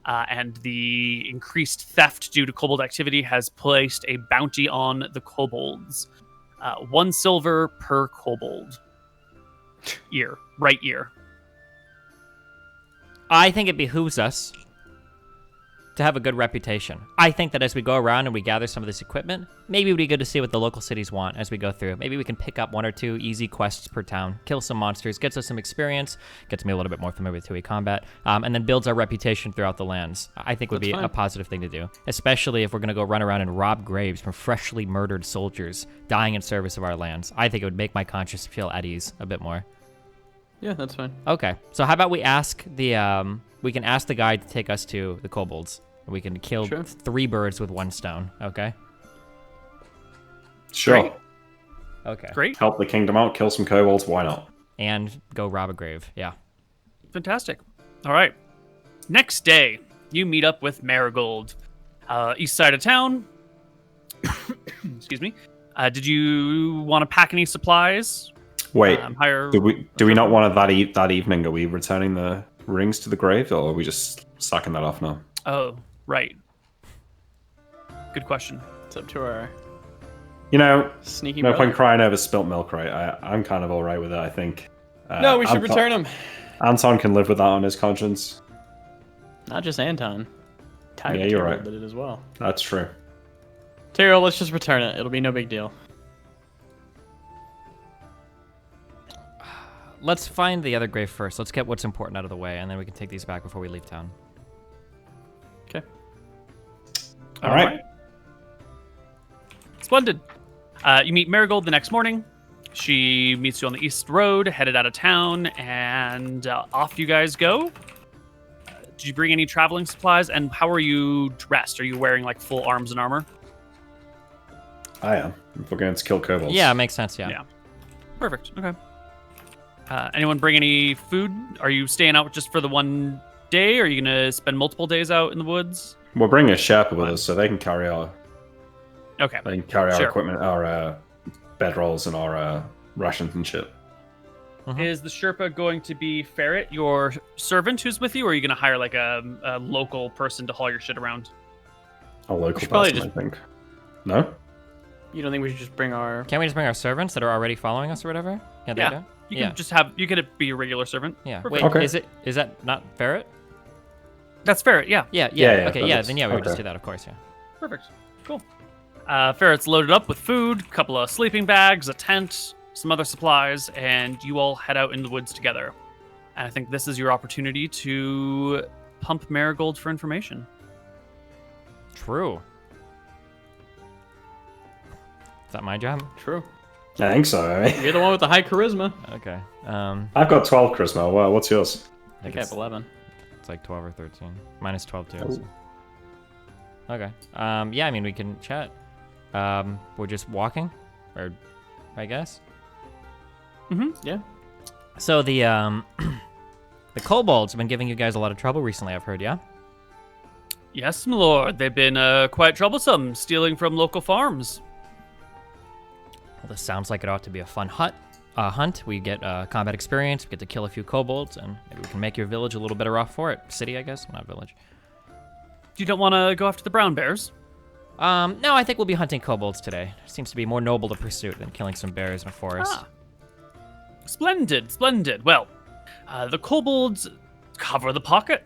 And the increased theft due to kobold activity has placed a bounty on the kobolds. 1 silver per kobold. Right ear. I think it behooves us to have a good reputation. I think that as we go around and we gather some of this equipment, maybe it would be good to see what the local cities want as we go through. Maybe we can pick up 1 or 2 easy quests per town, kill some monsters, gets us some experience, gets me a little bit more familiar with 2e combat, and then builds our reputation throughout the lands. I think would be a positive thing to do, especially if we're going to go run around and rob graves from freshly murdered soldiers dying in service of our lands. I think it would make my conscience feel at ease a bit more. Yeah, that's fine. Okay, so how about we ask the we can ask the guy to take us to the kobolds. We can kill 3 birds with 1 stone. Okay. Sure. Great. Okay. Great. Help the kingdom out, kill some kobolds, why not? And go rob a grave. Yeah. Fantastic. All right. Next day, you meet up with Marigold. East side of town. Excuse me. Did you want to pack any supplies? Wait, Hire... do we not want to that evening? Are we returning the rings to the grave, or are we just sacking that off now? Oh, right. Good question. It's up to our sneaky no brother. point crying over spilt milk, right? I'm kind of all right with it, I think. No, we should return him. Anton can live with that on his conscience. Not just Anton. Tyrael Yeah, you're right. did it as well. That's true. Tyrael, let's just return it. It'll be no big deal. let's find the other grave first. Let's get what's important out of the way, and then we can take these back before we leave town. Okay. All right. Splendid. You meet Marigold the next morning. She meets you on the East Road, headed out of town, and off you guys go. Did you bring any traveling supplies? And how are you dressed? Are you wearing like full arms and armor? I am. If we're going to kill kobolds. Yeah, makes sense. Yeah. Perfect. Okay. Anyone bring any food? Are you staying out just for the one day? Or are you gonna spend multiple days out in the woods? We're bringing a Sherpa with us, so they can carry our Okay. our equipment, our bedrolls, and our rations and shit. Is the Sherpa going to be Ferret, your servant who's with you, or are you going to hire like a local person to haul your shit around? A local should probably person, I think. No? You don't think we should just bring our? Can't we just bring our servants that are already following us or whatever? Can't they do? You can just have, you could be a regular servant. Yeah. Perfect. Wait, Okay. is that not Ferret? That's Ferret, yeah. Yeah. Yeah, Okay, that yeah, looks- then yeah, we would just okay. do that, of course, yeah. Perfect. Cool. Ferret's loaded up with food, a couple of sleeping bags, a tent, some other supplies, and you all head out in the woods together. And I think this is your opportunity to pump Marigold for information. True. Is that my job? True. I think so. You're the one with the high charisma. Okay. I've got 12 charisma. Well, what's yours? I think I have 11. It's like 12 or 13. Minus 12 too. Oh. So. Okay. Yeah, I mean, we can chat. We're just walking, or I guess. Yeah. So the the kobolds have been giving you guys a lot of trouble recently, I've heard, yeah? Yes, my lord. They've been quite troublesome, stealing from local farms. Well, this sounds like it ought to be a fun hunt. We get combat experience, we get to kill a few kobolds, and maybe we can make your village a little better off for it. City, I guess, not village. You don't want to go after the brown bears? No, I think we'll be hunting kobolds today. Seems to be more noble to pursuit than killing some bears in a forest. Ah. Splendid, splendid. Well, the kobolds cover the pocket.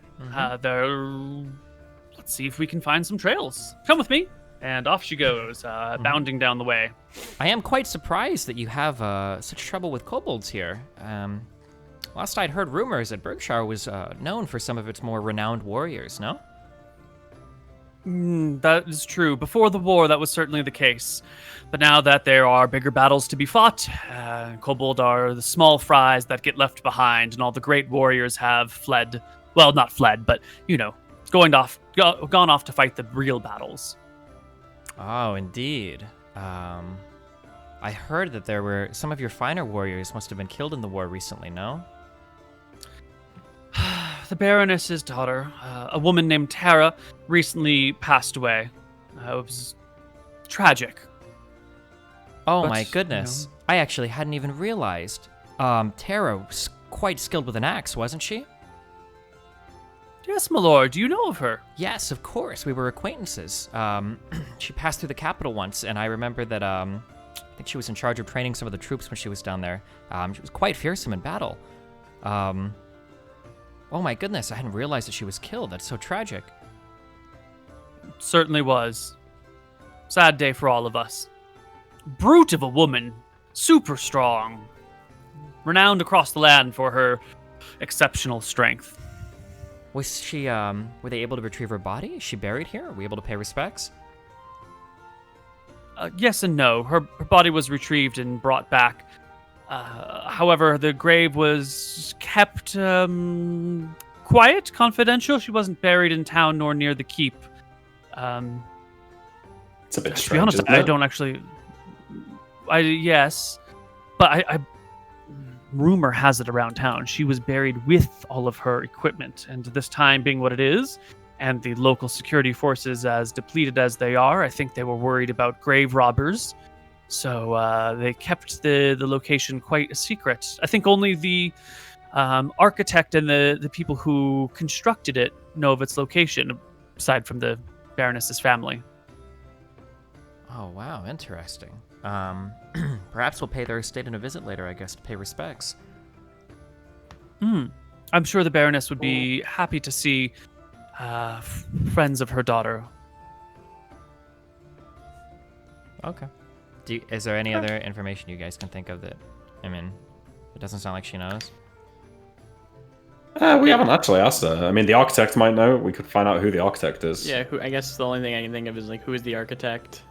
Let's see if we can find some trails. Come with me. And off she goes, bounding down the way. I am quite surprised that you have such trouble with kobolds here. Last I'd heard rumors that Berkshire was known for some of its more renowned warriors, no? That is true. Before the war, that was certainly the case. But now that there are bigger battles to be fought, kobold are the small fries that get left behind, and all the great warriors have fled. Well, not fled, but, gone off to fight the real battles. Oh, indeed. I heard that there were some of your finer warriors must have been killed in the war recently, no? The Baroness's daughter, a woman named Tara, recently passed away. It was tragic. Oh But, my goodness. I actually hadn't even realized. Tara was quite skilled with an axe, wasn't she? Yes, my lord. Do you know of her? Yes, of course. We were acquaintances. She passed through the capital once, and I remember that I think she was in charge of training some of the troops when she was down there. She was quite fearsome in battle. Oh my goodness, I hadn't realized that she was killed. That's so tragic. Certainly was. Sad day for all of us. Brute of a woman. Super strong. Renowned across the land for her exceptional strength. Was she, were they able to retrieve her body? Is she buried here? Are we able to pay respects? Yes and no. Her body was retrieved and brought back. However, the grave was kept quiet, confidential. She wasn't buried in town nor near the keep. It's a bit To be strange, honest, isn't I it? don't actually. Yes, but I rumor has it around town she was buried with all of her equipment, and this time being what it is, and the local security forces as depleted as they are, I think they were worried about grave robbers. So they kept the location quite a secret. I think only the architect and the people who constructed it know of its location, aside from the Baroness's family. Oh, wow, interesting. Perhaps we'll pay their estate a visit later, I guess, to pay respects. I'm sure the Baroness would be happy to see friends of her daughter. Okay. Is there any other information you guys can think of that, It doesn't sound like she knows. We haven't actually asked her. I mean, the architect might know. We could find out who the architect is. Yeah, I guess the only thing I can think of is like, who is the architect?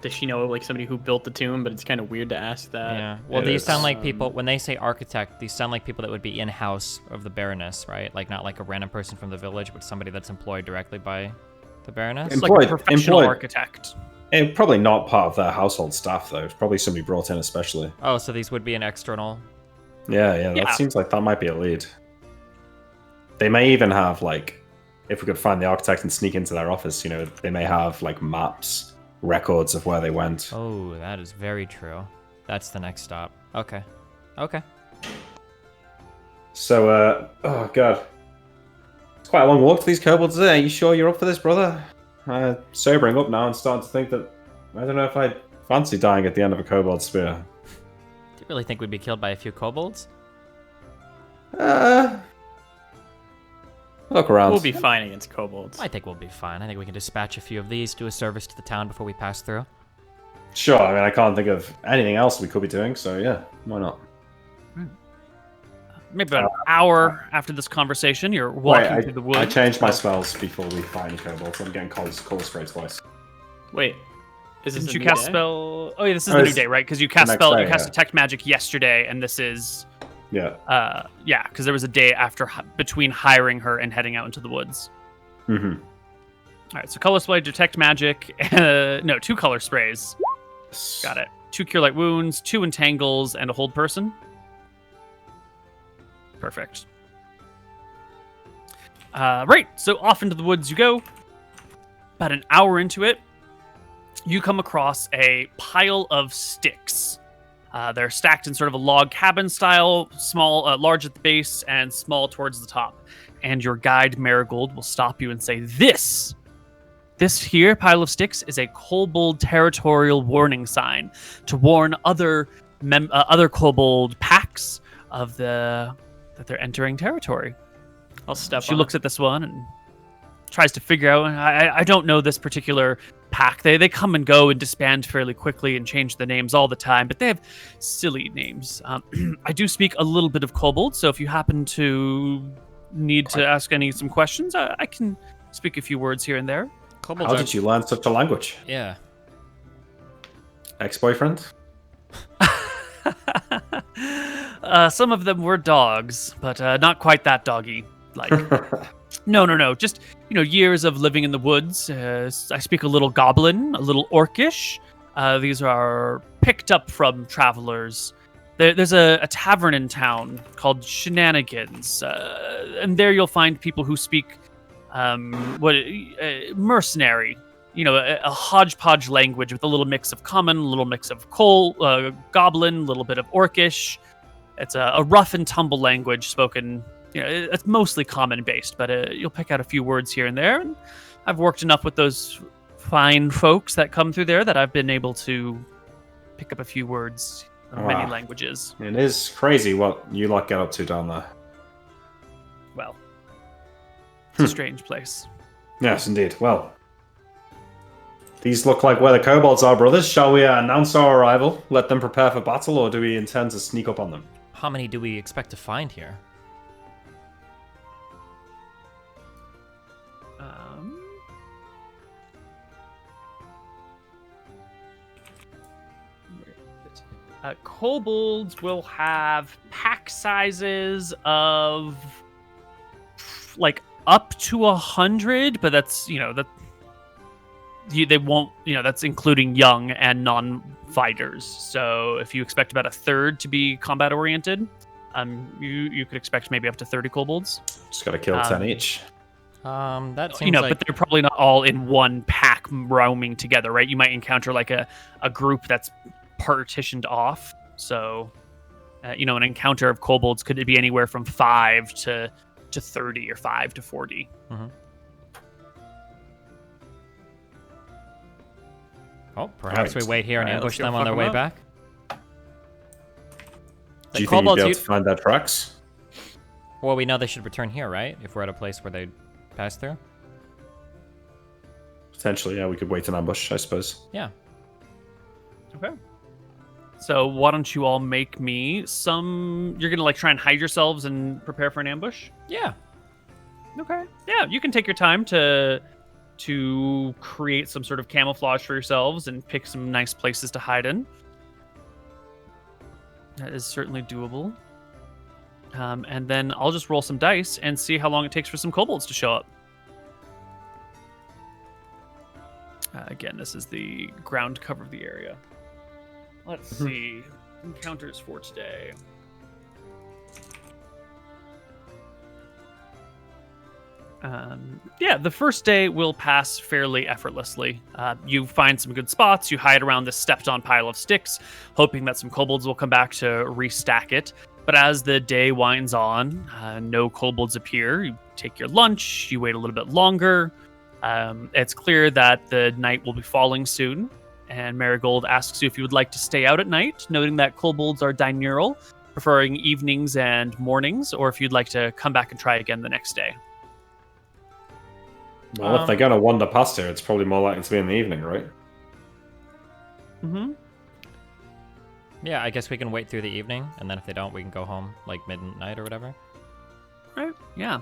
Does she know like somebody who built the tomb? But it's kind of weird to ask that. Yeah. Well, It these is. sound like people, when they say architect, these sound like people that would be in-house of the Baroness, right? Like not like a random person from the village, but somebody that's employed directly by the Baroness. It's like a professional architect. And probably not part of their household staff, though. It's probably somebody brought in especially. Oh, so these would be an external. Yeah, that seems like that might be a lead. They may even have, like, if we could find the architect and sneak into their office, they may have, like, maps, records of where they went. Oh, that is very true. That's the next stop. Okay. Okay. So, oh, God. It's quite a long walk to these kobolds, isn't it? Are you sure you're up for this, brother? Sobering up now and starting to think that I don't know if I fancy dying at the end of a kobold spear. Do you really think we'd be killed by a few kobolds? Look around. We'll be fine against kobolds. I think we'll be fine. I think we can dispatch a few of these, do a service to the town before we pass through. Sure, I mean, I can't think of anything else we could be doing, so yeah, why not? Maybe about an hour after this conversation, you're walking through the woods. I changed my spells before we fight any kobolds. I'm getting color spray twice. Wait, is this Didn't a you new cast day? spell? Oh yeah, this is the new day, right? Because you cast next day, you cast detect magic yesterday, and this is Yeah. yeah, because there was a day after between hiring her and heading out into the woods. Mm-hmm. All right, so color spray, detect magic, 2 color sprays. Got it. 2 cure light wounds, 2 entangles, and a hold person. Perfect. Right, so off into the woods you go. About an hour into it, you come across a pile of sticks. They're stacked in sort of a log cabin style, small, large at the base and small towards the top. And your guide, Marigold, will stop you and say, This here pile of sticks is a kobold territorial warning sign to warn other kobold packs that they're entering territory. I'll step She on looks at this one and tries to figure out. I don't know this particular pack. They come and go and disband fairly quickly and change the names all the time, but they have silly names. I do speak a little bit of kobold, so if you happen to need to ask some questions, I can speak a few words here and there. Kobolds How did you learn such a language? Yeah. Ex-boyfriend? Some of them were dogs, but not quite that doggy. Like, no. Just, years of living in the woods. I speak a little goblin, a little orcish. These are picked up from travelers. There's a tavern in town called Shenanigans, and there you'll find people who speak mercenary. A hodgepodge language with a little mix of common, a little mix of goblin, a little bit of orcish. It's a rough and tumble language spoken. It's mostly common based, but you'll pick out a few words here and there. And I've worked enough with those fine folks that come through there that I've been able to pick up a few words of many languages. It is crazy what you lot get up to down there. Well, it's a strange place. Yes, indeed. Well, these look like where the kobolds are, brothers. Shall we announce our arrival, let them prepare for battle, or do we intend to sneak up on them? How many do we expect to find here? Kobolds will have pack sizes of like up to 100, but that's they won't, that's including young and non-fighters. So if you expect about a third to be combat oriented, you could expect maybe up to 30 kobolds. Just gotta kill 10 each. That seems like... but they're probably not all in one pack roaming together, right? You might encounter like a group that's partitioned off. So, an encounter of kobolds could be anywhere from 5 to 30 or 5 to 40. Mm-hmm. Oh, perhaps we wait here and ambush them on their way back. Do you think you'd be able to find their tracks? Well, we know they should return here, right? If we're at a place where they pass through. Potentially, yeah. We could wait an ambush, I suppose. Yeah. Okay. So why don't you all make me some... You're going to like try and hide yourselves and prepare for an ambush? Yeah. Okay. Yeah, you can take your time to create some sort of camouflage for yourselves and pick some nice places to hide in. That is certainly doable. And then I'll just roll some dice and see how long it takes for some kobolds to show up. Again, this is the ground cover of the area. Let's see. Encounters for today. Yeah, the first day will pass fairly effortlessly. You find some good spots. You hide around this stepped-on pile of sticks, hoping that some kobolds will come back to restack it. But as the day winds on, no kobolds appear. You take your lunch. You wait a little bit longer. It's clear that the night will be falling soon. And Marigold asks you if you would like to stay out at night, noting that kobolds are diurnal, preferring evenings and mornings, or if you'd like to come back and try again the next day. Well, if they're going to wander past here, it's probably more likely to be in the evening, right? Mm-hmm. Yeah, I guess we can wait through the evening, and then if they don't, we can go home, like, midnight or whatever. Right, yeah.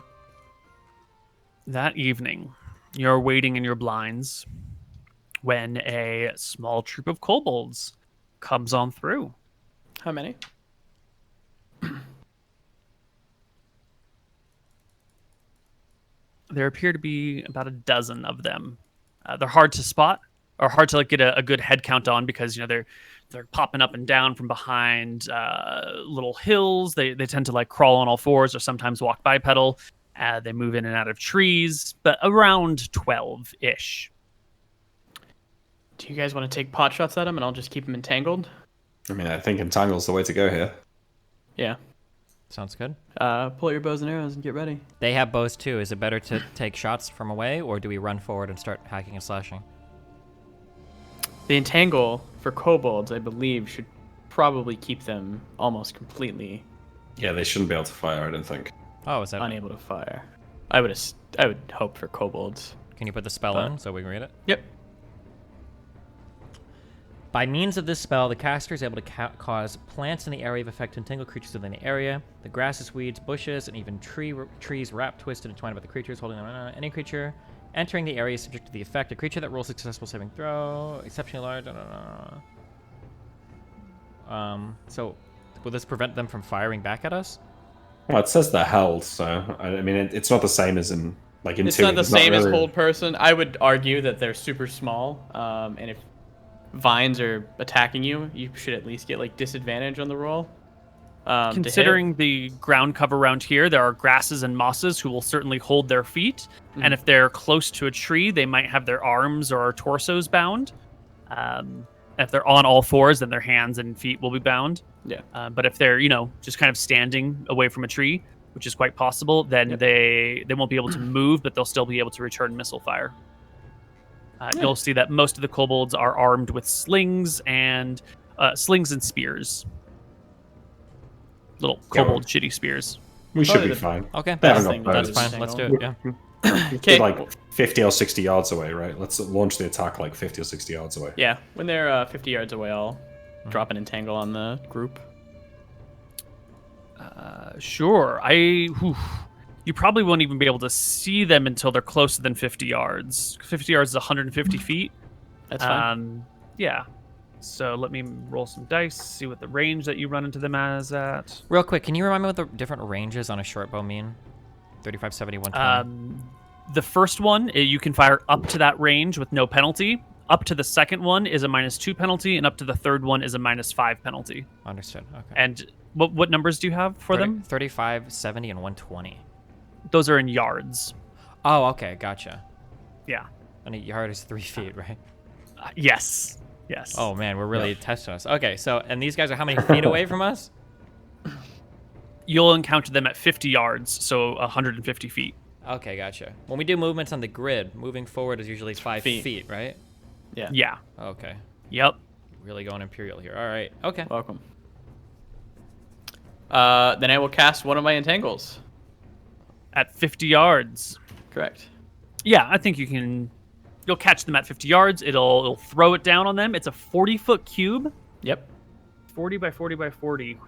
That evening, you're waiting in your blinds when a small troop of kobolds comes on through. How many? There appear to be about a dozen of them. They're hard to spot, or hard to like get a good head count on because they're popping up and down from behind little hills. They tend to like crawl on all fours or sometimes walk bipedal. They move in and out of trees, but around 12-ish. Do you guys want to take pot shots at them and I'll just keep them entangled? I mean, I think entangle's the way to go here. Yeah. Sounds good. Pull out your bows and arrows and get ready. They have bows too. Is it better to take shots from away, or do we run forward and start hacking and slashing? The entangle for kobolds, I believe, should probably keep them almost completely Yeah, they shouldn't be able to fire, I don't think. Oh, is that... unable to fire. I would hope for kobolds. Can you put the spell in so we can read it? Yep. By means of this spell, the caster is able to cause plants in the area of effect to entangle creatures within the area. The grasses, weeds, bushes, and even trees wrap, twisted, and twined about the creatures, holding on any creature entering the area is subject to the effect. A creature that rolls a successful saving throw, exceptionally large. So, will this prevent them from firing back at us? Well, it says they're held, so I mean, it's not the same as in like in It's two. not the same as really... hold person. I would argue that they're super small, and if vines are attacking you, you should at least get like disadvantage on the roll. Considering the ground cover around here, there are grasses and mosses who will certainly hold their feet. Mm-hmm. And if they're close to a tree, they might have their arms or torsos bound. If they're on all fours, then their hands and feet will be bound. Yeah. But if they're, just kind of standing away from a tree, which is quite possible, then they won't be able to move, but they'll still be able to return missile fire. You'll see that most of the kobolds are armed with slings and spears. Little kobold shitty spears. We should be fine. Okay, that's fine. Let's do it. Yeah. Okay. Like 50 or 60 yards away, right? Let's launch the attack like 50 or 60 yards away. Yeah. When they're 50 yards away, I'll drop an entangle on the group. Sure. You probably won't even be able to see them until they're closer than 50 yards. 50 yards is 150 feet. That's fine. Yeah. So let me roll some dice, see what the range that you run into them as at. Real quick, can you remind me what the different ranges on a short bow mean? 35, 70, 120? The first one, you can fire up to that range with no penalty. Up to the second one is a -2 penalty, and up to the third one is a -5 penalty. Understood. Okay. And what numbers do you have for them? 35, 70, and 120. Those are in yards. Oh, okay. Gotcha. Yeah. And a yard is 3 feet, right? Yes. Yes. Oh, man. We're really testing us. Okay, so, and these guys are how many feet away from us? You'll encounter them at 50 yards, so 150 feet. Okay, gotcha. When we do movements on the grid, moving forward is usually 5 feet, right? Yeah. Yeah. Okay. Yep. Really going Imperial here. All right. Okay. Welcome. Then I will cast one of my entangles. At 50 yards. Correct. Yeah, I think you'll catch them at 50 yards. It'll throw it down on them. It's a 40-foot cube. Yep. 40 by 40 by 40.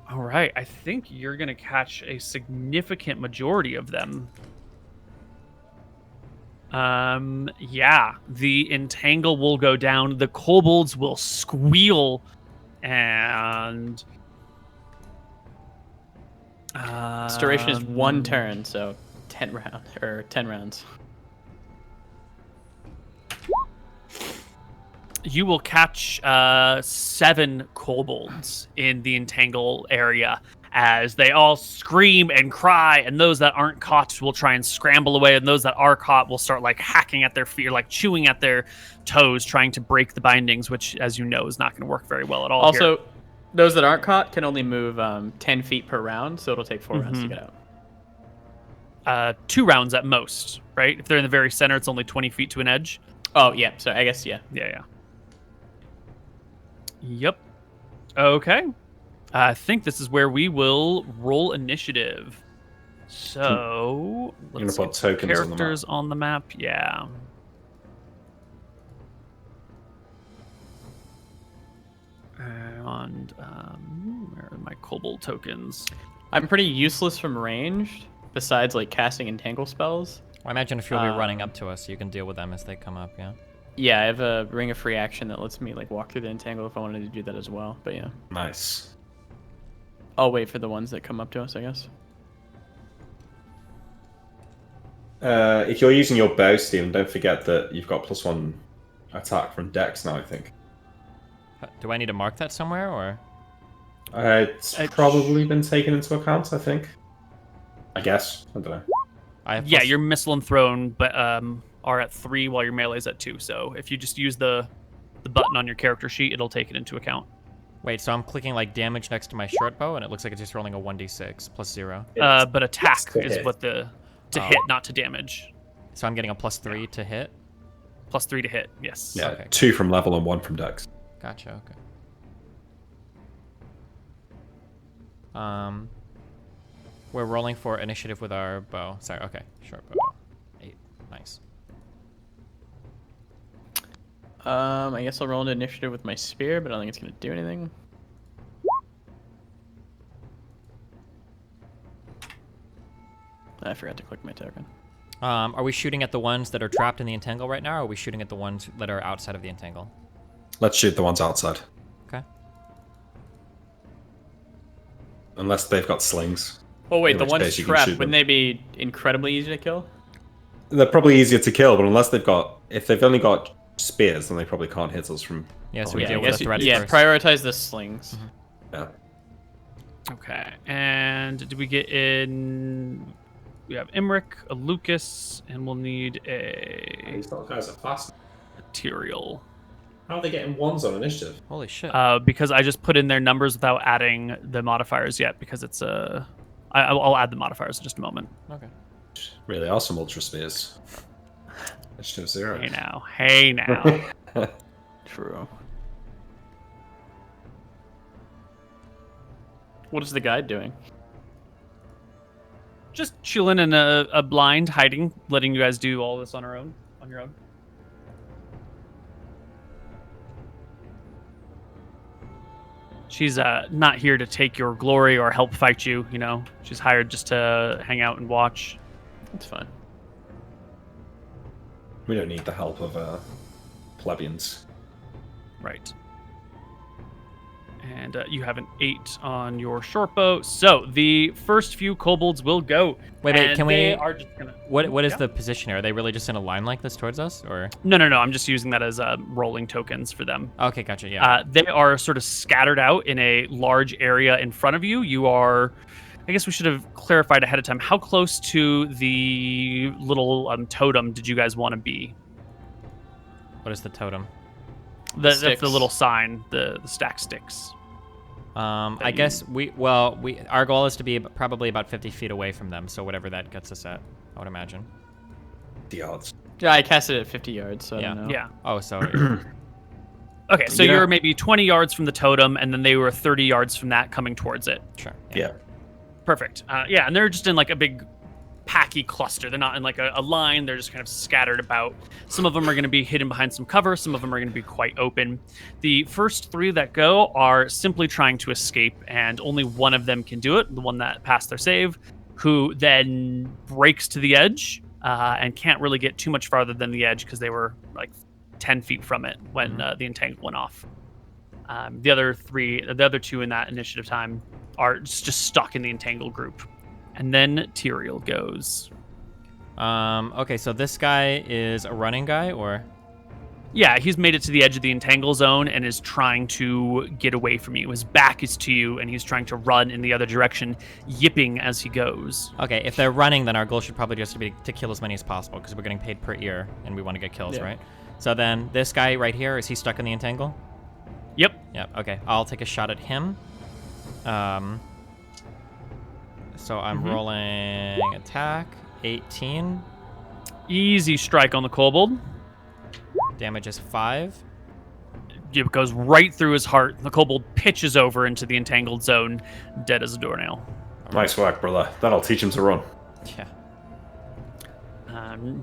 All right, I think you're going to catch a significant majority of them. Yeah, the entangle will go down. The kobolds will squeal, and Its duration is 1 turn, so 10 rounds. You will catch 7 kobolds in the entangle area as they all scream and cry, and those that aren't caught will try and scramble away, and those that are caught will start like hacking at their feet, or like chewing at their toes, trying to break the bindings, which, as you know, is not going to work very well at all. Also, here. those that aren't caught can only move 10 feet per round, so it'll take 4 rounds to get out. 2 rounds at most, right? If they're in the very center, it's only 20 feet to an edge. Oh, yeah. So I guess, yeah. Yeah. Yep. Okay. I think this is where we will roll initiative. So let's put get some tokens on the characters on the map. Yeah. And where are my kobold tokens? I'm pretty useless from range, besides like casting entangle spells. I imagine if you'll be running up to us, you can deal with them as they come up, yeah? Yeah, I have a ring of free action that lets me like walk through the entangle if I wanted to do that as well. But yeah, Nice. I'll wait for the ones that come up to us, I guess. If you're using your bow, Stephen, don't forget that you've got +1 attack from Dex now, I think. Do I need to mark that somewhere, or? It's probably been taken into account, I think. I guess. I don't know. Yeah, you're missile and thrown, but are at 3 while your melee's at 2. So if you just use the button on your character sheet, it'll take it into account. Wait, so I'm clicking like damage next to my short bow, and it looks like it's just rolling a 1d6 +0. But attack is hit. what to hit, not to damage. So I'm getting a +3 to hit? +3 to hit, yes. Yeah, Okay. 2 from level and 1 from Dex. Gotcha, okay. We're rolling for initiative with our bow. Sorry, okay. Short bow. 8. Nice. I guess I'll roll into initiative with my spear, but I don't think it's going to do anything. I forgot to click my token. Are we shooting at the ones that are trapped in the entangle right now, or are we shooting at the ones that are outside of the entangle? Let's shoot the ones outside. Okay. Unless they've got slings. Oh wait, In the which ones case you can trapped, shoot wouldn't them. they be incredibly easy to kill? They're probably easier to kill, but unless they've got... If they've only got spears, then they probably can't hit us from... Yeah, so we Yeah, deal I with guess the threats yeah, first. prioritize the slings. Yeah. Okay, and did we get in... We have Imrik, a Lucas, and we'll need a These guys are fast. material. How are they getting 1s on initiative? Holy shit. Because I just put in their numbers without adding the modifiers yet, because it's a... I'll add the modifiers in just a moment. Okay. Really are some Ultra Spears. Initiative 0. Hey now. True. What is the guide doing? Just chilling in a blind, hiding, letting you guys do all this on your own. She's not here to take your glory or help fight you, you know. She's hired just to hang out and watch. It's fine. We don't need the help of plebeians. Right. And you have an 8 on your short bow. So the first few kobolds will go. Wait, and can they we... are just gonna... What is Yeah. the position here? Are they really just in a line like this towards us, or? No. I'm just using that as rolling tokens for them. Okay, gotcha, yeah. They are sort of scattered out in a large area in front of you. You are... I guess we should have clarified ahead of time. How close to the little totem did you guys want to be? What is the totem? That's Sticks. the little sign, the stack sticks. I guess our goal is to be probably about 50 feet away from them, so whatever that gets us at, I would imagine. The odds. Yeah, I cast it at 50 yards, so I Yeah. don't know. Yeah. Oh, so Okay, so You know- you're maybe 20 yards from the totem, and then they were 30 yards from that coming towards it. sure. Yeah. Perfect. Yeah, and they're just in like a big packy cluster. They're not in like a line. They're just kind of scattered about. Some of them are going to be hidden behind some cover. Some of them are going to be quite open. The first 3 that go are simply trying to escape, and only one of them can do it, the one that passed their save, who then breaks to the edge and can't really get too much farther than the edge because they were like 10 feet from it when the entangle went off. The other 2 in that initiative time are just stuck in the entangled group. And then Tyrael goes. Okay, so this guy is a running guy, or? Yeah, he's made it to the edge of the entangle zone and is trying to get away from you. His back is to you, and he's trying to run in the other direction, yipping as he goes. Okay, if they're running, then our goal should probably just be to kill as many as possible, because we're getting paid per ear, and we want to get kills, right? So then this guy right here, is he stuck in the entangle? Yep. Yep, okay. I'll take a shot at him. So I'm rolling attack, 18. Easy strike on the kobold. Damage is 5. It goes right through his heart. The kobold pitches over into the entangled zone, dead as a doornail. Nice work, brother. That'll teach him to run. Yeah.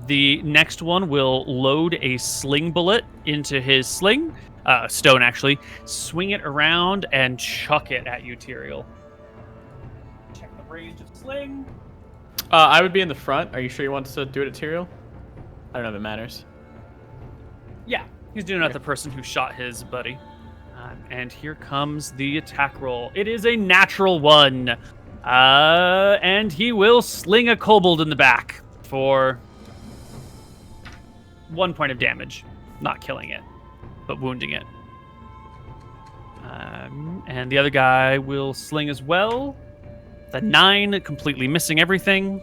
The next one will load a sling bullet into his sling, stone actually, swing it around and chuck it at you, Tyrael. Check the range of sling. I would be in the front. Are you sure you want to do it at Tyrael? I don't know if it matters. Yeah, he's doing it at the person who shot his buddy. And here comes the attack roll. It is a natural 1. And he will sling a kobold in the back for 1 point of damage. Not killing it, but wounding it. And the other guy will sling as well. The 9, completely missing everything.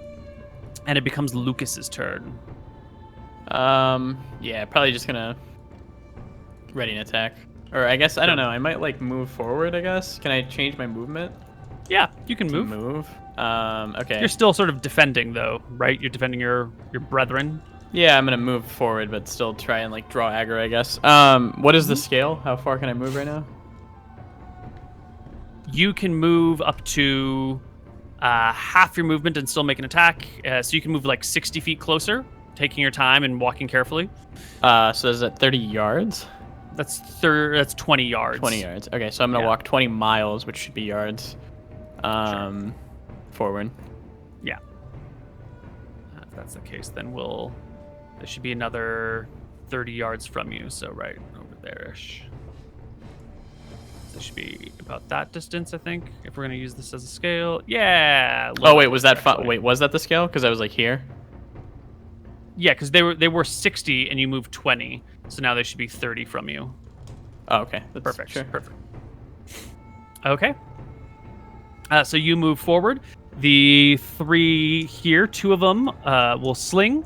And it becomes Lucas's turn. Yeah, probably just gonna ready an attack. Or I guess, I don't know, I might like move forward, I guess. Can I change my movement? Yeah, you can To move. Okay. You're still sort of defending though, right? You're defending your brethren. Yeah, I'm gonna move forward, but still try and like draw aggro, I guess. What is the scale? How far can I move right now? You can move up to half your movement and still make an attack. So you can move like 60 feet closer, taking your time and walking carefully. So is that 30 yards? That's 20 yards. 20 yards. Okay, so I'm gonna walk 20 miles, which should be yards. Forward. Yeah. If that's the case, then there should be another 30 yards from you. So right over there-ish. So it should be about that distance, I think, if we're gonna use this as a scale. Yeah. Oh wait, was that wait, was that the scale? Because I was like here. Yeah, because they were 60 and you moved 20, so now they should be 30 from you. Oh, okay. That's Perfect. Sure. Perfect. Okay. So you move forward. The 3 here, 2 of them will sling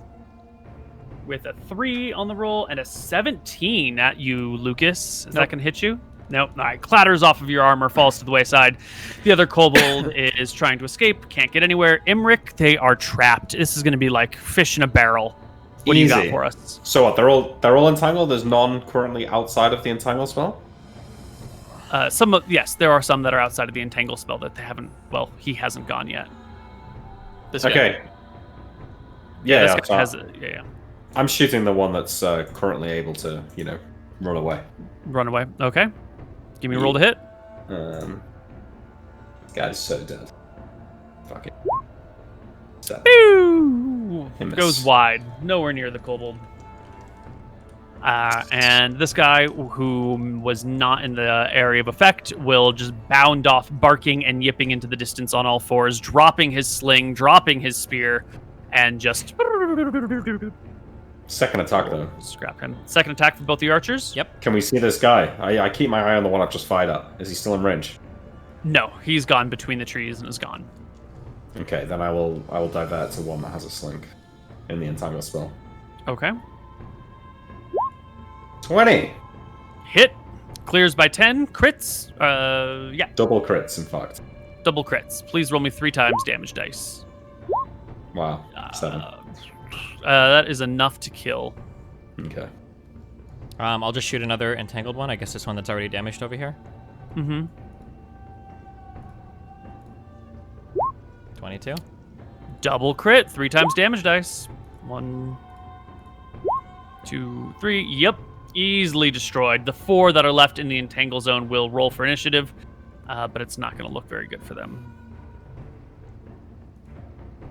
with a 3 on the roll and a 17 at you, Lucas. Is that going to hit you? Nope. All right. Clatters off of your armor, falls to the wayside. The other kobold is trying to escape, can't get anywhere. Imrik, they are trapped. This is going to be like fish in a barrel. What do you got for us? So what? They're all entangled. There's none currently outside of the entangle spell. Yes, there are some that are outside of the entangle spell that they haven't. Well, he hasn't gone yet. This Okay. guy. Yeah, this guy has a, yeah. I'm shooting the one that's currently able to, run away. Run away. Okay. Give me a roll to hit. This guy's so dead. Fuck it. 7. Pew! He missed. Goes wide, nowhere near the kobold. And this guy, who was not in the area of effect, will just bound off, barking and yipping into the distance on all fours, dropping his sling, dropping his spear, and just Second attack, though. scrap him. Second attack for both the archers? Yep. Can we see this guy? I keep my eye on the one I just fired at. Is he still in range? No, he's gone between the trees and is gone. Okay, then I will divert to one that has a sling in the entangle spell. Okay. 20! Hit. Clears by 10. Crits. Yeah. Double crits, in fact. Double crits. Please roll me 3 times damage dice. Wow. 7. That is enough to kill. Okay. I'll just shoot another entangled one. I guess this one that's already damaged over here. Mm-hmm. 22. Double crit, 3 times damage dice. 1, 2, 3. Yep, easily destroyed. The 4 that are left in the entangle zone will roll for initiative, but it's not going to look very good for them.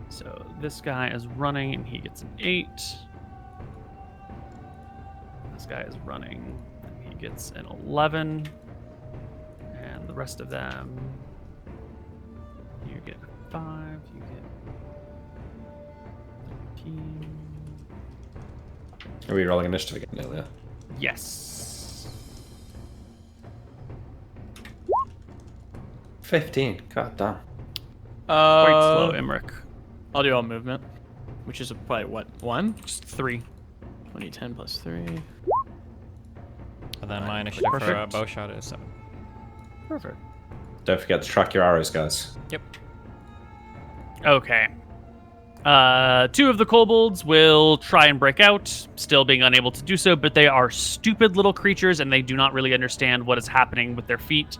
So this guy is running, and he gets an 8. This guy is running, and he gets an 11. And the rest of them, you get 5, you get 13. Are we rolling initiative again earlier? Yes. 15. God damn. Quite slow, Imrik. I'll do all movement, which is probably what, 1? Just 3. 20, 10 plus 3. And then my initiative for a Perfect. bow shot is 7. Perfect. Don't forget to track your arrows, guys. Yep. Okay. 2 of the kobolds will try and break out, still being unable to do so, but they are stupid little creatures and they do not really understand what is happening with their feet.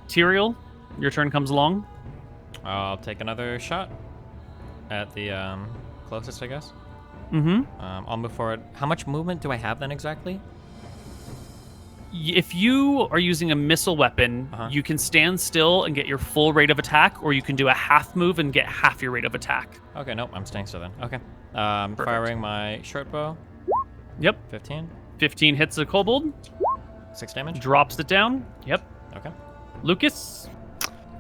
Tyrael, your turn comes along. I'll take another shot at the closest, I guess. Mm-hmm. I'll move forward. How much movement do I have then exactly? If you are using a missile weapon, you can stand still and get your full rate of attack, or you can do a half move and get half your rate of attack. Okay, nope, I'm staying still then. Okay. Firing my short bow. Yep. 15. 15 hits a kobold. 6 damage. Drops it down. Yep. Okay. Lucas.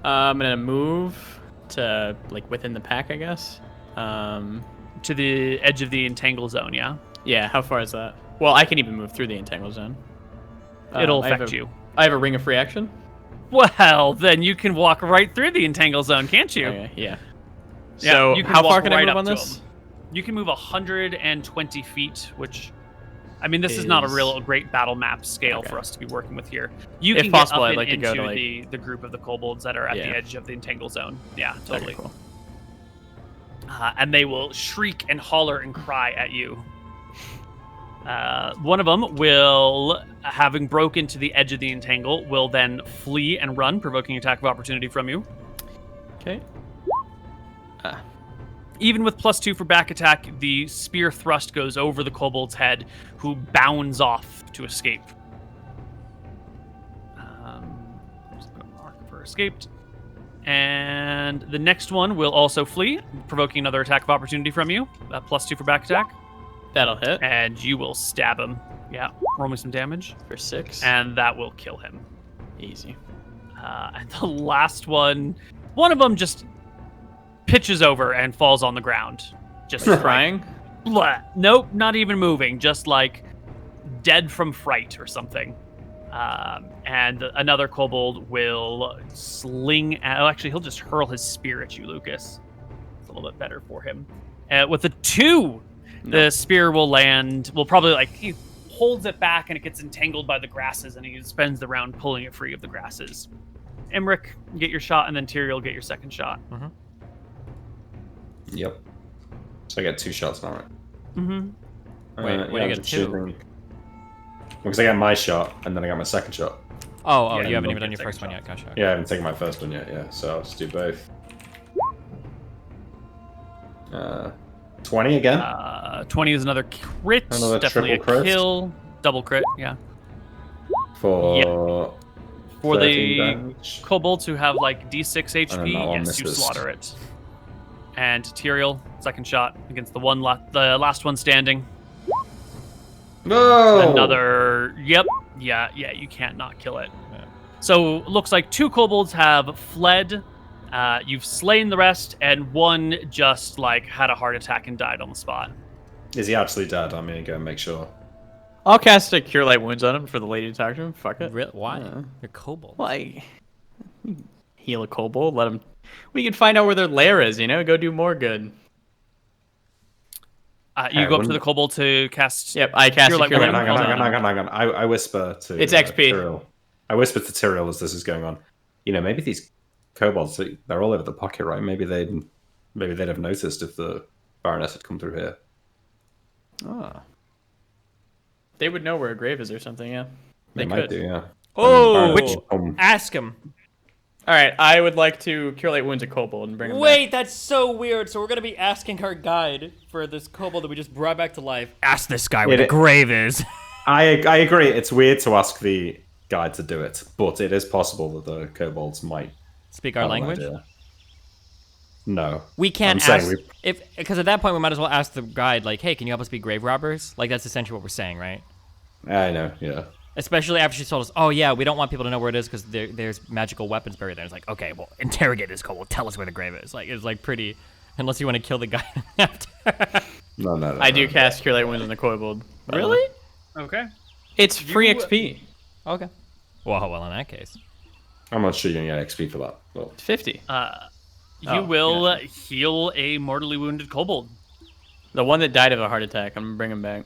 I'm gonna move to like within the pack, I guess. To the edge of the entangle zone, yeah? Yeah. How far is that? Well, I can even move through the entangle zone. It'll I have affect a- you. I have a ring of free action. Well, then you can walk right through the entangle zone, can't you? Okay, yeah. Yeah, So you can how walk far can I right move up on to this? him. You can move 120 feet, which, I mean, this is not a real great battle map scale for us to be working with here. You If can possible, get I'd up like to into go to, the group of the kobolds that are at the edge of the entangle zone. Yeah, totally. Okay, cool. And they will shriek and holler and cry at you. One of them will, having broken to the edge of the entangle, will then flee and run, provoking attack of opportunity from you. Okay. Even with +2 for back attack, the spear thrust goes over the kobold's head, who bounds off to escape. I'm just going to mark for escaped. And the next one will also flee, provoking another attack of opportunity from you. +2 for back attack. That'll hit And you will stab him. Yeah, roll me some damage. for 6. And that will kill him. Easy. And the last one of them just pitches over and falls on the ground. Just Crying. Blah. Nope, not even moving. Just like dead from fright or something. And another kobold will sling. Actually, he'll just hurl his spear at you, Lucas. It's a little bit better for him. With a 2, the spear will land. Will probably he holds it back and it gets entangled by the grasses, and he spends the round pulling it free of the grasses. Imrik, get your shot, and then Tyrael, get your second shot. Yep. So I get 2 shots now, right? Mm-hmm. Wait, what do you get 2? Because I got my shot, and then I got my second shot. Oh, Yeah, you haven't you even done get your first second one yet. Gotcha. Yeah, I haven't taken my first one yet, yeah. So I'll just do both. 20 again? 20 is another crit. Another Definitely triple a crit? kill. Double crit, yeah. For For 13 the damage. kobolds who have D6 And HP, that one yes, you misses. slaughter it. And Tyrael, second shot against the the last one standing. No! Another, yep, yeah, you can't not kill it. Yeah. So looks like 2 kobolds have fled. You've slain the rest, and one just had a heart attack and died on the spot. Is he absolutely dead? I'm gonna go and make sure. I'll cast a Cure Light Wounds on him for the lady to talk to him. Fuck it. Why? Yeah. You're kobold. Why? Heal a kobold. Let him. We can find out where their lair is. Go do more good. You go up to the kobold to cast. Yep, I cast Cure a Light Cure Light Wounds. Wounds on him. Hang on. I whisper to It's XP. Tyrael. I whisper to Tyrael as this is going on. Maybe these kobolds, they're all over the pocket, right? Maybe they'd have noticed if the Baroness had come through here. Oh. They would know where a grave is or something, yeah. They They might could. do, yeah. Oh, Baroness will come. ask him. All right, I would like to cure light wounds a kobold and bring him Wait, back. that's so weird. So we're gonna be asking our guide for this kobold that we just brought back to life. Ask this guy where the grave is. I agree. It's weird to ask the guide to do it, but it is possible that the kobolds might Speak our have an language. idea. No, We can't I'm saying ask because at that point we might as well ask the guide like, "Hey, can you help us be grave robbers?" Like that's essentially what we're saying, right? I know. Yeah. Especially after she told us, "Oh yeah, we don't want people to know where it is because there's magical weapons buried there." It's like, okay, well, interrogate this kobold. Tell us where the grave is. Like it's like pretty, unless you want to kill the guy after. No. I do cast cure light wounds on the kobold. Really? Okay. It's free XP. Okay. Well, in that case, I'm not sure you're gonna get XP for that. But... 50. You will heal a mortally wounded kobold. The one that died of a heart attack. I'm gonna bring him back.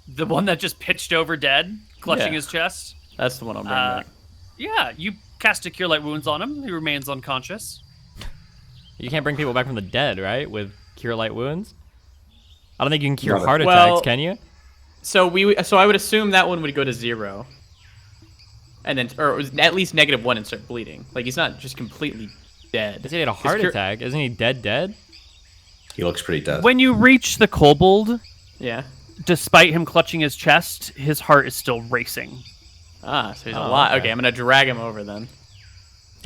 The one that just pitched over dead, clutching Yeah. his chest. That's the one I'll bring back. Yeah, you cast a cure light wounds on him. He remains unconscious. you can't bring people back from the dead, right? With cure light wounds. I don't think you can cure No, heart well- attacks, can you? So I would assume that one would go to 0. And then, or it was at least -1 and start bleeding. Like he's not just completely dead. Does he had a heart cure- attack? Isn't he dead? He looks pretty dead. When you reach the kobold, Yeah. despite him clutching his chest, his heart is still racing. Ah, so he's Oh, alive. okay. Okay, I'm gonna drag him over then.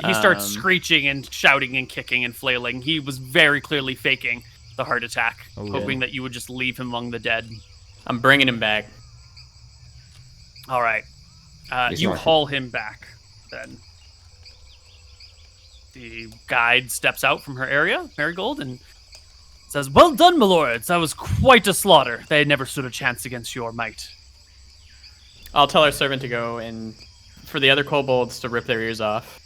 He starts screeching and shouting and kicking and flailing. He was very clearly faking the heart attack, hoping that you would just leave him among the dead. I'm bringing him back. All right. He's You not- haul him back, then. The guide steps out from her area, Marigold, and says, "Well done, my lords. That was quite a slaughter. They never stood a chance against your might." I'll tell our servant to go and for the other kobolds to rip their ears off.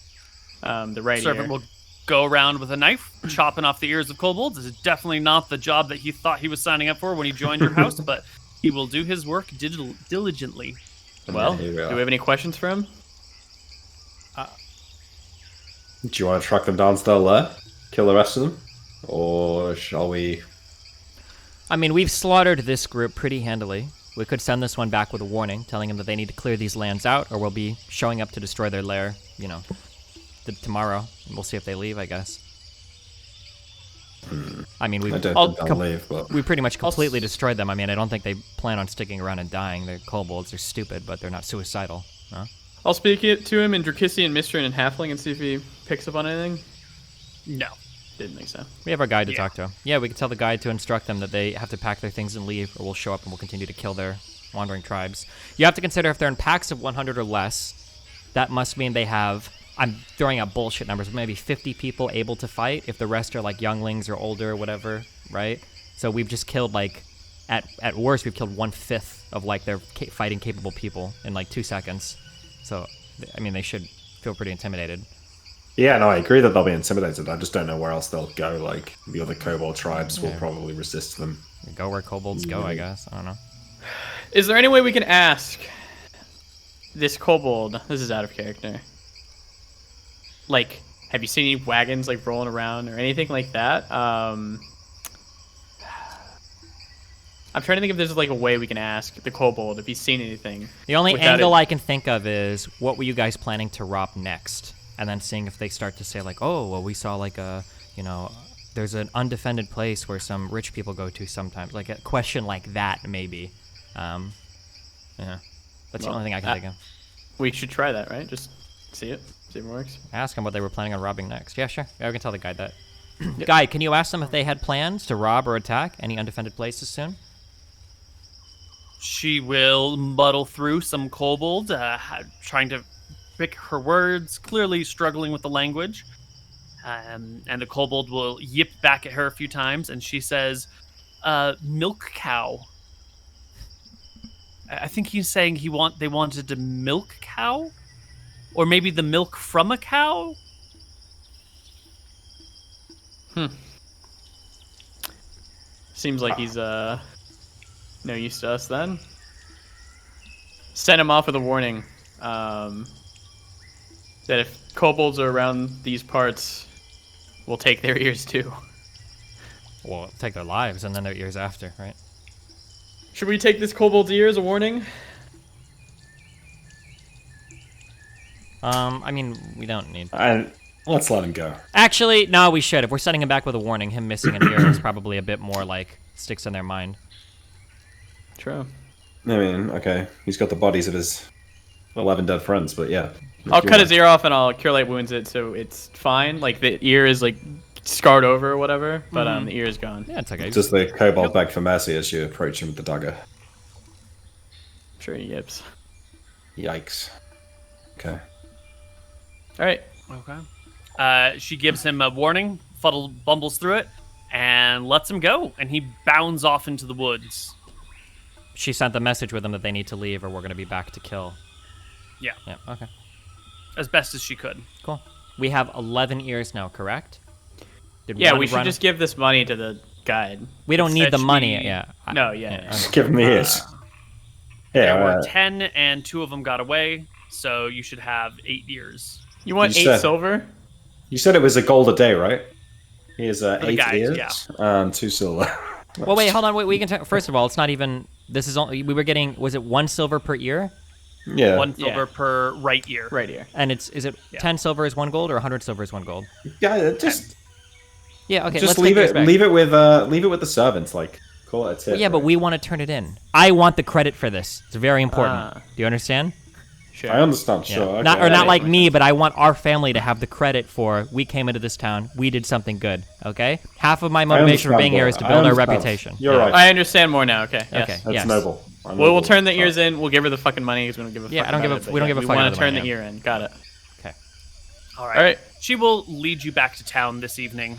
The right Servant ear. will go around with a knife, chopping off the ears of kobolds. This is definitely not the job that he thought he was signing up for when he joined your house, but he will do his work diligently. Well, Here we do are. we have any questions for him? Do you want to track them down to their lair? Kill the rest of them? Or shall we... I mean, we've slaughtered this group pretty handily. We could send this one back with a warning, telling them that they need to clear these lands out, or we'll be showing up to destroy their lair, tomorrow. We'll see if they leave, I guess. I mean, I don't I'll think they'll leave, but... we pretty much completely destroyed them. I mean, I don't think they plan on sticking around and dying. They're kobolds. They're stupid, but they're not suicidal. Huh? I'll speak it to him in Drakissian, Mistran, and Halfling and see if he picks up on anything. No. Didn't think so. We have our guide to Yeah. talk to. Yeah, we can tell the guide to instruct them that they have to pack their things and leave, or we'll show up and we'll continue to kill their wandering tribes. You have to consider if they're in packs of 100 or less, that must mean they have, I'm throwing out bullshit numbers, maybe 50 people able to fight, if the rest are like younglings or older or whatever, right? So we've just killed like, at worst, we've killed 1/5 of like their fighting capable people in like 2 seconds. So, I mean, they should feel pretty intimidated. Yeah, no, I agree that they'll be intimidated. I just don't know where else they'll go. Like, the other kobold tribes will probably resist them. Go where kobolds go, I guess. I don't know. Is there any way we can ask this kobold? This is out of character. Like, have you seen any wagons like rolling around or anything like that? I'm trying to think if there's like a way we can ask the kobold if he's seen anything. The only without angle it- I can think of is, what were you guys planning to rob next? And then seeing if they start to say like, oh, well, we saw like there's an undefended place where some rich people go to sometimes. Like a question like that, maybe. Yeah. That's the Well, only thing I can think of. We should try that, right? Just see it works. Ask them what they were planning on robbing next. Yeah, sure. Yeah, we can tell the guide that. Guide, can you ask them if they had plans to rob or attack any undefended places soon? She will muddle through some kobold, trying to pick her words, clearly struggling with the language. And the kobold will yip back at her a few times, and she says, milk cow. I think he's saying they wanted to milk cow? Or maybe the milk from a cow? Seems like he's no use to us then. Send him off with a warning that if kobolds are around these parts, we'll take their ears too. Well, take their lives and then their ears after, right? Should we take this kobold's ear as a warning? I mean, we don't need. And let's let him go. Actually, no, we should. If we're sending him back with a warning, him missing an ear is probably a bit more like sticks in their mind. True. I mean, okay, he's got the bodies of his 11 dead friends, but yeah. I'll cut his ear off and I'll cure light wounds it so it's fine. Like the ear is like scarred over or whatever, but the ear is gone. Yeah, it's okay. Just the kobold beg for mercy as you approach him with the dagger. Sure, he yips. Yikes. Okay. All right. Okay. She gives him a warning, Fuddle bumbles through it, and lets him go, and he bounds off into the woods. She sent the message with them that they need to leave or we're going to be back to kill. Yeah. Yeah, okay. As best as she could. Cool. We have 11 ears now, correct? Did Yeah, one we should run- just give this money to the guide. We don't need the money, Essentially- yeah. No, yeah. Just give him his. There Yeah, were 10, and 2 of them got away, so you should have 8 ears. You want You 8 said- silver? you said it was a gold a day, right? Here's the 8 guide, ears yeah. and 2 silver. Well, wait, hold on. Wait, we can. First of all, it's not even. This is only. We were getting. Was it 1 silver per ear? Yeah. 1 silver Yeah. per right ear. Right here. And it's. Is it 10 silver is 1 gold or 100 silver is 1 gold? Yeah, just Yeah. Okay. just let's leave take it back. leave it with the servants, like call it a tip. Yeah, but we want to turn it in. I want the credit for this. It's very important. Do you understand? Sure. I understand, Yeah. sure. Okay. Not like me, but I want our family to have the credit for we came into this town, we did something good. Okay. Half of my motivation for understand, being here bro. is to I build our understand. reputation. You're Yeah. right. I understand more now. Okay. Yes. Okay. That's yes. noble. We'll turn the ears in. We'll give her the fucking money because we don't give a fuck. Yeah, I don't about give a- it, but we don't give a we fuck want about to the turn money, the ear in. Got it. Okay. All right. All right. She will lead you back to town this evening,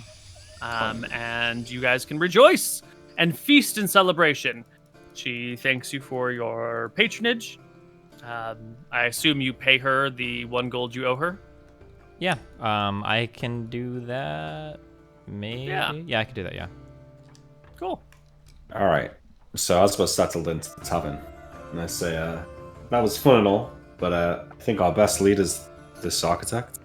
and you guys can rejoice and feast in celebration. She thanks you for your patronage. I assume you pay her the 1 gold you owe her. Yeah. I can do that. Maybe. Yeah. Yeah, I can do that. Yeah. Cool. All right. So as we're settled into the tavern, and I say, that was fun and all, but I think our best lead is this architect.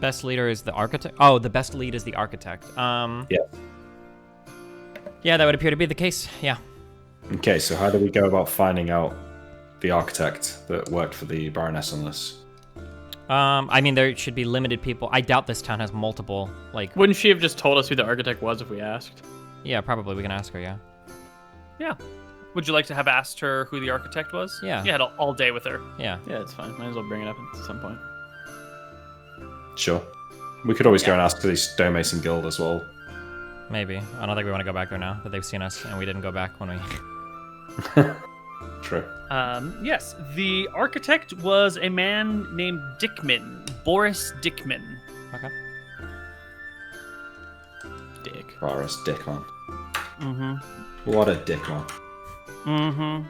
Best leader is the architect. Oh, the best lead is the architect. Yeah. Yeah, that would appear to be the case. Yeah. Okay, so how do we go about finding out the architect that worked for the Baroness on this? I mean, there should be limited people. I doubt this town has multiple. Like, Wouldn't she have just told us who the architect was if we asked? yeah, probably we can ask her. Yeah. Yeah. Would you like to have asked her who the architect was? Yeah. You had all day with her. Yeah. Yeah, it's fine. Might as well bring it up at some point. Sure. We could always go and ask the Stonemason Guild as well. Maybe. I don't think we want to go back there now that they've seen us and we didn't go back when we. True. Yes, the architect was a man named Dickman, Boris Dickman. Okay. Dick. Boris Dickman. Mm-hmm. What a dickman. Mm-hmm.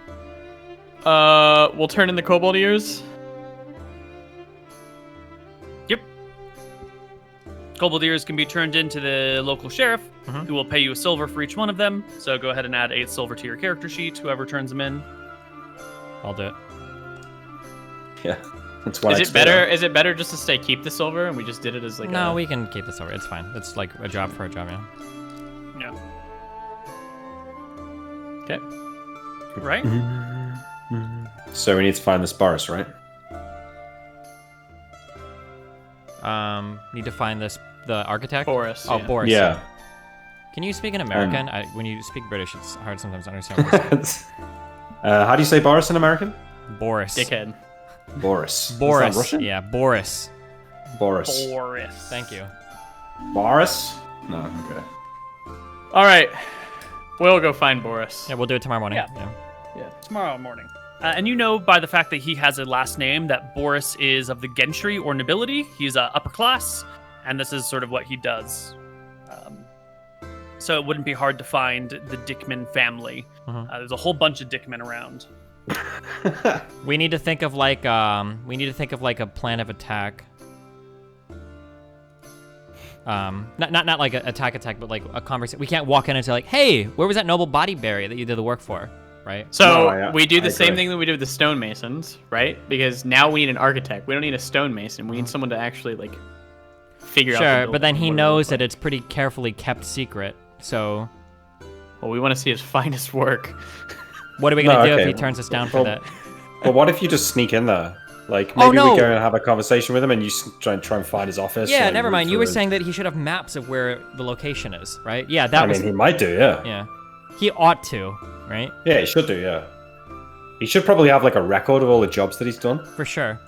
We'll turn in the kobold ears. Yep. Kobold ears can be turned into the local sheriff, who will pay you a silver for each one of them. So go ahead and add 8 silver to your character sheet, whoever turns them in. I'll do it. Yeah. That's why Is it better? Is it better just to say keep the silver and we just did it as like No, a... we can keep this over. It's fine. It's like a job for a job, yeah. Yeah. Okay. Right? So we need to find this Boris, right? Need to find the architect? Boris. Oh, yeah. Boris. Yeah. Can you speak in American? When you speak British, it's hard sometimes to understand what you're saying. How do you say Boris in American? Boris. Dickhead. Boris. Boris. Is that Russian? Yeah, Boris. Boris. Boris. Thank you. Boris? No, okay. All right. We'll go find Boris. Yeah, we'll do it tomorrow morning. Yeah. Tomorrow morning. And you know by the fact that he has a last name that Boris is of the gentry or nobility. He's upper class, and this is sort of what he does. So it wouldn't be hard to find the Dickman family. There's a whole bunch of Dickmen around. We need to think of like a plan of attack. Not like an attack, but like a conversation. We can't walk in and say like, "Hey, where was that noble body buried that you did the work for?" Right? So No, we do the I same agree. thing that we did with the stonemasons, right? Because now we need an architect. We don't need a stonemason. We need someone to actually like figure out. the Sure, building but then and he what it knows looks that like. it's pretty carefully kept secret. So Well, we want to see his finest work. what are we gonna No, do if okay. he turns us down for Well, that? But what if you just sneak in there? Like, Oh, maybe no. we go and have a conversation with him, and you try and find his office. Yeah, like, never root mind. You through were his- saying that he should have maps of where the location is, right? Yeah, that I was. mean, he might do, yeah. Yeah, he ought to, right? Yeah, he should do, yeah. He should probably have like a record of all the jobs that he's done. For sure.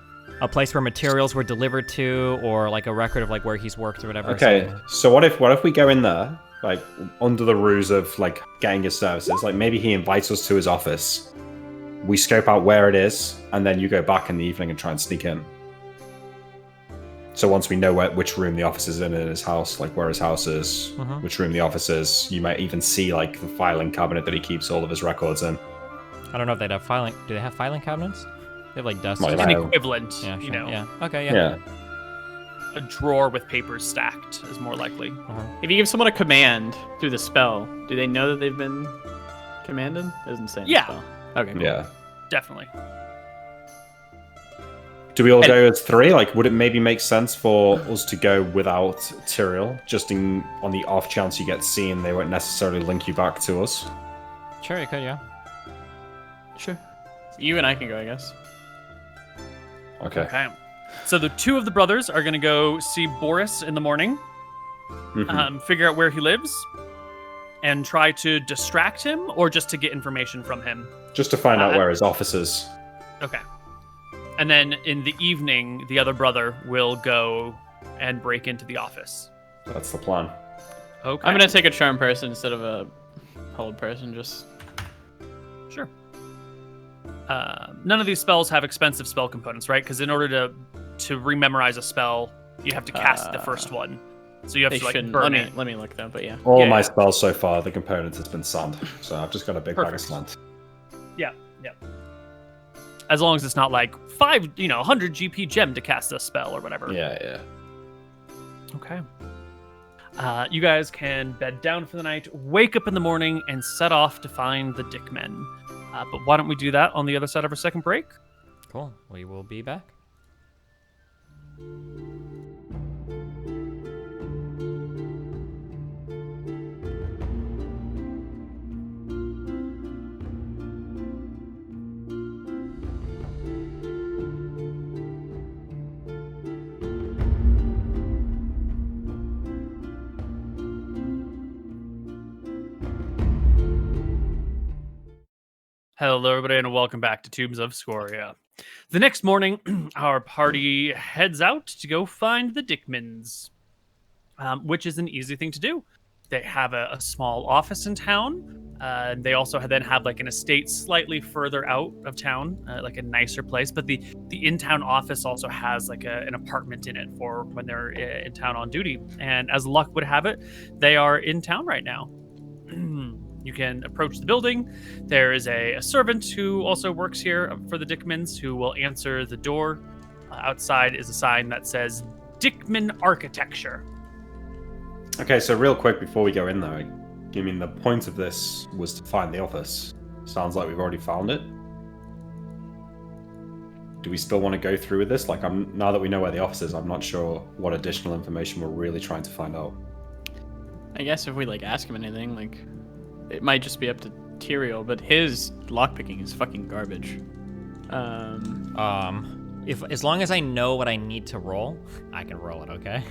A place where materials were delivered to, or like a record of like where he's worked or whatever. Okay, so what if we go in there, like under the ruse of like getting his services? Like maybe he invites us to his office. We scope out where it is, and then you go back in the evening and try and sneak in. So once we know which room the office is in his house, like where his house is, which room the office is, you might even see like the filing cabinet that he keeps all of his records in. I don't know if they'd have filing. Do they have filing cabinets? They have like desks. Well, An yeah. equivalent, Yeah, you sure. know. Yeah. Okay. Yeah. Yeah. A drawer with papers stacked is more likely. If you give someone a command through the spell, do they know that they've been commanded? It doesn't say in the Yeah. spell. Okay, cool. Yeah. Definitely. Do we all go as 3? Like, would it maybe make sense for us to go without Tyrael, just on the off chance you get seen, they won't necessarily link you back to us? Sure, you could. Yeah. Sure. You and I can go, I guess. Okay. Okay. So the two of the brothers are going to go see Boris in the morning, figure out where he lives, and try to distract him, or just to get information from him. Just to find out where his office is. Okay. And then in the evening, the other brother will go and break into the office. That's the plan. Okay. I'm gonna take a charm person instead of a hold person, just... Sure. None of these spells have expensive spell components, right? Because in order to rememorize a spell, you have to cast the first one. So you have They to like shouldn't. burn Let me it. look though, but yeah. All Yeah, my yeah. spells so far, the component has been sand. So I've just got a big bag of Perfect. sand. Yeah. As long as it's not like 100 GP gem to cast a spell or whatever. Yeah. Okay. You guys can bed down for the night, wake up in the morning, and set off to find the Dickmen. But why don't we do that on the other side of our second break? Cool. We will be back. Hello, everybody, and welcome back to Tombs of Scoria. The next morning, our party heads out to go find the Dickmans, which is an easy thing to do. They have a small office in town. They also then have like an estate slightly further out of town, like a nicer place. But the in-town office also has like an apartment in it for when they're in town on duty. And as luck would have it, they are in town right now. You can approach the building. There is a servant who also works here for the Dickmans who will answer the door. Outside is a sign that says Dickman Architecture. Okay, so real quick before we go in there, I mean, the point of this was to find the office. Sounds like we've already found it. Do we still want to go through with this? Like, now that we know where the office is, I'm not sure what additional information we're really trying to find out. I guess if we like ask him anything, like it might just be up to Tyrael, but his lockpicking is fucking garbage. If as long as I know what I need to roll, I can roll it. Okay.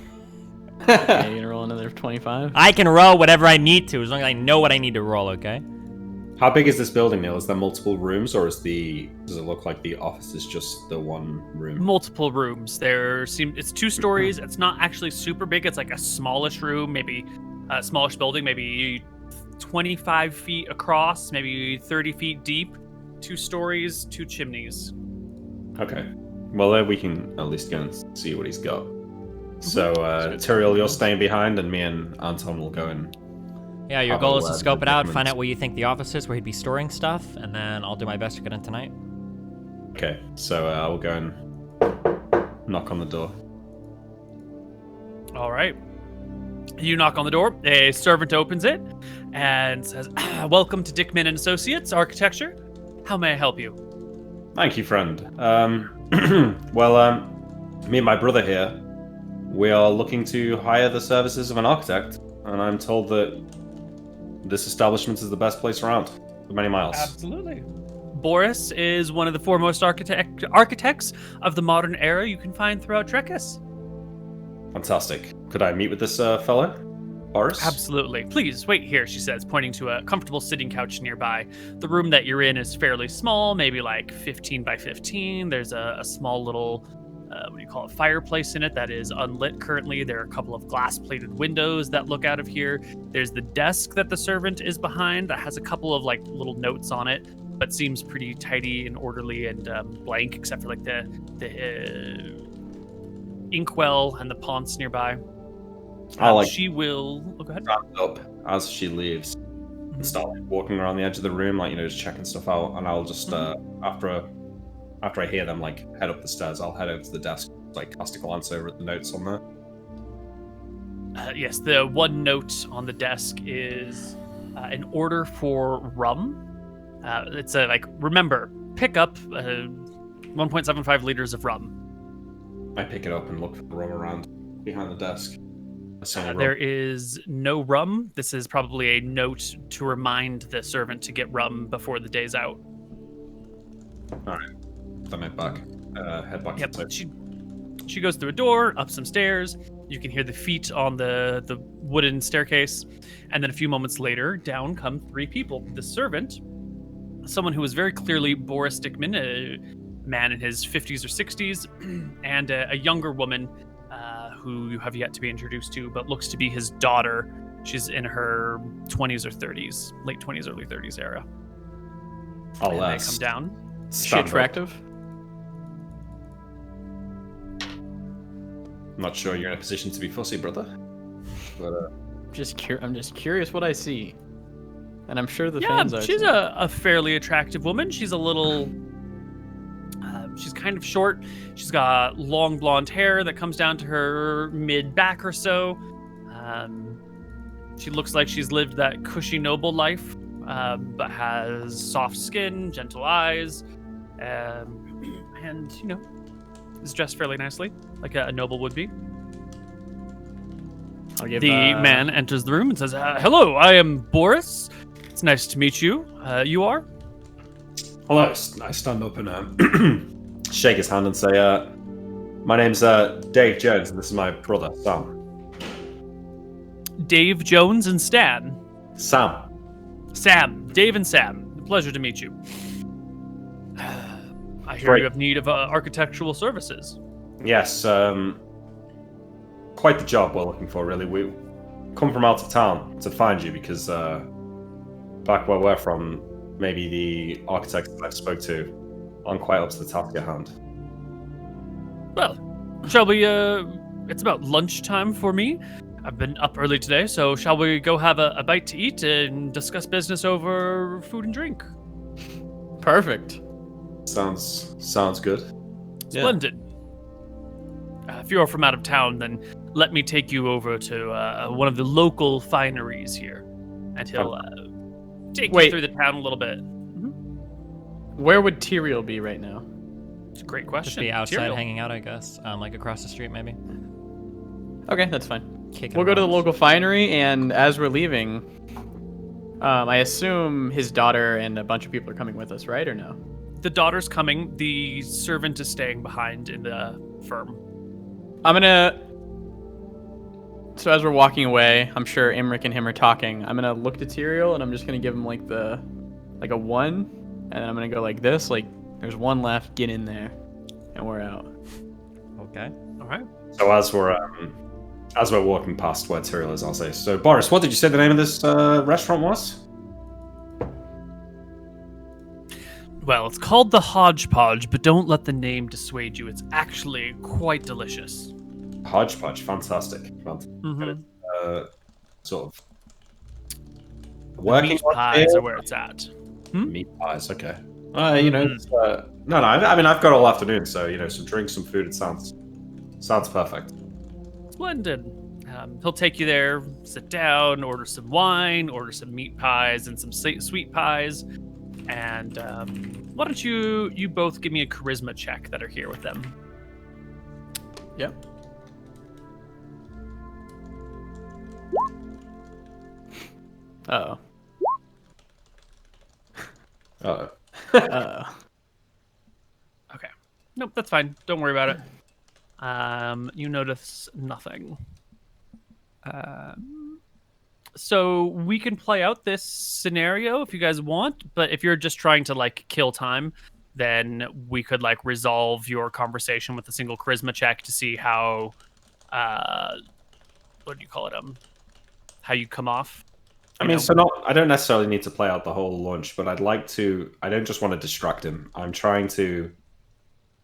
Okay, you gonna roll another 25? I can roll whatever I need to as long as I know what I need to roll. Okay. How big is this building, Neil? Is there multiple rooms, or does it look like the office is just the one room? Multiple rooms. It's 2 stories. It's not actually super big. It's like a smallish room, maybe a smallish building, maybe 25 feet across, maybe 30 feet deep. 2 stories, 2 chimneys. Okay. Well, then we can at least go and see what he's got. So, Tyrael, you're staying behind, and me and Anton will go and... Yeah, your Have a goal is to word scope with it out, Dickmans. find out where you think the office is, where he'd be storing stuff, and then I'll do my best to get in tonight. Okay, so I will go and knock on the door. All right. You knock on the door. A servant opens it and says, "Welcome to Dickman and Associates Architecture. How may I help you?" Thank you, friend. Me and my brother here, we are looking to hire the services of an architect, and I'm told that this establishment is the best place around for many miles. Absolutely. Boris is one of the foremost architects of the modern era you can find throughout Trekis. Fantastic. Could I meet with this fellow, Boris? Absolutely. Please, wait here, she says, pointing to a comfortable sitting couch nearby. The room that you're in is fairly small, maybe like 15 by 15. There's a small little, fireplace in it that is unlit currently. There are a couple of glass-plated windows that look out of here. There's the desk that the servant is behind that has a couple of like little notes on it, but seems pretty tidy and orderly and blank, except for like the inkwell and the ponce nearby. She will. Oh, go ahead. Stand up as she leaves and start like, walking around the edge of the room, like just checking stuff out. And I'll just after I hear them like head up the stairs, I'll head over to the desk, like cast a glance over at the notes on there. Yes, the one note on the desk is an order for rum. It's remember, pick up 1.75 liters of rum. I pick it up and look for the rum around behind the desk. There is no rum. This is probably a note to remind the servant to get rum before the day's out. All right, then head back. Yep. She goes through a door, up some stairs. You can hear the feet on the wooden staircase, and then a few moments later, down come 3 people. The servant, someone who was very clearly Boris Dickman, a man in his 50s or 60s, and a younger woman who you have yet to be introduced to, but looks to be his daughter. She's in her 20s or 30s, late 20s, early 30s era. I'll and they come down. Is she attractive? I'm not sure you're in a position to be fussy, brother. But I'm just curious what I see, and I'm sure the fans are. She's a fairly attractive woman. She's a little. She's kind of short. She's got long blonde hair that comes down to her mid-back or so. She looks like she's lived that cushy noble life, but has soft skin, gentle eyes, and, is dressed fairly nicely, like a noble would be. The man enters the room and says, hello, I am Boris. It's nice to meet you. You are? hello. I stand up and shake his hand and say, my name's Dave Jones, and this is my brother, Sam. Dave Jones and Stan. Sam. Dave and Sam. Pleasure to meet you. I hear Great. you have need of architectural services. Yes, quite the job we're looking for, really. We come from out of town to find you because back where we're from, maybe the architects that I spoke to aren't quite up to the task at hand. Well, shall we, it's about lunchtime for me. I've been up early today, so shall we go have a bite to eat and discuss business over food and drink? Perfect. Sounds good. Splendid. If you're from out of town, then let me take you over to one of the local fineries here, and he'll take you through the town a little bit. Where would Tyrael be right now? It's a great question. Just be outside Tyrael. hanging out, I guess. Like across the street, maybe. Okay, that's fine. Kicking We'll go to the rocks. local finery, and as we're leaving, I assume his daughter and a bunch of people are coming with us, right, or no? The daughter's coming. The servant is staying behind in the firm. So as we're walking away, I'm sure Imrik and him are talking. I'm gonna look to Tyrael, and I'm just gonna give him like a 1, and then I'm gonna go like this, like there's 1 left, get in there, and we're out. Okay. All right. So as we're walking past where Tyrael is, I'll say, so Boris, what did you say the name of this restaurant was? Well, it's called the Hodgepodge, but don't let the name dissuade you. It's actually quite delicious. Hodgepodge, fantastic. Mm-hmm. Sort of The working meat on pies it? are where it's at. Meat pies, okay. It's, no. I mean, I've got all afternoon, so some drinks, some food. It sounds perfect. Splendid. He'll take you there, sit down, order some wine, order some meat pies and some sweet pies. And why don't you both give me a charisma check that are here with them? Yep. Uh-oh. Uh-oh. Okay. Nope, that's fine. Don't worry about it. You notice nothing. So we can play out this scenario if you guys want, but if you're just trying to like kill time, then we could like resolve your conversation with a single charisma check to see how what do you call it? How you come off. I mean, so not. I don't necessarily need to play out the whole lunch, but I'd like to. I don't just want to distract him. I'm trying to.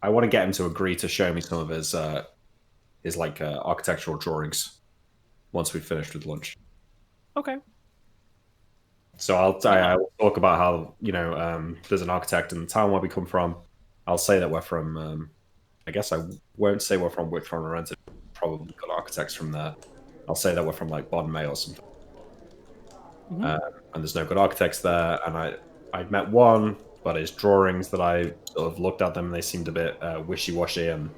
I want to get him to agree to show me some of his architectural drawings once we've finished with lunch. Okay. So I will talk about how there's an architect in the town where we come from. I'll say that we're from. I guess I won't say we're from Wickthorn or Rented. Probably got architects from there. I'll say that we're from like Bodden May or something. Mm-hmm. And there's no good architects there. And I met one, but his drawings that I sort of looked at them, they seemed a bit wishy-washy, and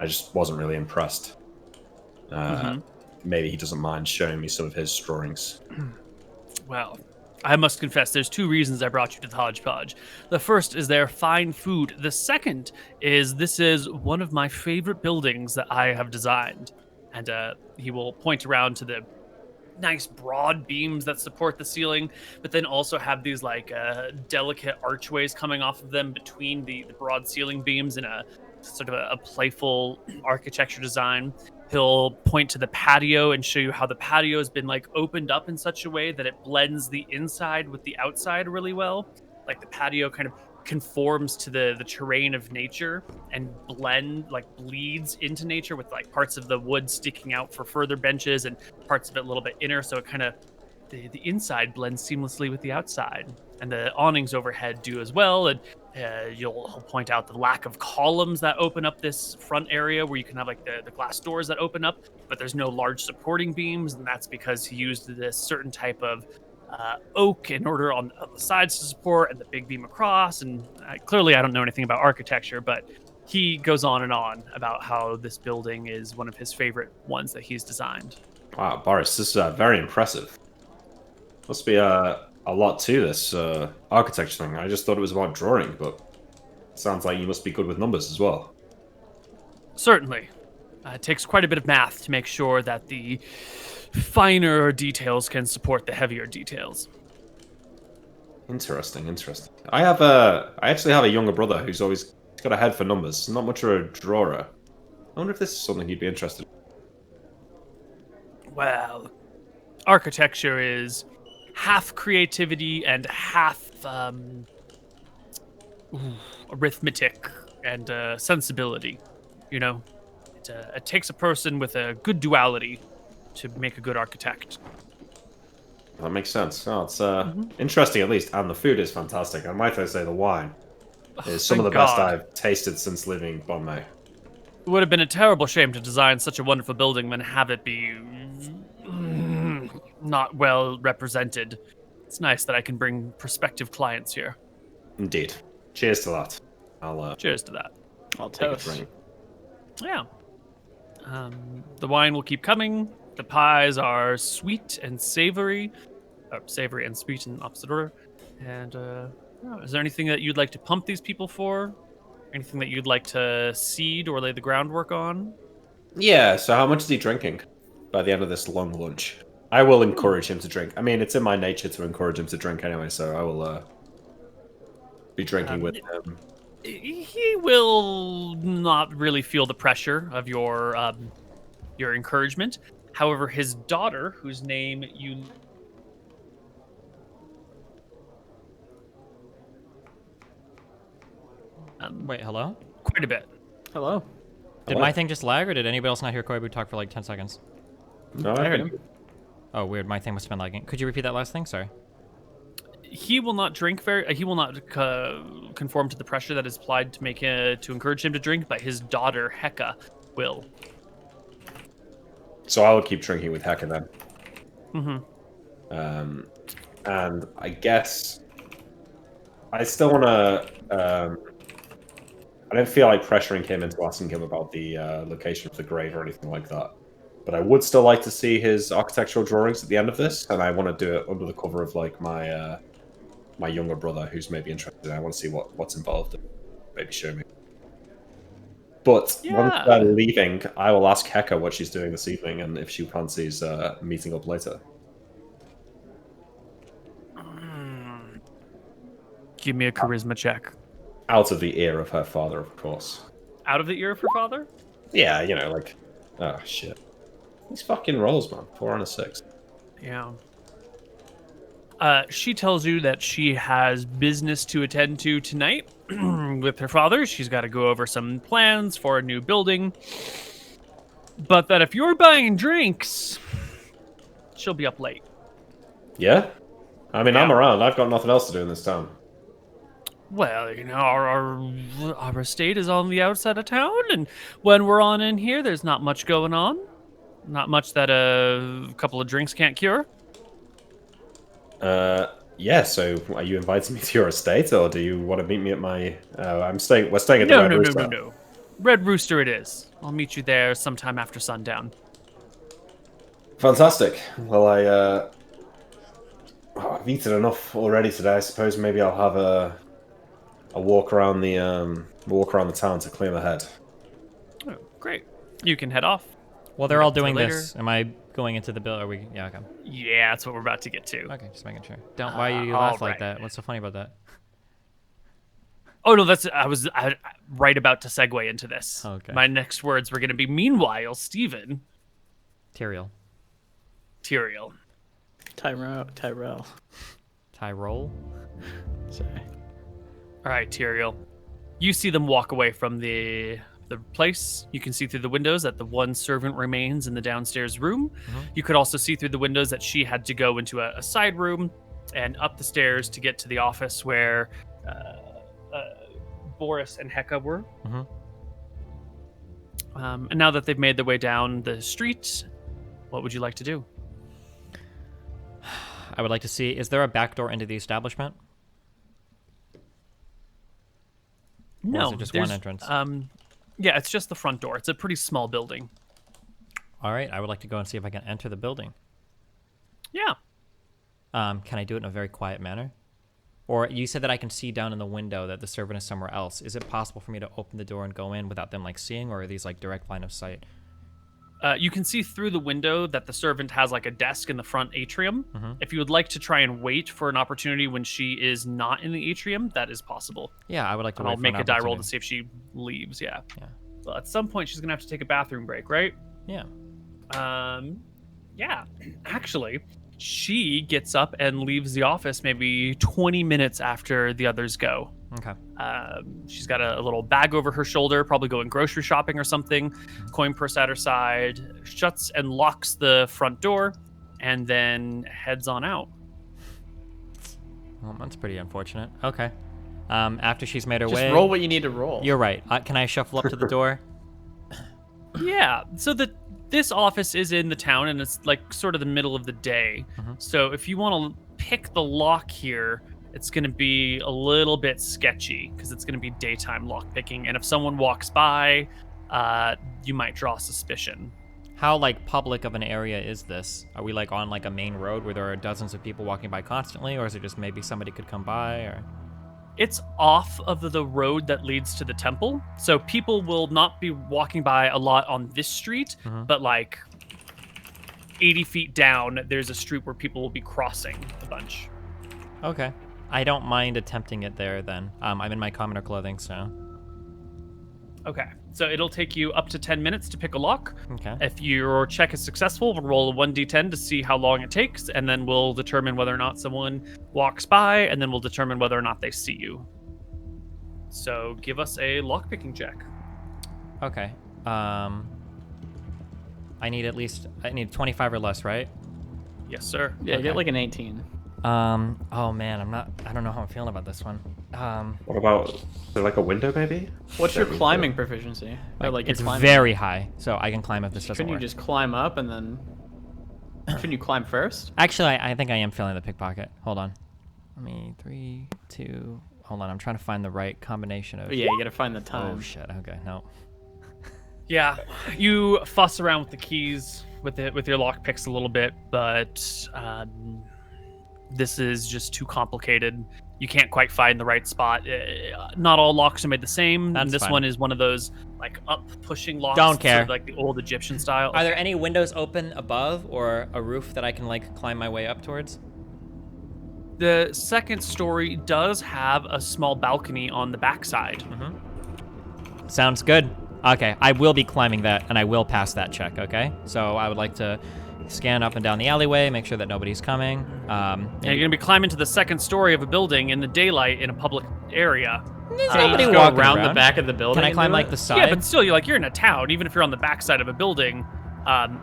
I just wasn't really impressed. Maybe he doesn't mind showing me some of his drawings. Well, I must confess, there's two reasons I brought you to the Hodgepodge. The first is their fine food. The second is this is one of my favorite buildings that I have designed. And he will point around to the nice broad beams that support the ceiling, but then also have these like delicate archways coming off of them between the broad ceiling beams in a sort of a playful architecture design. He'll point to the patio and show you how the patio has been like opened up in such a way that it blends the inside with the outside really well. Like the patio kind of conforms to the terrain of nature and bleeds into nature with like parts of the wood sticking out for further benches and parts of it a little bit inner, so it kind of the inside blends seamlessly with the outside, and the awnings overhead do as well. And he'll point out the lack of columns that open up this front area where you can have like the glass doors that open up, but there's no large supporting beams, and that's because he used this certain type of oak in order on the sides to support and the big beam across. And clearly I don't know anything about architecture, but he goes on and on about how this building is one of his favorite ones that he's designed. Wow, Boris, this is very impressive. Must be a lot to this architecture thing. I just thought it was about drawing, but it sounds like you must be good with numbers as well. Certainly. It takes quite a bit of math to make sure that the finer details can support the heavier details. Interesting. I actually have a younger brother who's always got a head for numbers. Not much of a drawer. I wonder if this is something he'd be interested in. Well, architecture is half creativity and half arithmetic and sensibility. You know, it takes a person with a good duality to make a good architect. That makes sense. Oh, it's interesting at least, and the food is fantastic. I might say the wine is some of the best I've tasted since leaving Bombay. It would have been a terrible shame to design such a wonderful building and have it be not well represented. It's nice that I can bring prospective clients here. Indeed. Cheers to that. I'll cheers to that. I'll take toast. a drink. Yeah. The wine will keep coming. The pies are sweet and savory. Savory and sweet in opposite order. And is there anything that you'd like to pump these people for? Anything that you'd like to seed or lay the groundwork on? Yeah, so how much is he drinking by the end of this long lunch? I will encourage him to drink. I mean, it's in my nature to encourage him to drink anyway, so I will be drinking with him. He will not really feel the pressure of your encouragement. However, his daughter, whose name you... Wait, hello? Quite a bit. Hello. Did my thing just lag, or did anybody else not hear Koibu talk for like 10 seconds? No, I heard him. Oh, weird. My thing must have been lagging. Could you repeat that last thing? Sorry. He will not drink he will not conform to the pressure that is applied to make to encourage him to drink, but his daughter Heka will. So I will keep drinking with Heka then. Mm-hmm. And I guess I still want to. I don't feel like pressuring him into asking him about the location of the grave or anything like that. But I would still like to see his architectural drawings at the end of this, and I want to do it under the cover of like my my younger brother, who's maybe interested I want to see what's involved. Maybe show me. But Yeah. once they're leaving, I will ask Heka what she's doing this evening and if she fancies meeting up later. Give me a charisma check. Out of the ear of her father, of course. Out of the ear of her father? Yeah, like... Oh, shit. These fucking rolls, man. 4 and a 6. Yeah. She tells you that she has business to attend to tonight with her father. She's got to go over some plans for a new building. But that if you're buying drinks, she'll be up late. Yeah? I mean, Yeah. I'm around. I've got nothing else to do in this town. Well, our estate is on the outside of town, and when we're on in here, there's not much going on. Not much that a couple of drinks can't cure. Yeah, so are you inviting me to your estate, or do you want to meet me at my... we're staying at the Red Rooster. No. Red Rooster it is. I'll meet you there sometime after sundown. Fantastic. Well, I've eaten enough already today. I suppose maybe I'll have a walk around the town to clear my head. Oh, great. You can head off. Well, they're all Back to doing later. this. Am I going into the build? Are we? Yeah, okay. Yeah, that's what we're about to get to. Okay, just making sure. Don't. Why you laugh like alright. that? What's so funny about that? Oh no, I was right about to segue into this. Okay. My next words were going to be, meanwhile, Stephen. Tyrael. Tyrael. Tyrael. Tyrol. Sorry. All right, Tyrael. You see them walk away from the place. You can see through the windows that the one servant remains in the downstairs room. You could also see through the windows that she had to go into a side room and up the stairs to get to the office where Boris and Heka were. And now that they've made their way down the street, what would you like to do? I would like to see. Is there a back door into the establishment? Or is it just one there's, entrance? Yeah, it's just the front door. It's a pretty small building. All right, I would like to go and see if I can enter the building. Yeah. Can I do it in a very quiet manner? Or you said that I can see down in the window that the servant is somewhere else. Is it possible for me to open the door and go in without them like seeing, or are these like direct line of sight? You can see through the window that the servant has like a desk in the front atrium. If you would like to try and wait for an opportunity when she is not in the atrium, that is possible. Yeah, I would like to. And I'll wait for make an a die roll to opportunity. see if she leaves. Yeah. Yeah. Well, at some point she's gonna have to take a bathroom break, right? Yeah. Yeah. Actually, she gets up and leaves the office maybe 20 minutes after the others go. Okay. She's got a little bag over her shoulder, probably going grocery shopping or something. Coin purse at her side, shuts and locks the front door, and then heads on out. Well, that's pretty unfortunate. Okay. After she's made her Just way. roll what you need to roll. You're right. Can I shuffle up to the door? Yeah. So this office is in the town, and it's like sort of the middle of the day. So if you want to pick the lock here, it's going to be a little bit sketchy because it's going to be daytime lock picking, and if someone walks by, you might draw suspicion. How like public of an area is this? Are we like on like a main road where there are dozens of people walking by constantly, or is it just maybe somebody could come by? Or It's off of the road that leads to the temple, so people will not be walking by a lot on this street, but like 80 feet down, there's a street where people will be crossing a bunch. okay, I don't mind attempting it there then. I'm in my commoner clothing, so Okay, so it'll take you up to 10 minutes to pick a lock. okay. If your check is successful, we'll roll a 1d10 to see how long it takes, and then we'll determine whether or not someone walks by, and then we'll determine whether or not they see you. So give us a lockpicking check. Okay. I need 25 or less, right? Yes, sir. Yeah, Okay. get like an 18. Oh man, I don't know how I'm feeling about this one. What about, is there like a window maybe? What's your climbing proficiency? Or, like, your it's climbing? very high, so I can climb if this doesn't Couldn't you work. just climb up and then... Couldn't you climb first? Actually, I think I am feeling the pickpocket. Hold on. Let me 3, 2. Hold on, I'm trying to find the right combination of. Oh, yeah, you gotta find the Oh time. shit. Okay, no. Yeah, you fuss around with the keys with your lockpicks a little bit, but this is just too complicated. you can't quite find the right spot. Not all locks are made the same. That's and this fine. one is one of those like up pushing locks. Don't care. Sort of like the old Egyptian style. Are there any windows open above or a roof that I can like climb my way up towards? The second story does have a small balcony on the backside. Sounds good. Okay, I will be climbing that, and I will pass that check, okay? So I would like to scan up and down the alleyway, make sure that nobody's coming. Yeah, you're going to be climbing to the second story of a building in the daylight in a public area. There's So you nobody just go walking around the back of the building. Can I and climb do like it? the side? Yeah, but still, you're in a town. Even if you're on the backside of a building,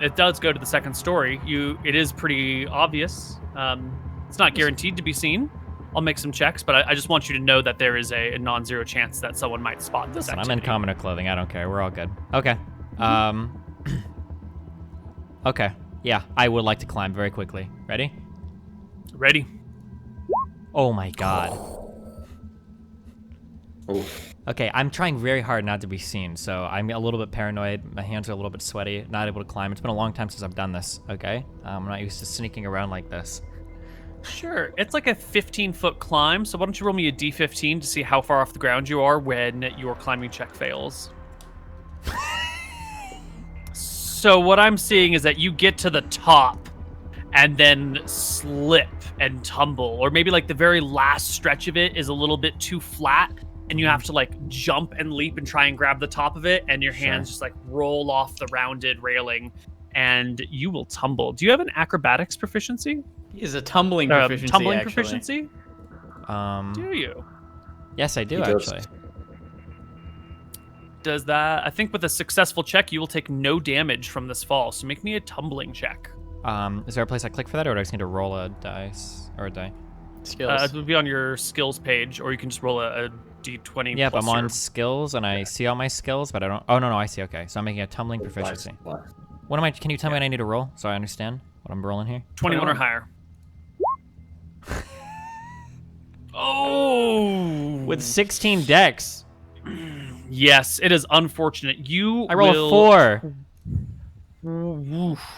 it does go to the second story. It is pretty obvious. It's not guaranteed to be seen. I'll make some checks, but I just want you to know that there is a non-zero chance that someone might spot this Listen, I'm activity. in commoner clothing. I don't care. We're all good. Okay. Okay. Yeah, I would like to climb very quickly. Ready? Ready? Oh my god. Oh. Okay, I'm trying very hard not to be seen, so I'm a little bit paranoid. My hands are a little bit sweaty, not able to climb. It's been a long time since I've done this, okay? I'm not used to sneaking around like this. Sure. It's like a 15-foot climb, so why don't you roll me a d15 to see how far off the ground you are when your climbing check fails. So what I'm seeing is that you get to the top and then slip and tumble, or maybe like the very last stretch of it is a little bit too flat, and you have to like jump and leap and try and grab the top of it, and your hands just like roll off the rounded railing, and you will tumble. Do you have an acrobatics proficiency? Is a tumbling proficiency. Tumbling actually. proficiency? Um, Do you? yes, I do, He does. actually. Does that? I think with a successful check, you will take no damage from this fall. So make me a tumbling check. Is there a place I click for that, or do I just need to roll a dice, or a die? Skills. It would be on your skills page, or you can just roll a d20. Yep, plus I'm on your- skills, and I see all my skills, but I don't... Oh, no, I see, okay. So I'm making a tumbling proficiency. What am I... Can you tell me what I need to roll, so I understand what I'm rolling here? 21 or higher. Oh! With 16 dex. Yes, it is unfortunate. You I roll will, a 4.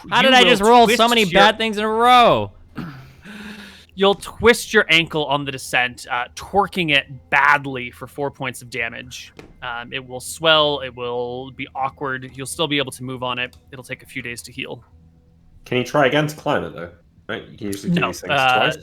How did I just roll so many bad things in a row? You'll twist your ankle on the descent, torquing it badly for 4 points of damage. It will swell. It will be awkward. You'll still be able to move on it. It'll take a few days to heal. Can you try again to climb it though? Right? You can usually do No, these things twice.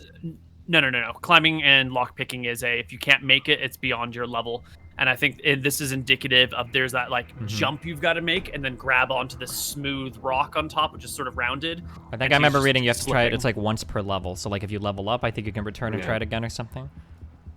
no. Climbing and lockpicking is if you can't make it, it's beyond your level. And I think this is indicative of there's that jump you've got to make and then grab onto this smooth rock on top, which is sort of rounded. I think I remember reading you have to try it. It's like once per level. So like if you level up, I think you can return and try it again or something.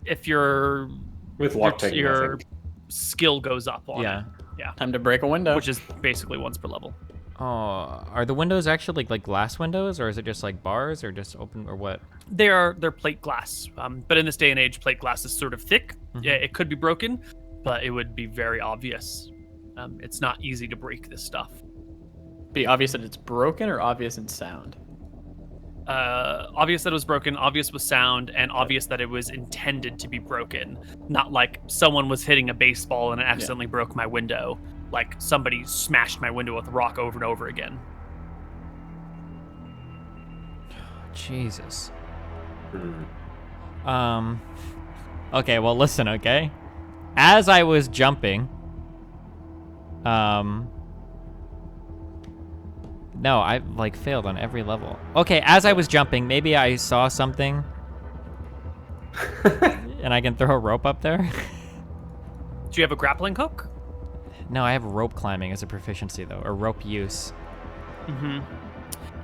If your With lockpicking, I your think. skill goes up on Yeah. it. Yeah. Time to break a window. Which is basically once per level. Oh, are the windows actually like glass windows, or is it just like bars, or just open, or what? They're plate glass, but in this day and age, plate glass is sort of thick. Yeah, it could be broken, but it would be very obvious. It's not easy to break this stuff. Be obvious that it's broken or obvious in sound? Obvious that it was broken, obvious with sound, and obvious that it was intended to be broken. Not like someone was hitting a baseball and it accidentally broke my window. Like somebody smashed my window with a rock over and over again. Jesus. Okay, well listen, okay? As I was jumping, no, I failed on every level. Okay, as I was jumping, maybe I saw something and I can throw a rope up there. Do you have a grappling hook? No, I have rope climbing as a proficiency though, or rope use.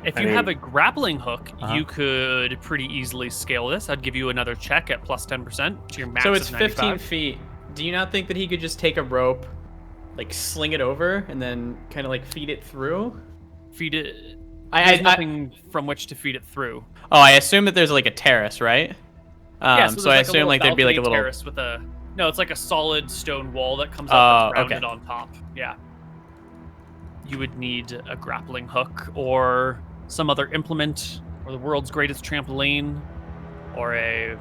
If you have a grappling hook, you could pretty easily scale this. I'd give you another check at plus 10% to your max. So it's of 15 95. feet. Do you not think that he could just take a rope, sling it over, and then kind of feed it through? Feed it. I There's nothing from which to feed it through. Oh, I assume that there's a terrace, right? Yeah, So I assume there'd be a little terrace with a. No, it's like a solid stone wall that comes up that's rounded on top. Yeah. You would need a grappling hook or some other implement, or the world's greatest trampoline, or a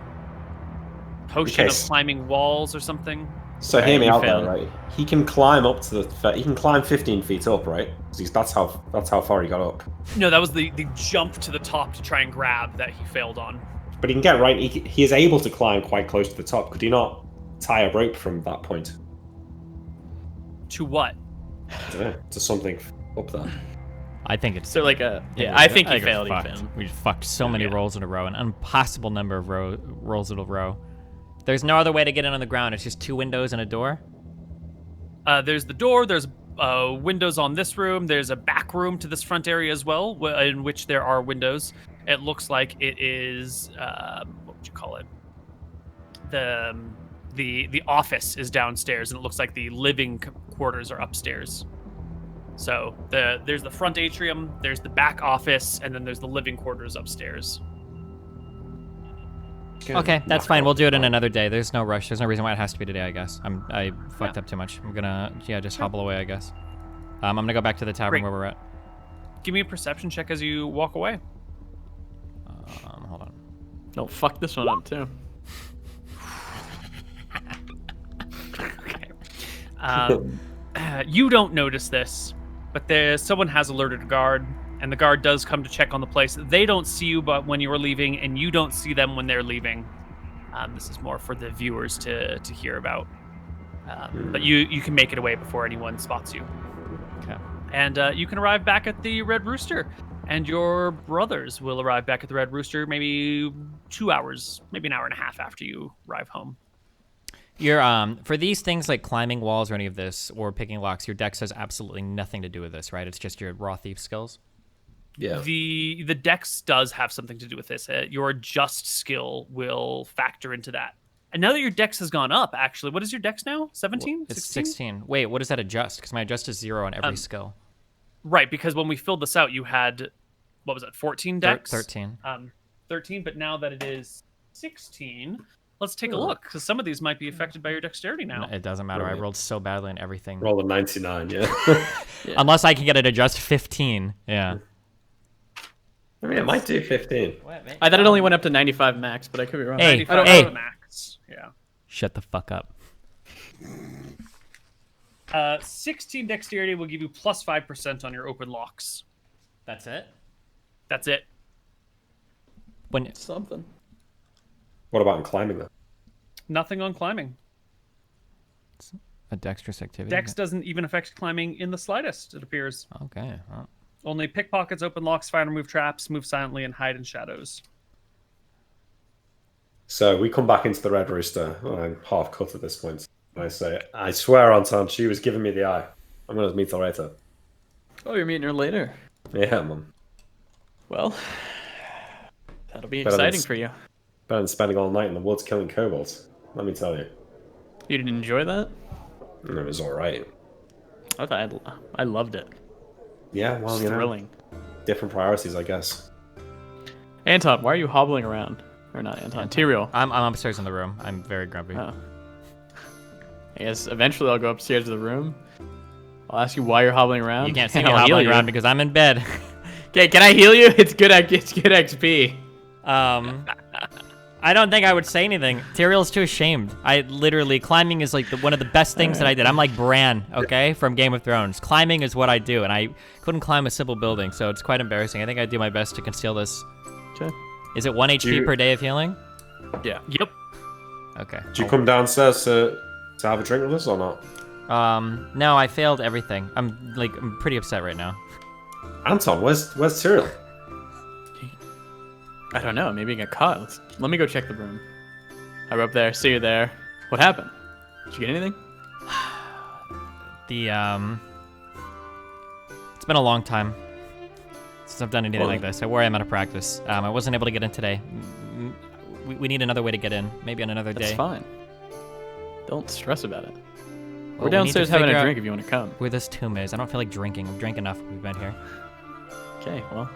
potion of climbing walls or something. So hear me you out failed. there, right? He can climb up to he can climb 15 feet up, right? 'Cause that's how far he got up. No, that was the jump to the top to try and grab that he failed on. But he can get right. He is able to climb quite close to the top. Could he not tie a rope from that point? To what? I don't know, to something up there. I think it's So like I think he failed. He fucked. failed. We fucked so many rolls in a row, an impossible number of rolls in a row. There's no other way to get in on the ground. It's just 2 windows and a door. There's the door. There's windows on this room. There's a back room to this front area as well, in which there are windows. It looks like it is what would you call it? The office is downstairs, and it looks like the living quarters are upstairs. So there's the front atrium, there's the back office, and then there's the living quarters upstairs. Okay, that's fine. We'll do it in another day. There's no rush. There's no reason why it has to be today, I guess. I fucked up too much. I'm gonna, just hobble away, I guess. I'm gonna go back to the tavern Great. where we're at. Give me a perception check as you walk away. Hold on. No, fuck this one up too. You don't notice this, but someone has alerted a guard, and the guard does come to check on the place. They don't see you, but when you are leaving, and you don't see them when they're leaving. This is more for the viewers to hear about. But you can make it away before anyone spots you. Okay. And you can arrive back at the Red Rooster, and your brothers will arrive back at the Red Rooster maybe 2 hours, maybe an hour and a half after you arrive home. Your for these things like climbing walls or any of this or picking locks, your dex has absolutely nothing to do with this, right? It's just your raw thief skills. Yeah. The dex does have something to do with this. Your just skill will factor into that. And now that your dex has gone up, actually, what is your dex now? 17? It's 16. Wait, what does that adjust? Because my adjust is 0 on every skill. Right, because when we filled this out, you had, what was it, 14 dex? 13. 13, but now that it is 16, let's take a look, because some of these might be affected by your dexterity now. It doesn't matter. Right. I rolled so badly in everything. Roll a 99, yeah. Yeah. Unless I can get it adjust 15. Yeah. I mean, it might do 15. I thought it only went up to 95 max, but I could be wrong. Hey, I don't hey. know the max. Yeah. Shut the fuck up. 16 dexterity will give you plus 5% on your open locks. That's it? That's it. When Something. What about in climbing, though? Nothing on climbing. a dexterous activity. Dex doesn't even affect climbing in the slightest, it appears. Okay. Well, Only pickpockets, open locks, find or move traps, move silently, and hide in shadows. So we come back into the Red Rooster. I'm half cut at this point. I say, I swear, Anton, she was giving me the eye. I'm going to meet her later. Oh, you're meeting her later. Yeah, man. Well, that'll be Better than exciting for you. Better than spending all night in the woods killing kobolds. Let me tell you. You didn't enjoy that? It was alright. I loved it. Yeah, well, It's you know, thrilling. different priorities, I guess. Anton, why are you hobbling around? Or not Anton, Tyrael. I'm upstairs in the room. I'm very grumpy. Oh. I guess eventually I'll go upstairs to the room. I'll ask you why you're hobbling around. You can't see and me I'll heal hobbling you. around because I'm in bed. Okay, can I heal you? It's good XP. I don't think I would say anything. Tyrael's too ashamed. Climbing is like one of the best things that I did. I'm like Bran, okay, from Game of Thrones. Climbing is what I do, and I couldn't climb a simple building, so it's quite embarrassing. I think I do my best to conceal this. Okay. Is it 1 HP per day of healing? Yeah. Yep. Okay. Did you come downstairs to have a drink with us or not? No, I failed everything. I'm pretty upset right now. Anton, where's Tyrael? I don't know. Maybe he got caught. Let me go check the room. I were up there. See you there. What happened? Did you get anything? It's been a long time since I've done anything like this. I worry I'm out of practice. I wasn't able to get in today. We need another way to get in. Maybe on another day. That's fine. Don't stress about it. Well, We're we need downstairs to having figure a out drink if you want to come. where this tomb is. I don't feel like drinking. We've drank enough. We've been here. Okay, well.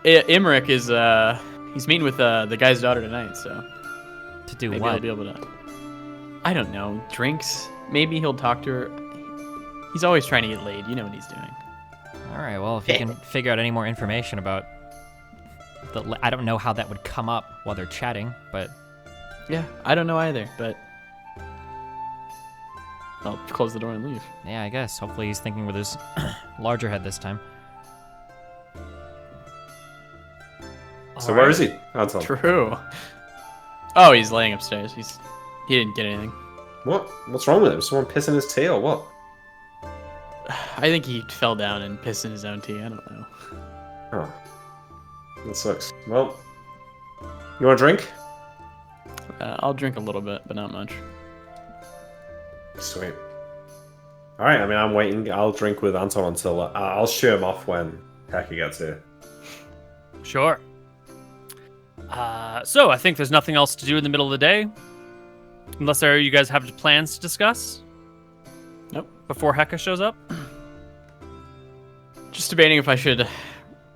Imrik is, he's meeting with the guy's daughter tonight, so. To do Maybe what? he'll be able to. I don't know. Drinks. Maybe he'll talk to her. He's always trying to get laid. You know what he's doing. All right. Well, if you can figure out any more information about I don't know how that would come up while they're chatting, but Yeah, I don't know either, but I'll close the door and leave. yeah, I guess. Hopefully he's thinking with his larger head this time. So where is he, Anton? True. Oh, he's laying upstairs. He didn't get anything. What? What's wrong with him? Someone pissing his tea or what? I think he fell down and pissed in his own tea. I don't know. Oh. That sucks. Well, you want a drink? I'll drink a little bit, but not much. Sweet. Alright, I mean, I'm waiting. I'll drink with Anton until... I'll show him off when Heka gets here. Sure. So I think there's nothing else to do in the middle of the day. Unless you guys have plans to discuss? Nope. Before Heka shows up? Just debating if I should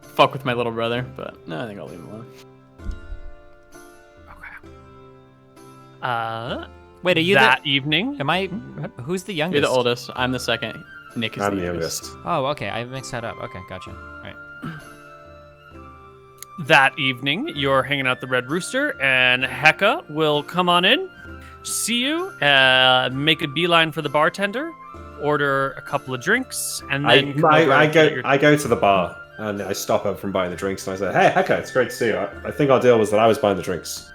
fuck with my little brother, but no, I think I'll leave him alone. Okay. Wait, are you that evening? Am I? Who's the youngest? You're the oldest. I'm the second. Nick is I'm the the youngest. youngest. Oh, okay. I mixed that up. Okay, gotcha. All right. That evening, you're hanging out the Red Rooster, and Heka will come on in, see you, make a beeline for the bartender, order a couple of drinks, and then I go to the bar and I stop her from buying the drinks and I say, "Hey, Heka, it's great to see you. I think our deal was that I was buying the drinks."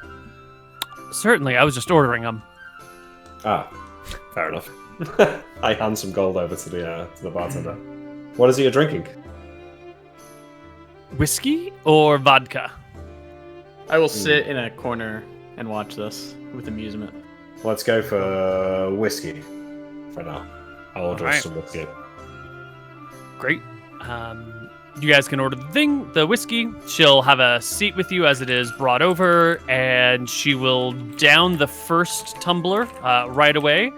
Certainly, I was just ordering them. Ah, fair enough. I hand some gold over to the bartender. What is it you're drinking? Whiskey or vodka? I will sit in a corner and watch this with amusement. Let's go for whiskey for now. I'll order Alright. some whiskey. Great. You guys can order the whiskey. She'll have a seat with you as it is brought over, and she will down the first tumbler right away.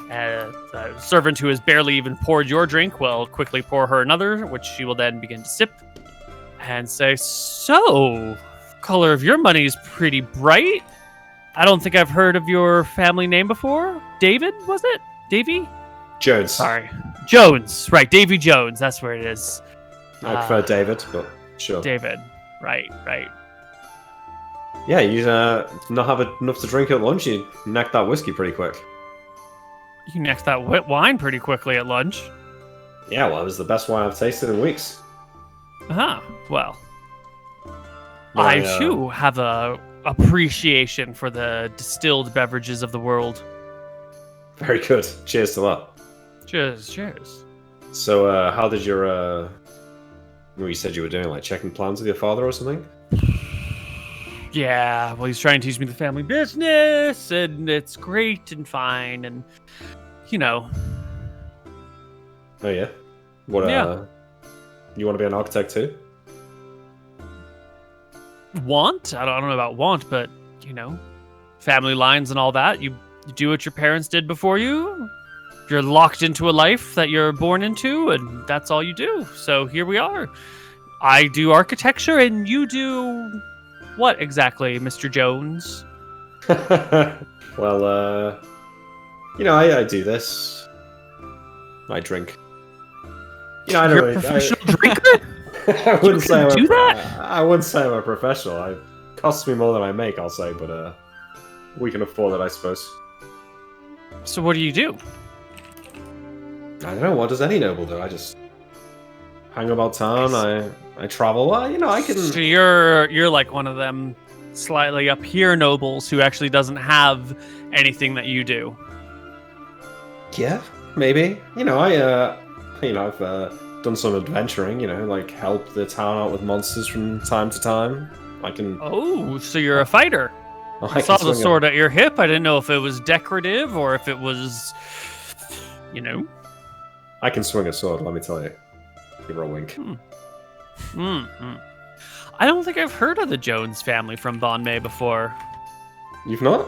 The servant who has barely even poured your drink will quickly pour her another, which she will then begin to sip and say, "So, color of your money is pretty bright. I don't think I've heard of your family name before. David, was it? Davy? Jones. Sorry. Jones. Right, Davy Jones. That's where it is. I prefer David, but sure. David. Right. Yeah, you not have enough to drink at lunch. You neck that whiskey pretty quick. You can next that wet wine pretty quickly at lunch. Yeah, well, it was the best wine I've tasted in weeks. Well, But I too have a appreciation for the distilled beverages of the world. Very good. Cheers to that. Cheers. So, how did your well, you said you were doing like checking plans with your father or something? Yeah, well, he's trying to teach me the family business, and it's great and fine, and Oh yeah. What? Yeah. You want to be an architect too? want. I don't know about want, but family lines and all that. You do what your parents did before you. You're locked into a life that you're born into, and that's all you do. So here we are. I do architecture, and you do what exactly, Mr. Jones? Well, I do this. I drink. I don't You're really, a professional drinker? I wouldn't say do that? I wouldn't say I'm a professional. It costs me more than I make, I'll say, but we can afford it, I suppose. So what do you do? I don't know. What does any noble do? I just hang about town. I travel. Well, I can. So you're like one of them slightly up here nobles who actually doesn't have anything that you do. Yeah, maybe. I've done some adventuring. Like help the town out with monsters from time to time. I can. Oh, so you're a fighter. I saw the sword at your hip. I didn't know if it was decorative or if it was, I can swing a sword. Let me tell you. Give her a wink. I don't think I've heard of the Jones family from Bon May before. You've not?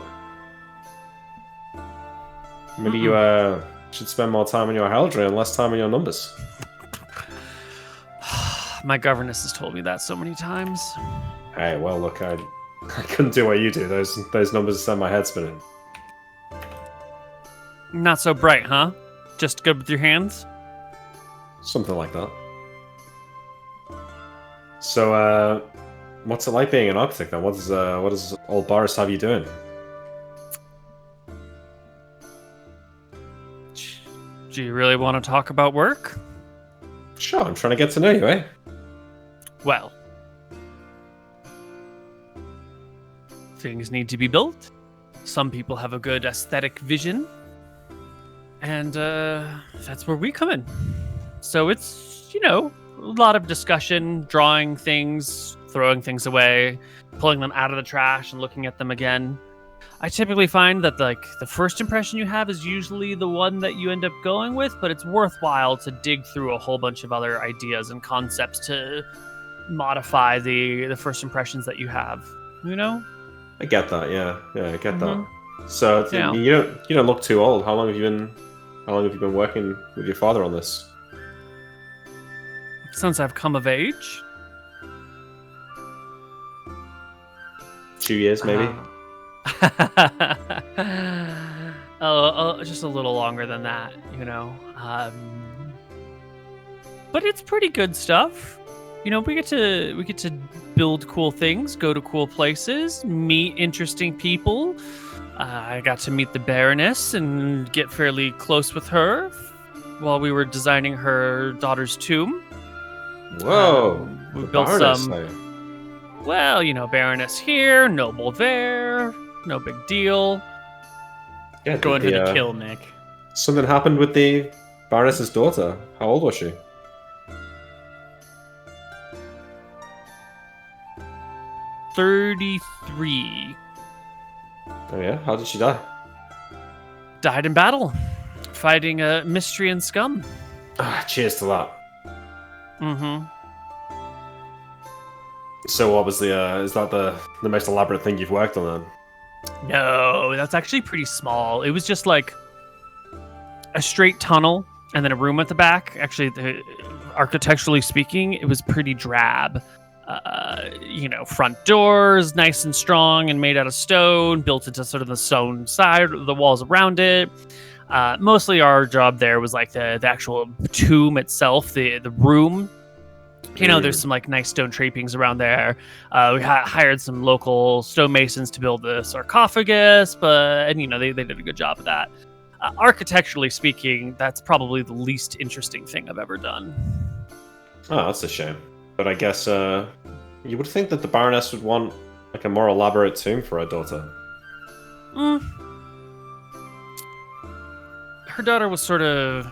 Maybe you should spend more time on your heraldry and less time on your numbers. My governess has told me that so many times. Hey, well, look, I couldn't do what you do. Those numbers send my head spinning. Not so bright, huh? Just good with your hands? Something like that. So, what's it like being an architect then? What does old Boris have you doing? Do you really want to talk about work? Sure, I'm trying to get to know you, eh? Well, things need to be built. Some people have a good aesthetic vision. And that's where we come in. So it's, a lot of discussion, drawing things, throwing things away, pulling them out of the trash and looking at them again. I typically find that the first impression you have is usually the one that you end up going with, but it's worthwhile to dig through a whole bunch of other ideas and concepts to modify the first impressions that you have. I get that. Yeah, I get that. Mhm. So Yeah. you don't look too old. How long have you been working with your father on this? Since I've come of age. 2 years, maybe. Just a little longer than that, but it's pretty good stuff. We get to build cool things, go to cool places, meet interesting people. I got to meet the Baroness and get fairly close with her while we were designing her daughter's tomb. Whoa! We the built Baroness, some. eh? Well, Baroness here, noble there, no big deal. Yeah, Going for the kill, Nick. Something happened with the Baroness's daughter. How old was she? 33. Oh yeah, how did she die? Died in battle, fighting a mystery and scum. Cheers to that. Mm-hmm. So what was is that the most elaborate thing you've worked on then? No, that's actually pretty small. It was just like a straight tunnel and then a room at the back. Actually, architecturally speaking, it was pretty drab. Front doors, nice and strong and made out of stone, built into sort of the stone side, the walls around it. Mostly our job there was like the actual tomb itself, the room. There's some like nice stone drapings around there. We hired some local stonemasons to build the sarcophagus, they did a good job of that. Architecturally speaking, that's probably the least interesting thing I've ever done. Oh, that's a shame. But I guess you would think that the Baroness would want like a more elaborate tomb for her daughter. Her daughter was sort of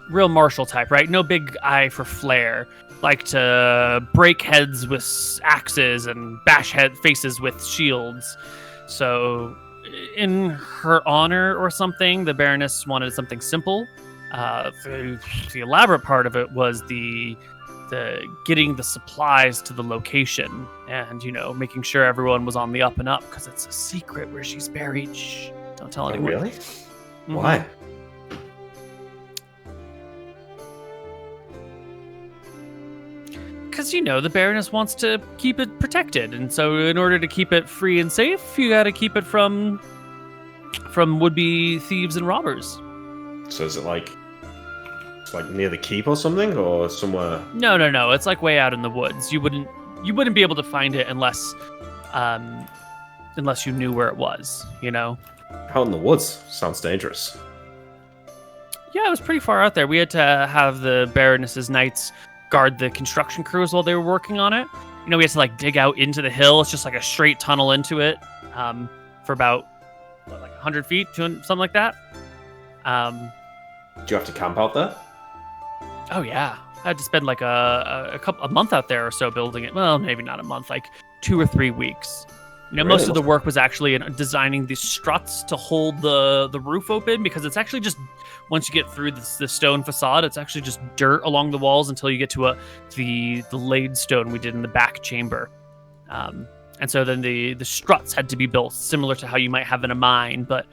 real martial type, right? No big eye for flair. Like to break heads with axes and bash faces with shields. So, in her honor or something, the Baroness wanted something simple. The elaborate part of it was the getting the supplies to the location and making sure everyone was on the up and up because it's a secret where she's buried. Shh, don't tell anyone. Really? Mhm. Why? Because the Baroness wants to keep it protected, and so in order to keep it free and safe, you got to keep it from would-be thieves and robbers. So is it like near the keep or something, or somewhere? No. It's like way out in the woods. You wouldn't be able to find it unless you knew where it was. Out in the woods sounds dangerous. Yeah, it was pretty far out there. We had to have the Baroness's knights guard the construction crews while they were working on it. We had to like dig out into the hill. It's just like a straight tunnel into it for about 100 feet, something like that. Do you have to camp out there? Oh yeah, I had to spend like a month out there or so building it. Well, maybe not a month, like 2 or 3 weeks. Most of the work was actually in designing the struts to hold the roof open, because it's actually just, once you get through the stone facade, it's actually just dirt along the walls until you get to the laid stone we did in the back chamber. And so then the struts had to be built similar to how you might have in a mine, but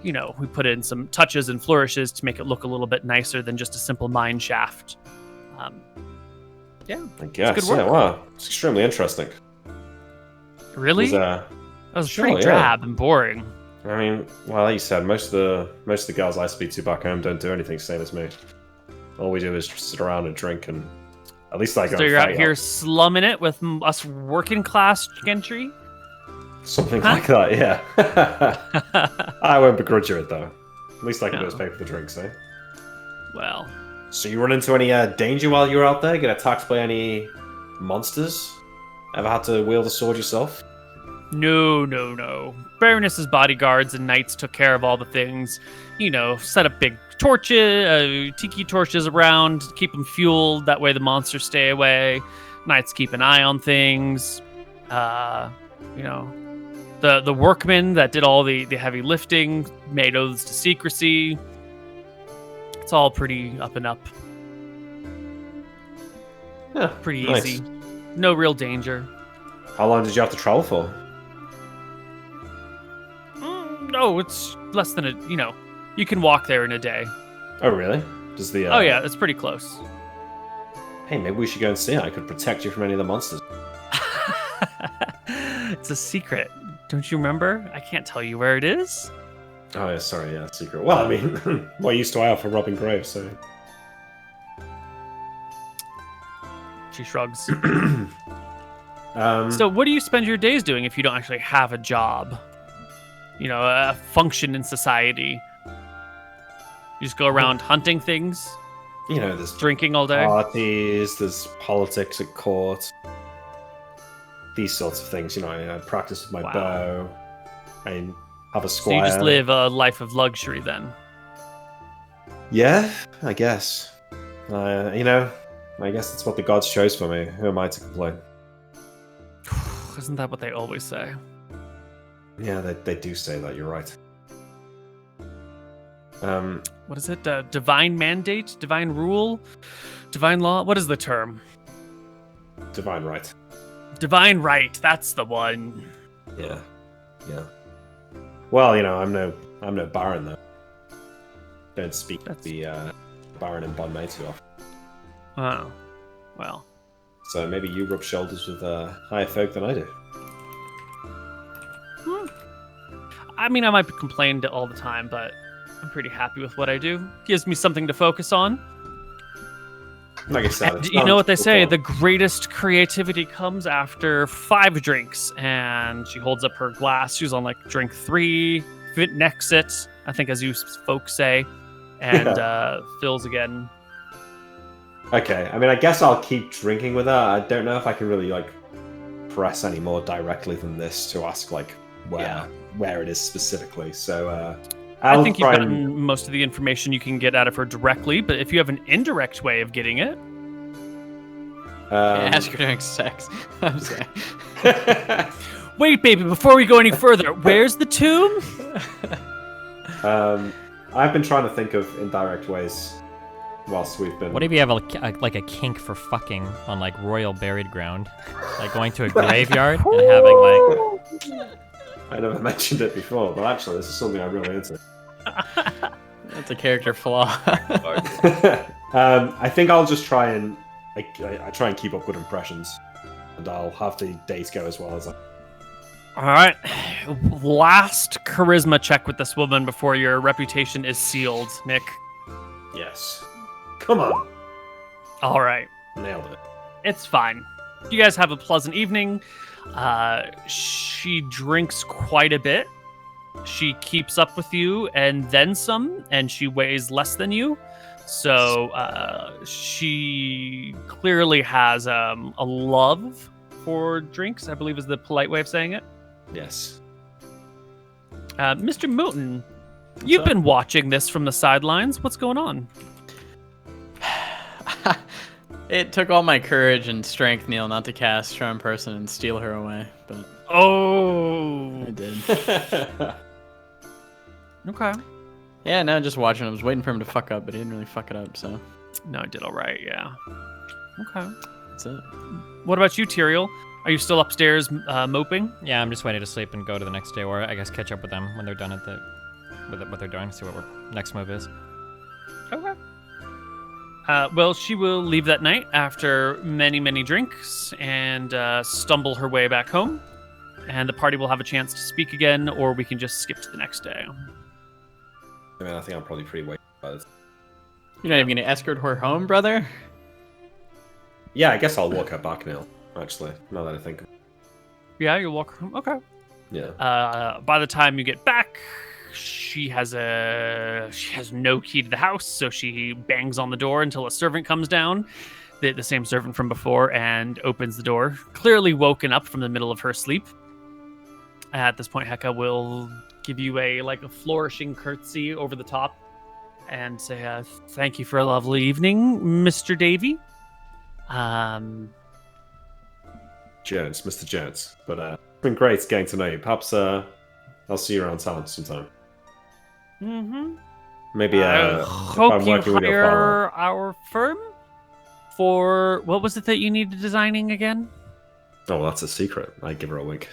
we put in some touches and flourishes to make it look a little bit nicer than just a simple mine shaft. Yeah, I guess. good work. Yeah, wow, it's extremely interesting. Really? That was pretty drab and boring. I mean, well, like you said, most of the girls I speak to back home don't do anything same as me. All we do is just sit around and drink, and at least I go. So and you're out fight here slumming it with us working class gentry? Something like that, yeah. I won't begrudge you it though. At least I can always pay for the drinks, eh? Well. So you run into any danger while you were out there? Get attacked by any monsters? Ever had to wield a sword yourself? No, no, no. Baroness's bodyguards and knights took care of all the things. You know, set up big torches, tiki torches around, keep them fueled. That way the monsters stay away. Knights keep an eye on things. You know, the workmen that did all the heavy lifting made oaths to secrecy. It's all pretty up and up. Yeah, Pretty nice. easy. No real danger. How long did you have to travel for? No, it's less than you can walk there in a day. Oh, really? Does the? Oh yeah, it's pretty close. Hey, maybe we should go and see it. I could protect you from any of the monsters. It's a secret. Don't you remember? I can't tell you where it is. Oh, yeah, sorry, yeah, secret. Well, I mean, what use do I have for robbing graves? So. She shrugs. So So what do you spend your days doing if you don't actually have a job? You know, a function in society. You just go around hunting things, you know, there's drinking all day. parties, there's politics at court, these sorts of things. You know, I practice with my Wow. bow. I have a So squire. you just live a life of luxury then. Yeah, I guess. You know, I guess that's what the gods chose for me. Who am I to complain? Isn't that what they always say? Yeah, they do say that. You're right. What is it? Divine mandate? Divine rule? Divine law? What is the term? Divine right. Divine right. That's the one. Yeah, yeah. Well, you know, I'm no baron though. Don't speak to the baron and Bon May too often. Oh, well. So maybe you rub shoulders with higher folk than I do. I mean, I might be complained all the time, but I'm pretty happy with what I do. Gives me something to focus on. Like I said, And it you know what they sounds say, cool. the greatest creativity comes after 5 drinks. And she holds up her glass. She's on like drink 3, fit next it, I think as you folks say, and fills again. Okay, I mean, I guess I'll keep drinking with her. I don't know if I can really like press any more directly than this to ask like where it is specifically. So I think you've try gotten most of the information you can get out of her directly, but if you have an indirect way of getting it, Ask her during sex. I'm saying. wait, baby, before we go any further, where's the tomb? I've been trying to think of indirect ways whilst we've been. What if you have like a kink for fucking on like royal buried ground, like going to a graveyard and having like. I never mentioned it before, but actually, this is something I'm really into. That's a character flaw. I think I'll just try and I try and keep up good impressions, and I'll have the dates go as well as I. All right. Last charisma check with this woman before your reputation is sealed, Nick. Yes. Come on. All right. Nailed it. It's fine. You guys have a pleasant evening. She drinks quite a bit. She keeps up with you and then some, and she weighs less than you. So she clearly has a love for drinks, I believe is the polite way of saying it. Yes. MrMouton, you've been watching this from the sidelines. What's going on? It took all my courage and strength, Neil, not to cast Charm Person and steal her away, but Oh. I did. Okay. Yeah, no, just watching. I was waiting for him to fuck up, but he didn't really fuck it up, so No, I did all right, yeah. Okay. that's it. What about you, Tyrael? Are you still upstairs moping? Yeah, I'm just waiting to sleep and go to the next day, or I guess catch up with them when they're done with what they're doing. See what our next move is. Okay. Well, she will leave that night after many, many drinks and stumble her way back home. And the party will have a chance to speak again, or we can just skip to the next day. I mean, I think I'm probably pretty weighted by this. You're not even gonna escort her home, brother? Yeah, I guess I'll walk her back now. Actually, now that I think. Yeah, you'll walk her home. Okay. Yeah. By the time you get back, she has no key to the house, so she bangs on the door until a servant comes down, the same servant from before, and opens the door. Clearly woken up from the middle of her sleep. At this point, Heka will give you a flourishing curtsy over the top and say, "Thank you for a lovely evening, Mr. Davy." Jones, Mr. Jones. But it's been great getting to know you. Perhaps I'll see you around town sometime. Mm-hmm. Maybe I if hope I'm you working with your father. hire our firm for what was it that you needed designing again? Oh, well, that's a secret. I give her a wink.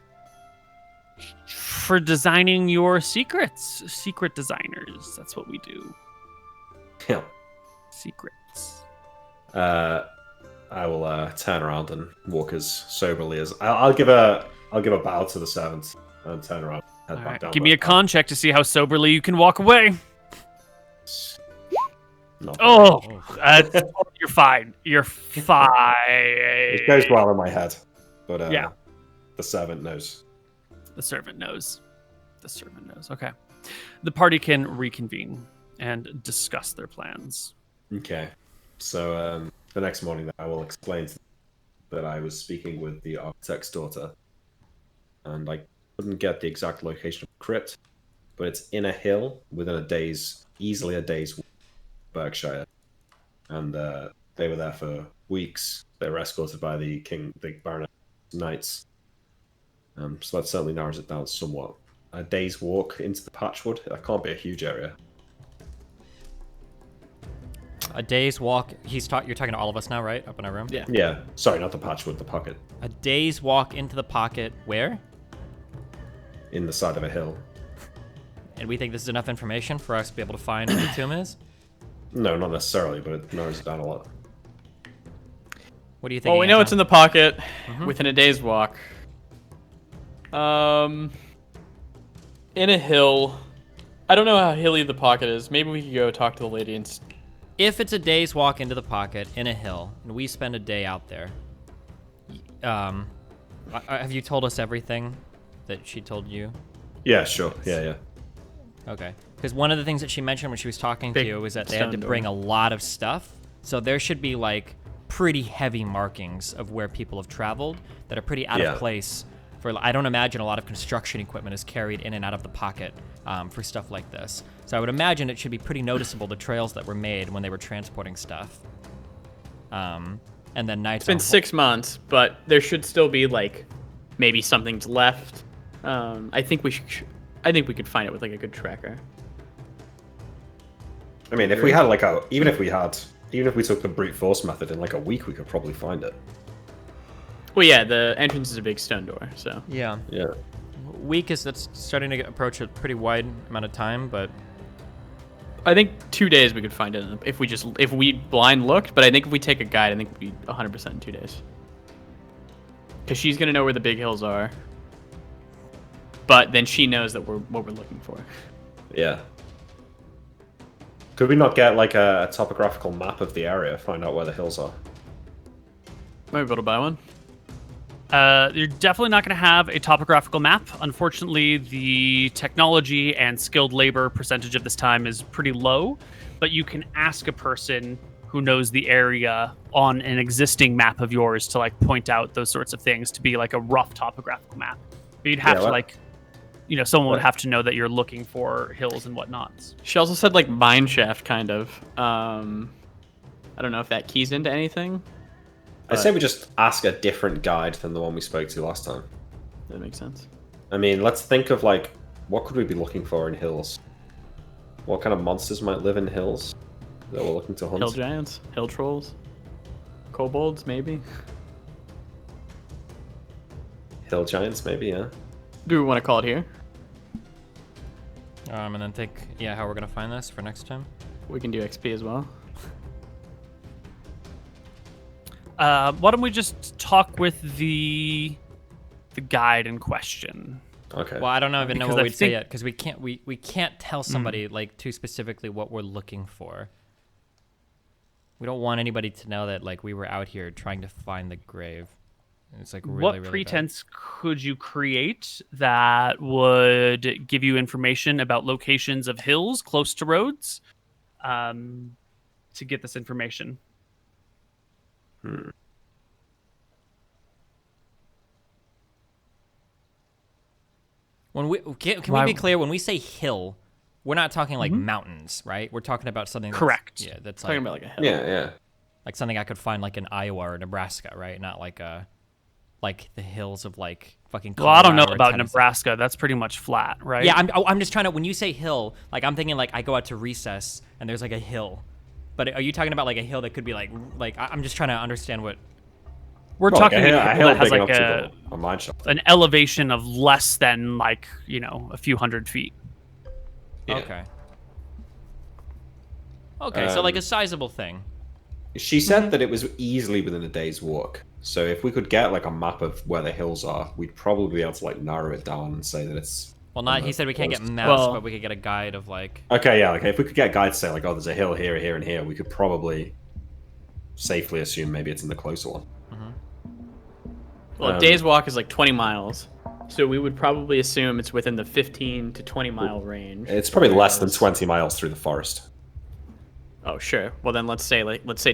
For designing your secrets, secret designers. That's what we do. Yeah. Secrets. I will turn around and walk as soberly as I'll give a bow to the servants and turn around. Head All back right, down give the me a path. con check to see how soberly you can walk away. Not Oh, very. you're fine. You're fine. It goes well in my head, but Yeah. the servant knows. The servant knows. The servant knows. Okay. The party can reconvene and discuss their plans. Okay, so the next morning I will explain to them that I was speaking with the architect's daughter, and I couldn't get the exact location of the crypt, but it's in a hill within easily a day's walk of Berkshire, and they were there for weeks. They were escorted by the Baroness knights, so that certainly narrows it down somewhat. A day's walk into the Patchwood, that can't be a huge area. A day's walk. You're talking to all of us now, right? Up in our room. Yeah. Yeah, sorry, not the Patchwood, the pocket. A day's walk into the pocket. Where? In the side of a hill. And we think this is enough information for us to be able to find where the tomb is. No, not necessarily, but it narrows it down a lot. What do you think? Well, we know it's in the pocket within a day's walk. In a hill. I don't know how hilly the pocket is. Maybe we could go talk to the lady and... If it's a day's walk into the pocket in a hill, and we spend a day out there, have you told us everything that she told you? Yeah, sure. Yeah. Okay. Because one of the things that she mentioned when she was talking to Big you was that they had to stone door. bring a lot of stuff. So there should be pretty heavy markings of where people have traveled that are pretty out of place. I don't imagine a lot of construction equipment is carried in and out of the pocket for stuff like this. So I would imagine it should be pretty noticeable, the trails that were made when they were transporting stuff. And then nights. It's been 6 months, but there should still be maybe something's left. I think we could find it with a good tracker. I mean, if we had even if we took the brute force method in a week, we could probably find it. Well, yeah, the entrance is a big stone door, so. Yeah. Yeah. Week that's starting to approach a pretty wide amount of time, but I think 2 days we could find it if we blind looked, but I think if we take a guide, I think we'd be 100% in 2 days. Because she's gonna know where the big hills are, but then she knows that what we're looking for. Yeah. Could we not get a topographical map of the area, find out where the hills are? Might be able to buy one. You're definitely not going to have a topographical map. Unfortunately, the technology and skilled labor percentage of this time is pretty low, but you can ask a person who knows the area on an existing map of yours to point out those sorts of things to be a rough topographical map. But you'd have to someone would have to know that you're looking for hills and whatnot. She also said mine shaft kind of. I don't know if that keys into anything. I say we just ask a different guide than the one we spoke to last time. That makes sense. I mean, let's think of what could we be looking for in hills? What kind of monsters might live in hills that we're looking to hunt? Hill giants, hill trolls, kobolds, maybe. Hill giants, maybe, yeah. Do we want to call it here? and then think, how we're gonna find this for next time. We can do XP as well. Why don't we just talk with the guide in question? Okay. Well, I don't even know Because what I we'd say think- yet because we can't tell somebody too specifically what we're looking for. We don't want anybody to know that we were out here trying to find the grave. It's really, What really pretense could you create that would give you information about locations of hills close to roads to get this information? When we can we be clear? When we say hill, we're not talking like mountains, right? We're talking about something. Correct. Yeah, that's Talking like, about like a hill. Yeah. like something I could find like in Iowa or Nebraska, right? Not like the hills of like fucking. Well, I don't know Colorado or about Tennessee. Nebraska. That's pretty much flat, right? Yeah, I'm just trying to. When you say hill, like I'm thinking like I go out to recess and there's like a hill, but are you talking about like a hill that could be like I'm just trying to understand what. We're Well, talking like a a hill hill that has big like enough to go on mine shop. an elevation of less than like a few hundred feet. Yeah. Okay. Okay, so like a sizable thing. She said that it was easily within a day's walk. So if we could get like a map of where the hills are, we'd probably be able to like narrow it down and say that it's. Well, not. He said we can't get close. maps, Well- but we could get a guide of like. Okay, yeah. If we could get a guide to say like, oh, there's a hill here, here, and here, we could probably safely assume maybe it's in the closer one. Well, a day's walk is like 20 miles. So we would probably assume it's within the 15 to 20 mile range. It's probably less than 20 miles through the forest. Oh, sure. Well, then let's say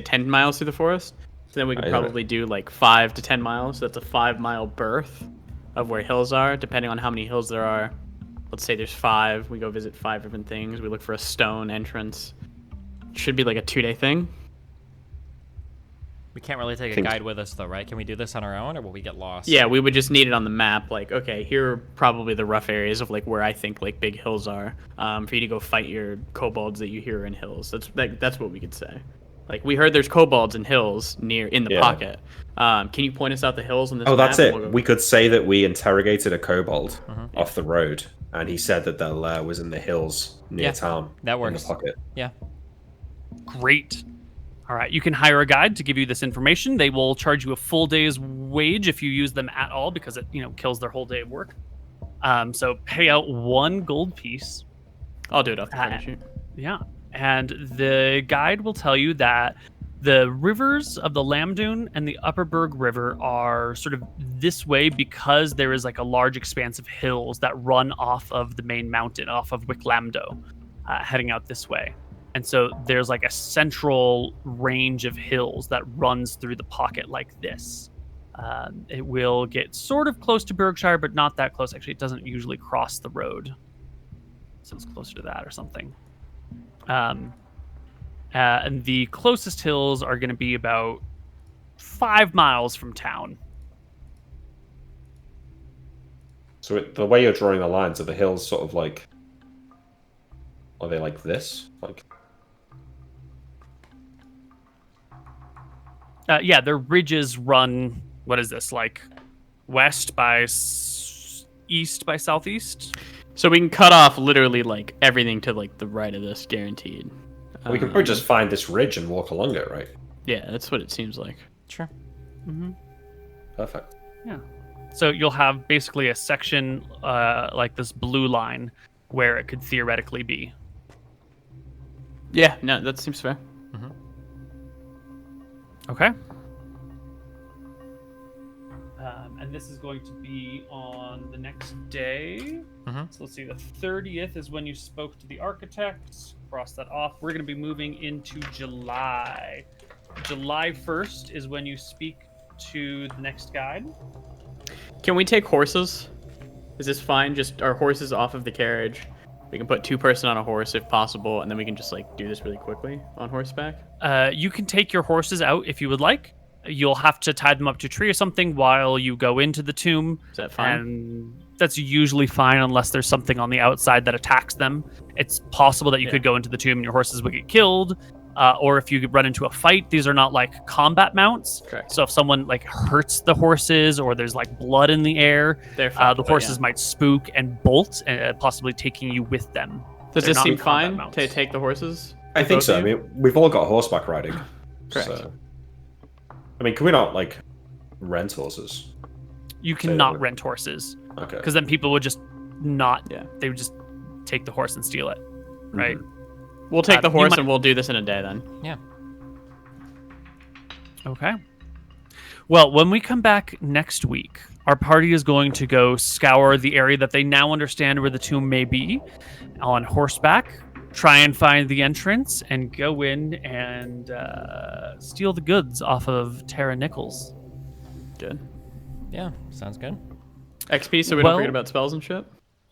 10 miles through the forest. So then we could Yeah. probably do like 5 to 10 miles. So that's a 5-mile berth of where hills are, depending on how many hills there are. Let's say there's 5. We go visit 5 different things. We look for a stone entrance. Should be like a 2-day thing. We can't really take a guide with us though, right? Can we do this on our own, or will we get lost? Yeah, we would just need it on the map. Like, okay, here are probably the rough areas of like where I think like big hills are, for you to go fight your kobolds that you hear in hills. That's what we could say. Like, we heard there's kobolds in hills in the pocket. Can you point us out the hills on this? Oh, that's map? it. We'll go- We could say that we interrogated a kobold off the road, and he said that their lair was in the hills near town. that works. In the pocket. Yeah. Great. All right, you can hire a guide to give you this information. They will charge you a full day's wage if you use them at all, because it kills their whole day of work. So pay out 1 gold piece. I'll do it off the credit sheet. Yeah, and the guide will tell you that the rivers of the Lamdune and the Upperberg River are sort of this way because there is like a large expanse of hills that run off of the main mountain, off of Wicklamdo, heading out this way. And so there's like a central range of hills that runs through the pocket like this. It will get sort of close to Berkshire, but not that close. Actually, it doesn't usually cross the road. So it's closer to that or something. And the closest hills are going to be about 5 miles from town. So the way you're drawing the lines, are the hills sort of like... Are they like this? Like... Yeah, the ridges run, what is this, like west by east by southeast? So we can cut off literally like everything to like the right of this, guaranteed. We can probably just find this ridge and walk along it, right? Yeah, that's what it seems like. Sure. Perfect. Yeah. So you'll have basically a section like this blue line where it could theoretically be. Yeah, no, that seems fair. Okay. And this is going to be on the next day. So let's see, the 30th is when you spoke to the architect. Cross that off. We're going to be moving into July. July 1st is when you speak to the next guide. Can we take horses? Is this fine? Just our horses off of the carriage. We can put 2 person on a horse if possible, and then we can just like do this really quickly on horseback. You can take your horses out if you would like. You'll have to tie them up to a tree or something while you go into the tomb. Is that fine? And that's usually fine unless there's something on the outside that attacks them. It's possible that you could go into the tomb and your horses would get killed. Or if you run into a fight, these are not like combat mounts. Correct. So if someone like hurts the horses or there's like blood in the air, They're fine, the but horses yeah. might spook and bolt, possibly taking you with them. Does They're this not seem combat fine mounts. to take the horses? I think Both so. I of you? mean, we've all got horseback riding. Correct. So... I mean, can we not, like, rent horses? You Say cannot that. rent horses Okay. because then people would just not. Yeah. They would just take the horse and steal it, right? We'll take the you horse might- and we'll do this in a day then. Yeah. Okay. Well, when we come back next week, our party is going to go scour the area that they now understand where the tomb may be on horseback, try and find the entrance, and go in and steal the goods off of Nichols. Good. Yeah. Sounds good. XP so we don't Well- forget about spells and shit.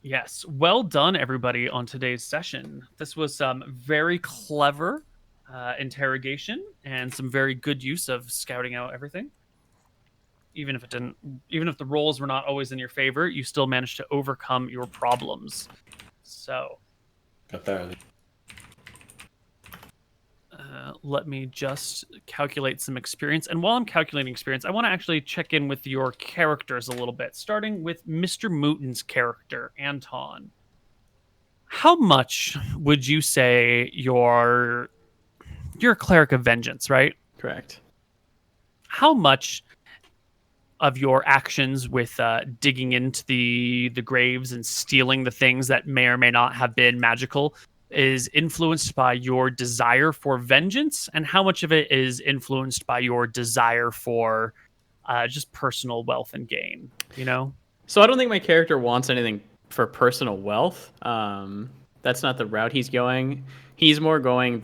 Yes, well done, everybody, on today's session. This was some very clever interrogation and some very good use of scouting out everything. Even if the rolls were not always in your favor, you still managed to overcome your problems. So, Got there. let me just calculate some experience. And while I'm calculating experience, I want to actually check in with your characters a little bit, starting with MrMouton's character, Anton. How much would you say you're a cleric of vengeance, right? Correct. How much of your actions with digging into the graves and stealing the things that may or may not have been magical is influenced by your desire for vengeance, and how much of it is influenced by your desire for just personal wealth and gain? You know. So I don't think my character wants anything for personal wealth. That's not the route he's going. He's more going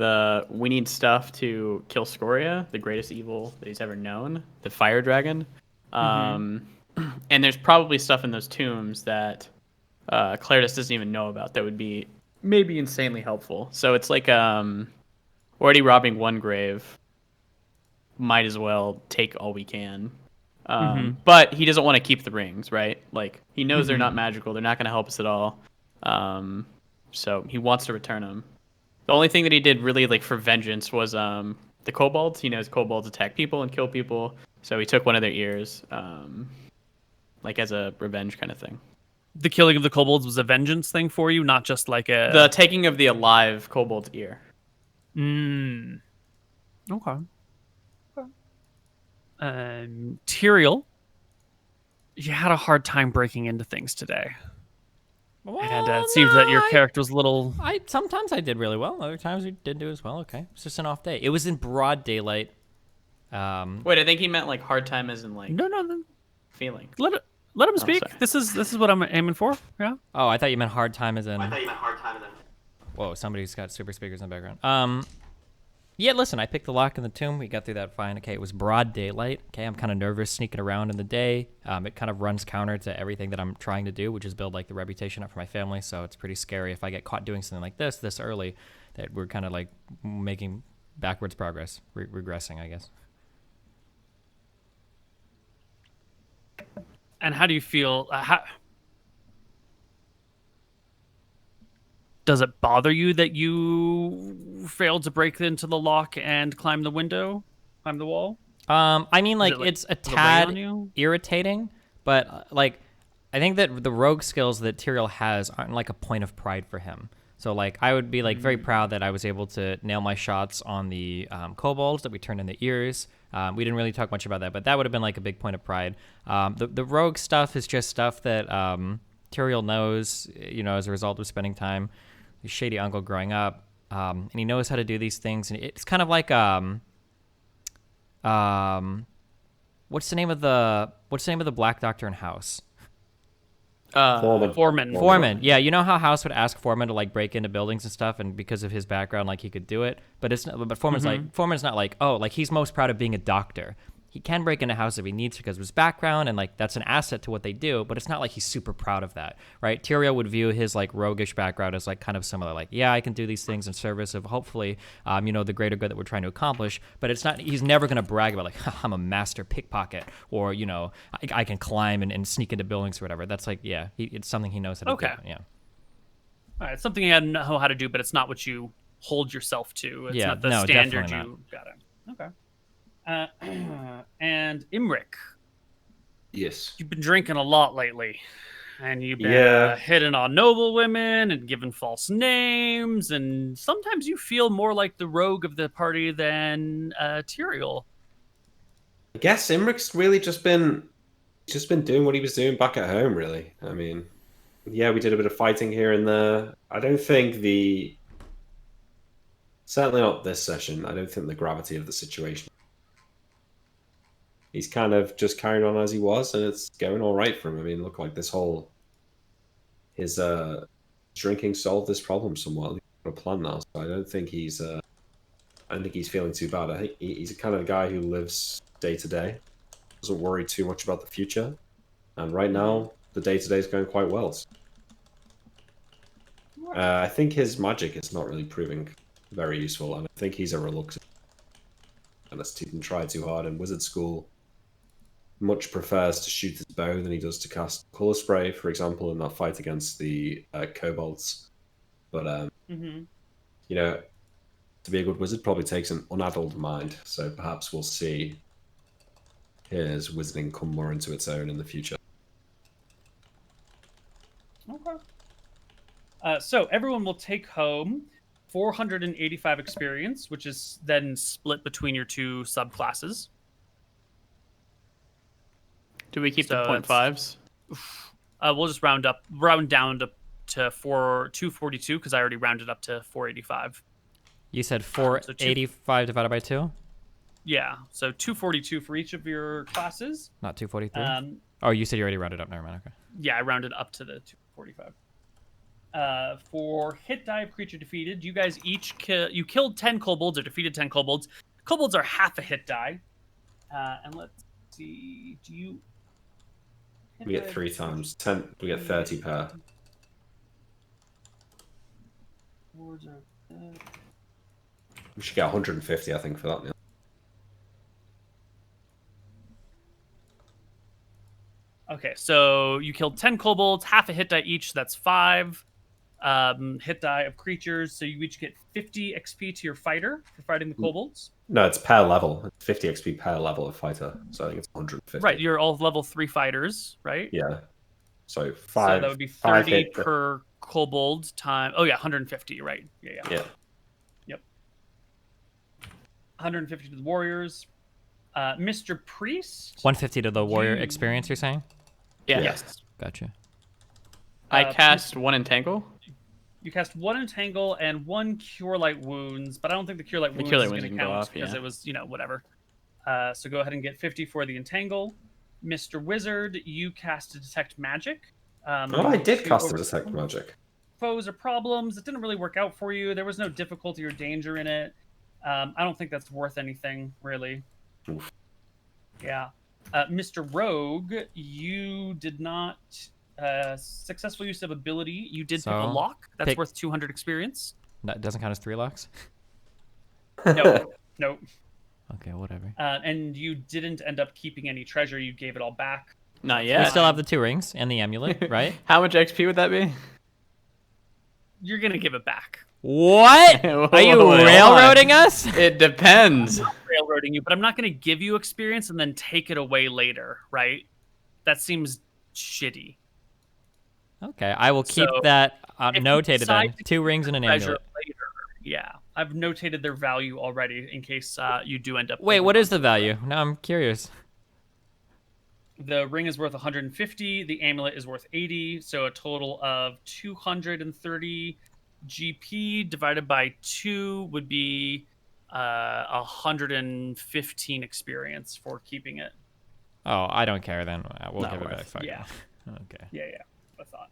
we need stuff to kill Scoria, the greatest evil that he's ever known, the fire dragon. And there's probably stuff in those tombs that Claritas doesn't even know about that would be maybe insanely helpful. So it's like already robbing one grave. Might as well take all we can. But he doesn't want to keep the rings, right? Like, he knows they're not magical. They're not going to help us at all. So he wants to return them. The only thing that he did really, like, for vengeance was the kobolds. He knows kobolds attack people and kill people. So he took one of their ears, like, as a revenge kind of thing. The killing of the kobolds was a vengeance thing for you, not just like a... The taking of the alive kobold's ear. Okay. Tyrael, you had a hard time breaking into things today. Well, And it seems that your character was a little... Sometimes I did really well. Other times we didn't do as well. Okay. It's just an off day. It was in broad daylight. Wait, I think he meant like hard time as in like... No. Feeling. Let him speak. Sorry. This is what I'm aiming for. Yeah. Oh, I thought you meant hard time as in... Whoa, somebody's got super speakers in the background. Yeah, listen, I picked the lock in the tomb. We got through that fine. Okay, it was broad daylight. Okay, I'm kind of nervous sneaking around in the day. It kind of runs counter to everything that I'm trying to do, which is build like the reputation up for my family. So it's pretty scary if I get caught doing something like this early, that we're kind of like making backwards progress, regressing, I guess. And how do you feel? Does it bother you that you failed to break into the lock and climb the wall? I mean, like, it's a does it weigh on tad you? irritating, but like, I think that the rogue skills that Tyrael has aren't like a point of pride for him. So like, I would be like very proud that I was able to nail my shots on the kobolds that we turned in the ears. We didn't really talk much about that, but that would have been like a big point of pride. The rogue stuff is just stuff that Tyrael knows, you know, as a result of spending time with his shady uncle growing up, and he knows how to do these things. And it's kind of like what's the name of the Black Doctor in House? Foreman. Yeah, you know how House would ask Foreman to like break into buildings and stuff, and because of his background, like he could do it. But Foreman's not like, oh, like he's most proud of being a doctor. He can break into House if he needs to because of his background, and like that's an asset to what they do. But it's not like he's super proud of that, right? Tyrael would view his like roguish background as like kind of similar, like, yeah, I can do these things in service of hopefully, you know, the greater good that we're trying to accomplish. But it's not. He's never gonna brag about like, I'm a master pickpocket, or you know, I can climb and sneak into buildings or whatever. That's like, yeah, it's something he knows how to do. Yeah. All right, it's something you know how to do, but it's not what you hold yourself to. It's not the no, standard definitely you got it. Okay. And Imrik, Yes. you've been drinking a lot lately, and you've been hitting on noble women and giving false names, and sometimes you feel more like the rogue of the party than Tyrael. I guess Imrik's really just been doing what he was doing back at home, really. I mean, yeah, we did a bit of fighting here and there. I don't think certainly not this session, I don't think the gravity of the situation. He's kind of just carried on as he was, and it's going all right for him. I mean, look, like his drinking solved this problem somewhat. He's got a plan now, so I don't think he's feeling too bad. I think he's the kind of guy who lives day to day, doesn't worry too much about the future, and right now the day to day is going quite well. So I think his magic is not really proving very useful, and I think he's a reluctant. Unless he can try too hard in wizard school. Much prefers to shoot his bow than he does to cast color spray, for example, in that fight against the kobolds. But you know, to be a good wizard probably takes an unaddled mind. So perhaps we'll see his wizarding come more into its own in the future. Okay. So everyone will take home 485 experience, which is then split between your two subclasses. Do we keep So the 0.5s? We'll just round down to 242 because I already rounded up to 485. You said 485 divided by 2? Yeah, so 242 for each of your classes. Not 243? Oh, you said you already rounded up. Never mind. Okay. Yeah, I rounded up to the 245. For hit die of creature defeated, you guys each you killed 10 kobolds or defeated 10 kobolds. Kobolds are half a hit die. And let's see, do you... We get 3 times 10. We get 30 per. We should get 150, I think, for that. Okay, so you killed 10 kobolds, half a hit die each, so that's 5 hit die of creatures. So you each get 50 XP to your fighter for fighting the kobolds. No, it's per level. It's 50 XP per level of fighter. So I think it's 150. Right, you're all level 3 fighters, right? Yeah. So 5. So that would be 30 per kobold time. Oh yeah, 150. Right. Yeah. Yep. 150 to the warriors. Mr. Priest. 150 to the warrior experience. You're saying? Yeah. Yes. Gotcha. I cast 1 Entangle. You cast 1 Entangle and 1 Cure Light Wounds, but I don't think the Cure Light Wounds is going to count because it was, whatever. So go ahead and get 50 for the Entangle. Mr. Wizard, you cast a Detect Magic. I did cast a Detect Magic. Foes or problems. It didn't really work out for you. There was no difficulty or danger in it. I don't think that's worth anything, really. Oof. Yeah. Mr. Rogue, you did not successful use of ability. You did pick a lock. That's worth 200 experience. That doesn't count as 3 locks? No. Okay, whatever. And you didn't end up keeping any treasure. You gave it all back. Not yet. We still have the 2 rings and the amulet, right? How much XP would that be? You're going to give it back. What? Are you railroading us? It depends. I'm not railroading you, but I'm not going to give you experience and then take it away later, right? That seems shitty. Okay, I will keep that notated then. 2 rings and an amulet. Later, yeah, I've notated their value already in case you do end up... Wait, what is the value? Now I'm curious. The ring is worth 150. The amulet is worth 80. So a total of 230 GP divided by 2 would be 115 experience for keeping it. Oh, I don't care then. We'll give it back. Yeah. Okay. Yeah, I thought.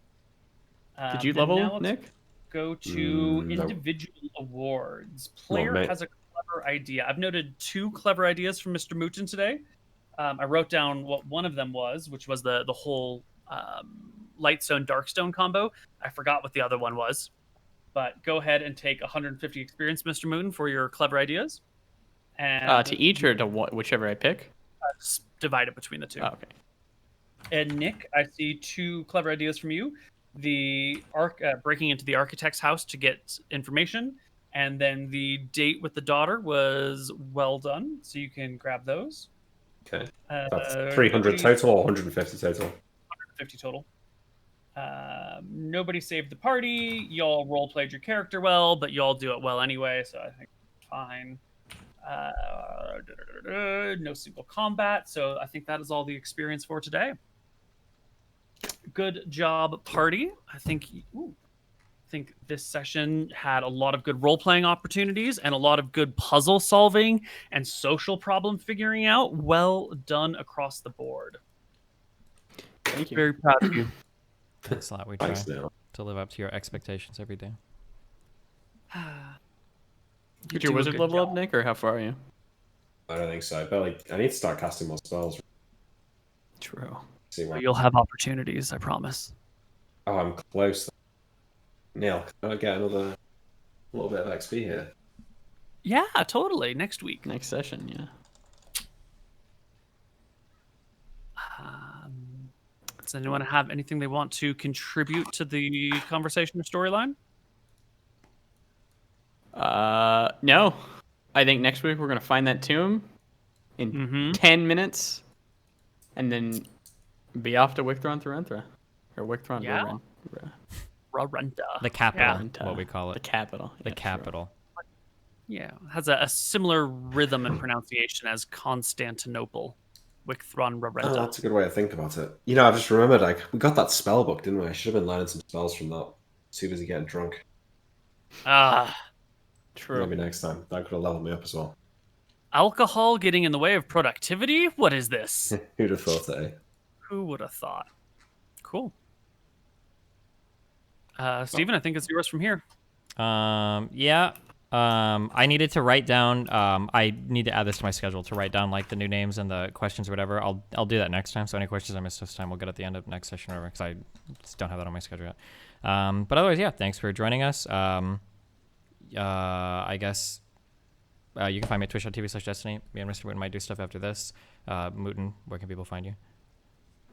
Did you level, Nick? Go to individual awards. Player has a clever idea. I've noted 2 clever ideas from MrMouton today. I wrote down what one of them was, which was the whole Lightstone Darkstone combo. I forgot what the other one was. But go ahead and take 150 experience, MrMouton, for your clever ideas. And to each or to whichever I pick? Divide it between the 2. Oh, okay. And Nick, I see 2 clever ideas from you. The breaking into the architect's house to get information, and then the date with the daughter was well done. So you can grab those. Okay. That's 300 total or 150 total? 150 total. Nobody saved the party. Y'all role played your character well, but y'all do it well anyway, so I think it's fine. No single combat, so I think that is all the experience for today. Good job, party. I think this session had a lot of good role-playing opportunities and a lot of good puzzle solving and social problem figuring out. Well done across the board. Thank you. Very proud of you. Thanks a lot. We try to live up to your expectations every day. Did your wizard level up, Nick, or how far are you? I don't think so, but I need to start casting more spells. True. You'll have opportunities, I promise. Oh, I'm close. Neil, can I get another little bit of XP here? Yeah, totally. Next week. Next session, yeah. Does anyone have anything they want to contribute to the conversation or storyline? No. I think next week we're gonna find that tomb in 10 minutes, and then be off to Wicktron Tharenthra. Or Wicktron Yeah. Rarunda. The capital, Rarunda. what we call it. The capital. The Yeah, capital. Yeah, has a similar rhythm and pronunciation as Constantinople. Wicktron Oh, Rarunda. that's a good way to think about it. You know, I've just remembered, like, we got that spell book, didn't we? I should have been learning some spells from that. Too busy getting drunk. Ah, True. Maybe next time. That could have leveled me up as well. alcohol getting in the way of productivity? What is this? Who'd have thought it, eh? Who would have thought? Cool. Steven, I think it's yours from here. Yeah. I needed to write down. I need to add this to my schedule to write down like the new names and the questions or whatever. I'll do that next time. So any questions I missed this time, we'll get at the end of next session or whatever, because I just don't have that on my schedule yet. But otherwise, yeah. Thanks for joining us. I guess you can find me at twitch.tv/Destiny. Me and MrMouton might do stuff after this. Mooton, where can people find you?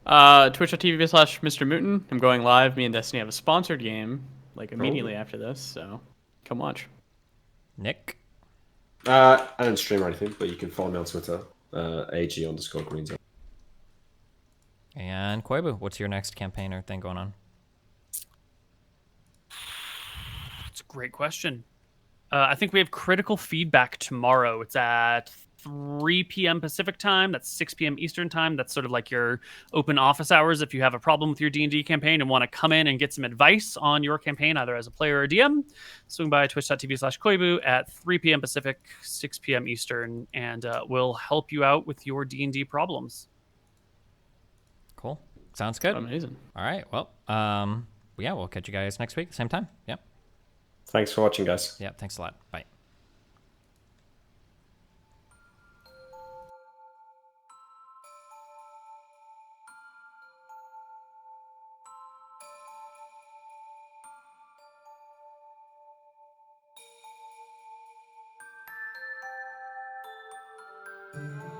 Twitch.tv/MrMouton. I'm going live. Me and Destiny have a sponsored game like immediately after this, so come watch. Nick? I don't stream or anything, but you can follow me on Twitter, AG_Greenzone. And Koibu, what's your next campaign or thing going on? That's a great question. I think we have critical feedback tomorrow. It's at 3 p.m. Pacific time. That's 6 p.m. Eastern time. That's sort of like your open office hours if you have a problem with your D&D campaign and want to come in and get some advice on your campaign, either as a player or DM. Swing by twitch.tv/Koibu at 3 p.m. Pacific, 6 p.m. Eastern, and we'll help you out with your D&D problems. Cool. Sounds good. Amazing. All right. Well, yeah, we'll catch you guys next week, same time. Yep. Thanks for watching, guys. Yep. Thanks a lot. Bye. Mm-hmm.